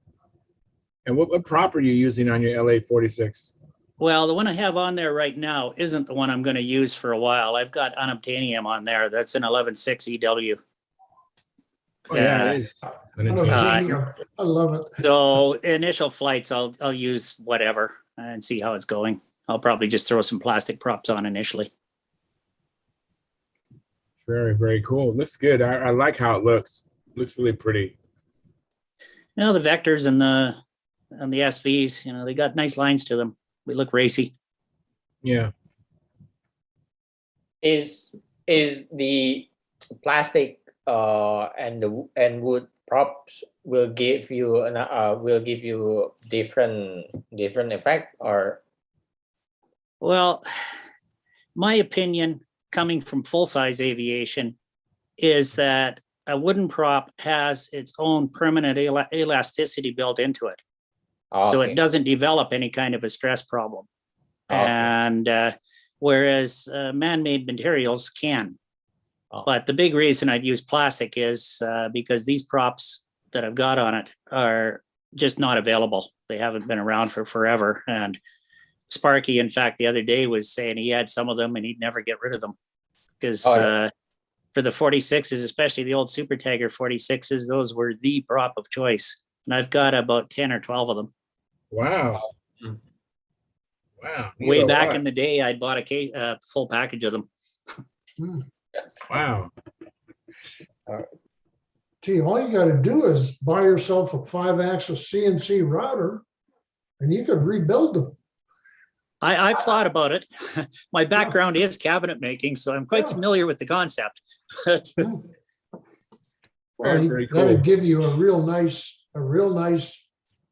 And what prop are you using on your LA 46? Well, the one I have on there right now isn't the one I'm going to use for a while. I've got unobtainium on there. That's an 11.6 EW. Oh, yeah, it is. I love it. So initial flights, I'll use whatever and see how it's going. I'll probably just throw some plastic props on initially. Very, very cool. Looks good. I like how it looks. Looks really pretty. You know, the vectors and the SVs, you know, they got nice lines to them. They look racy. Yeah. Is the plastic and wood props will give you different effect? Or Well, my opinion, coming from full-size aviation, is that a wooden prop has its own permanent elasticity built into it. So it doesn't develop any kind of a stress problem. And whereas man-made materials can. But the big reason I'd use plastic is because these props that I've got on it are just not available. They haven't been around for forever. And Sparky, in fact, the other day was saying he had some of them and he'd never get rid of them. Because for the 46s, especially the old Super Tiger 46s, those were the prop of choice. And I've got about 10 or 12 of them. Wow. Wow. Way back in the day, I bought a full package of them. Wow. Gee, all you got to do is buy yourself a 5-axis CNC router and you could rebuild them. I've thought about it. My background is cabinet making, so I'm quite familiar with the concept. Well, that'd give you a real nice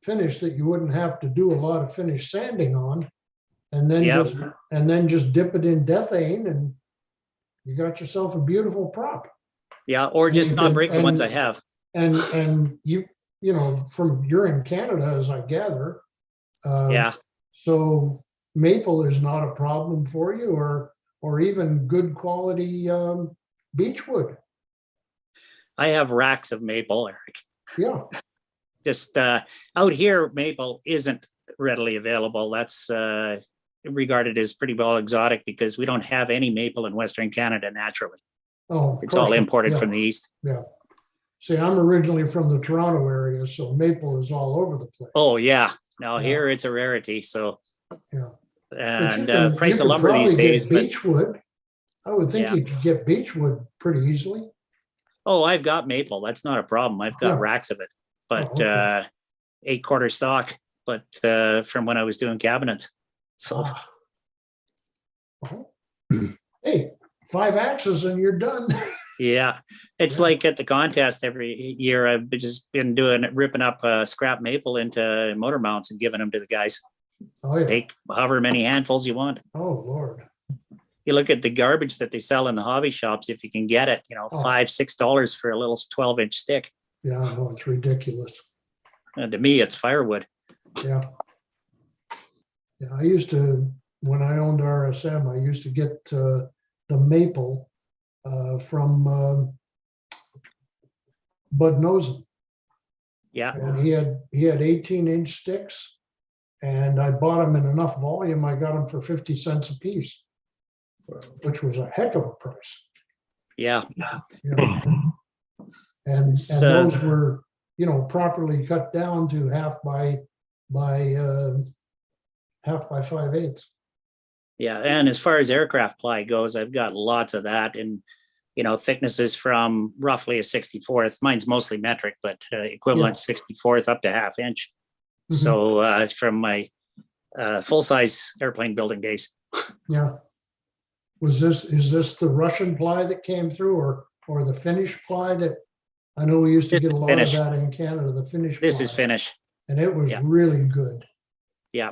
finish that you wouldn't have to do a lot of finish sanding on, and then just dip it in Dethane, and you got yourself a beautiful prop. Yeah, or just not break the ones I have. And you know, you're in Canada, as I gather. Yeah. So maple is not a problem for you, or even good quality beechwood. I have racks of maple, Eric. Yeah. Just out here, maple isn't readily available. That's regarded as pretty well exotic because we don't have any maple in Western Canada naturally. Oh, it's all imported from the east. Yeah. See, I'm originally from the Toronto area, so maple is all over the place. Oh yeah. Now here it's a rarity. So yeah. And price of lumber these days. Beechwood. I would think you could get beechwood pretty easily. Oh, I've got maple. That's not a problem. I've got racks of it, but 8-quarter stock. But from when I was doing cabinets, so. Hey, 5 axes and you're done. Yeah, it's like at the contest every year. I've just been ripping up scrap maple into motor mounts and giving them to the guys. Oh, yeah. Take however many handfuls you want. Oh Lord. You look at the garbage that they sell in the hobby shops, if you can get it, $5, $6 for a little 12-inch stick. Yeah, no, it's ridiculous. And to me, it's firewood. Yeah. Yeah, I used to, when I owned RSM, I used to get the maple from Bud Nosen. Yeah. And he had 18-inch sticks, and I bought them in enough volume. I got them for 50 cents a piece, which was a heck of a price. Yeah. You know, and those were, properly cut down to half by 5/8. Yeah, and as far as aircraft ply goes, I've got lots of that, and thicknesses from roughly a 64th. Mine's mostly metric, but equivalent 64th up to ½ inch. Mm-hmm. So from my full-size airplane building days. Yeah. Is this the Russian ply that came through, or the Finnish ply that I know we used to get a lot of that in Canada? The Finnish. This is Finnish, and it was really good. Yeah.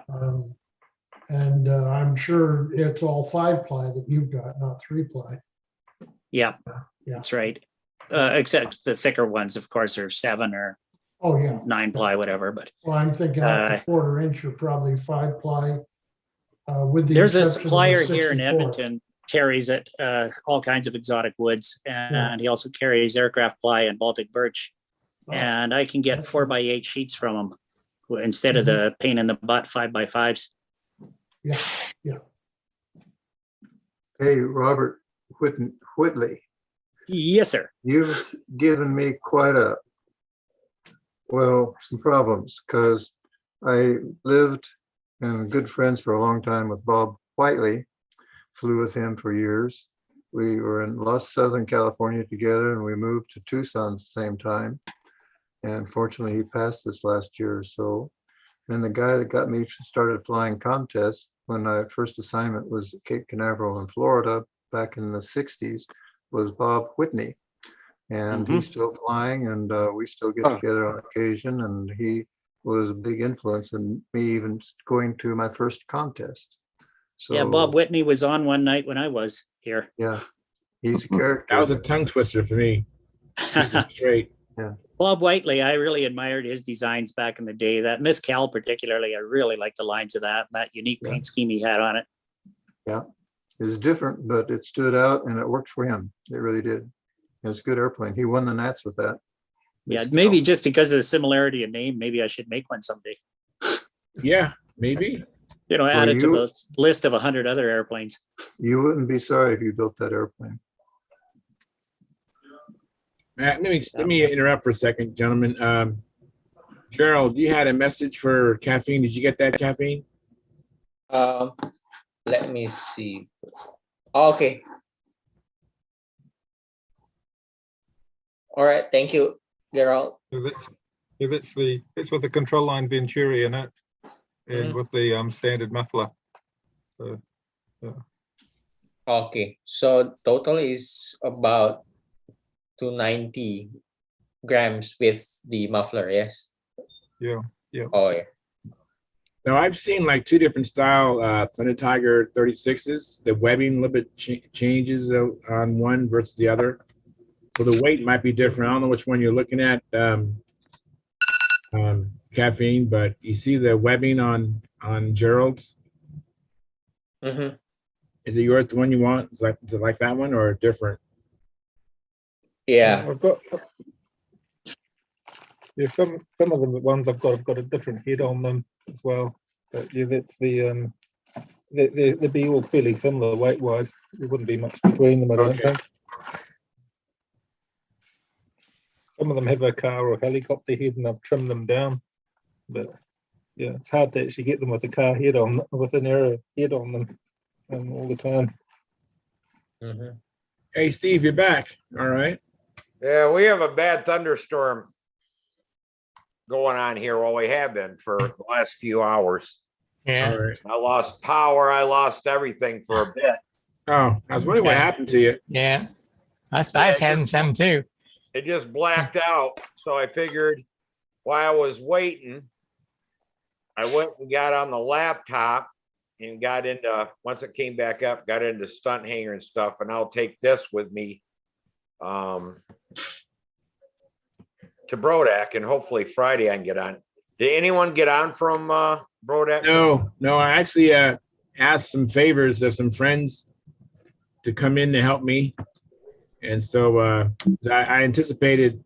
And I'm sure it's all 5-ply that you've got, not 3-ply. Yeah, Yeah. that's right. Except the thicker ones, of course, are 7 or Oh, yeah. 9-ply, whatever. But Well, I'm thinking up to 1/4 inch are probably 5-ply. With the there's a exception of the supplier here in 64th. Edmonton carries it, all kinds of exotic woods, and he also carries aircraft ply and Baltic birch. Oh, And I can get 4x8 sheets from him instead of the pain in the butt 5x5s. Yeah, yeah. Hey, Robert Whitley, Yes, sir. you've given me some problems, because I lived and good friends for a long time with Bob Whiteley, flew with him for years. We were in Southern California together, and we moved to Tucson at the same time. And fortunately, he passed this last year or so. And the guy that got me started flying contests when my first assignment was at Cape Canaveral in Florida back in the 60s was Bob Whitney. And he's still flying, and we still get together on occasion. And he was a big influence in me even going to my first contest. So, Yeah, Bob Whitney was on one night when I was here. Yeah, he's a character. That was a tongue twister for me. Straight. Yeah. Bob Whiteley, I really admired his designs back in the day. That Miss Cal particularly, I really liked the lines of that unique paint scheme he had on it. Yeah, it was different, but it stood out and it worked for him. It really did. It was a good airplane. He won the Nats with that. Yeah, maybe just because of the similarity of name, maybe I should make one someday. Yeah, maybe. Add it to the list of 100 other airplanes. You wouldn't be sorry if you built that airplane. Matt, let me interrupt for a second, gentlemen. Gerald, you had a message for Caffeine. Did you get that, Caffeine? Let me see. Okay. All right. Thank you, Gerald. If it's with the control line Venturi in it, and with the standard muffler. So, yeah. Okay. So total is about 290 grams with the muffler. Yes. Yeah. Yeah. Oh yeah. Now I've seen like 2 different style Thunder Tiger 36s. The webbing a little bit changes on one versus the other, so the weight might be different. I don't know which one you're looking at, Caffeine, but you see the webbing on Gerald's. Is it yours, the one you want? Is it like that one or different? Yeah. I've got some of the ones I've got a different head on them as well. But yeah, that's they'd be all fairly similar weight wise. There wouldn't be much between them, I don't think. Some of them have a car or helicopter head, and I've trimmed them down. But yeah, it's hard to actually get them with a car head on, with an arrow head on them, all the time. Hey, Steve, you're back. All right. Yeah, we have a bad thunderstorm going on here. Well, we have been for the last few hours. Yeah. All right. I lost power. I lost everything for a bit. Oh, I was wondering what happened to you. Yeah. I was having some too. It just blacked out. So I figured while I was waiting, I went and got on the laptop and got into, once it came back up, got into Stunthangar and stuff. And I'll take this with me to Brodak, and hopefully Friday I can get on. Did anyone get on from Brodak? No, I actually asked some favors of some friends to come in to help me. And so I anticipated,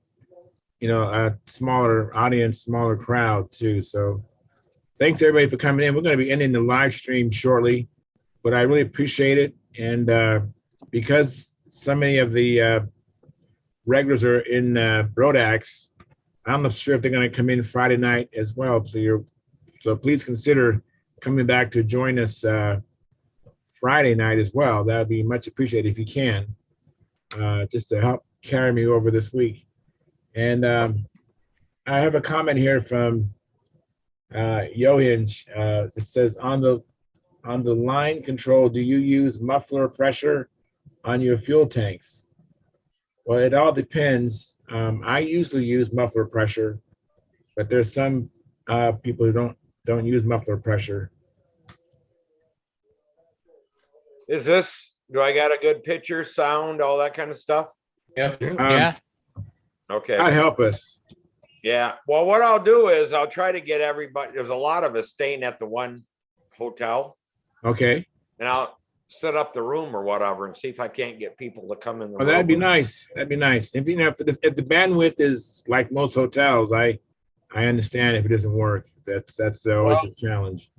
a smaller audience, smaller crowd too. So thanks everybody for coming in. We're going to be ending the live stream shortly, but I really appreciate it. And because so many of the regulars are in Brodak's, I'm not sure if they're going to come in Friday night as well. So please consider coming back to join us Friday night as well. That would be much appreciated if you can, just to help carry me over this week. And I have a comment here from Johinj. It says, on the line control, do you use muffler pressure on your fuel tanks? Well, it all depends. I usually use muffler pressure, but there's some people who don't Don't use muffler pressure. Is this, do I got a good picture, sound, all that kind of stuff? Yep. Yeah. Okay. God help us. Yeah. Well, what I'll do is I'll try to get everybody. There's a lot of us staying at the one hotel, Okay. and I'll set up the room or whatever and see if I can't get people to come in the Well, room. that'd be nice. That'd be nice. If you know, if the bandwidth is like most hotels, I understand if it doesn't work. That's always a challenge.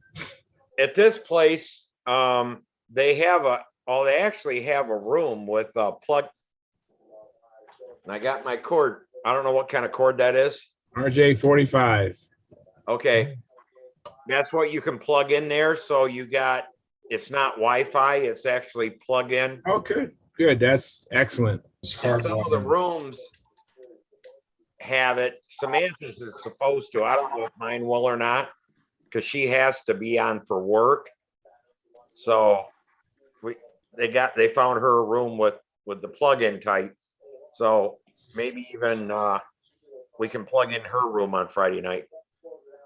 At this place, they have they actually have a room with a plug. And I got my cord. I don't know what kind of cord that is. RJ45. Okay. That's what you can plug in there. So you got, it's not Wi-Fi, it's actually plug in. Okay, good. That's excellent. Some of the rooms have it. Samantha's is supposed to. I don't know if mine will or not, because she has to be on for work. So they found her a room with the plug-in type. So maybe even we can plug in her room on Friday night.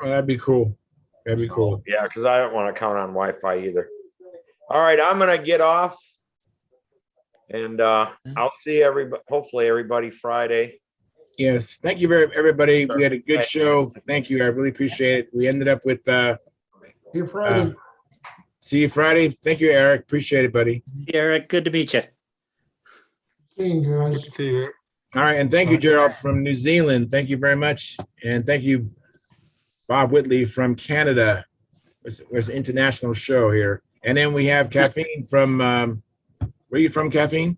Oh, that'd be cool. That'd be cool. Yeah, because I don't want to count on Wi-Fi either. All right, I'm gonna get off, and I'll see everybody. Hopefully, everybody Friday. Yes. Thank you everybody. We had a good show. Thank you. I really appreciate it. We ended up with See you Friday. see you Friday. Thank you, Eric. Appreciate it, buddy. Eric, good to meet you. Seeing you guys. See you. All right, and thank you, Gerald from New Zealand. Thank you very much, and thank you, Bob Whitley from Canada. There's an international show here, and then we have Caffeine from. Where are you from, Caffeine?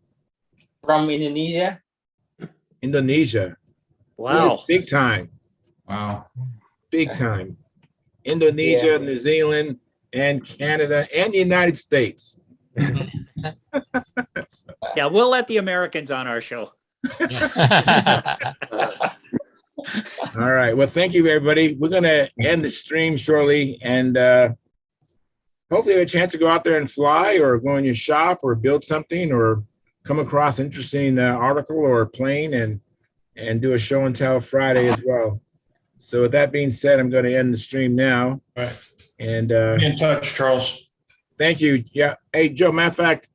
From Indonesia. Indonesia. Wow. Yes, big time. Wow. Big time. Indonesia, Yeah. New Zealand, and Canada, and the United States. Yeah, we'll let the Americans on our show. All right. Well, thank you, everybody. We're going to end the stream shortly, and hopefully have a chance to go out there and fly or go in your shop or build something or come across an interesting article or plane and do a show and tell Friday as well. So with that being said, I'm going to end the stream now. All right. And Be in touch, Charles. thank you. Yeah. Hey, Joe, matter of fact,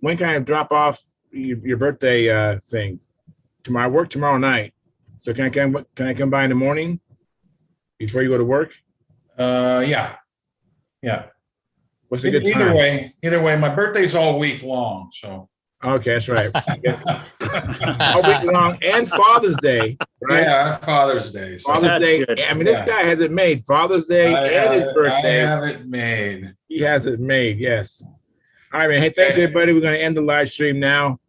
when can I drop off your birthday thing? Tomorrow. I work tomorrow night. So can I come by in the morning before you go to work? Yeah. What's a good time? Either way, my birthday's all week long, so. Okay, that's right. All week long and Father's Day, right? Yeah, Father's Day. So Father's That's Day. good. I mean, this guy has it made. Father's Day and his birthday. I have it made. He has it made. Yes. All right, man. Hey, thanks everybody. We're going to end the live stream now.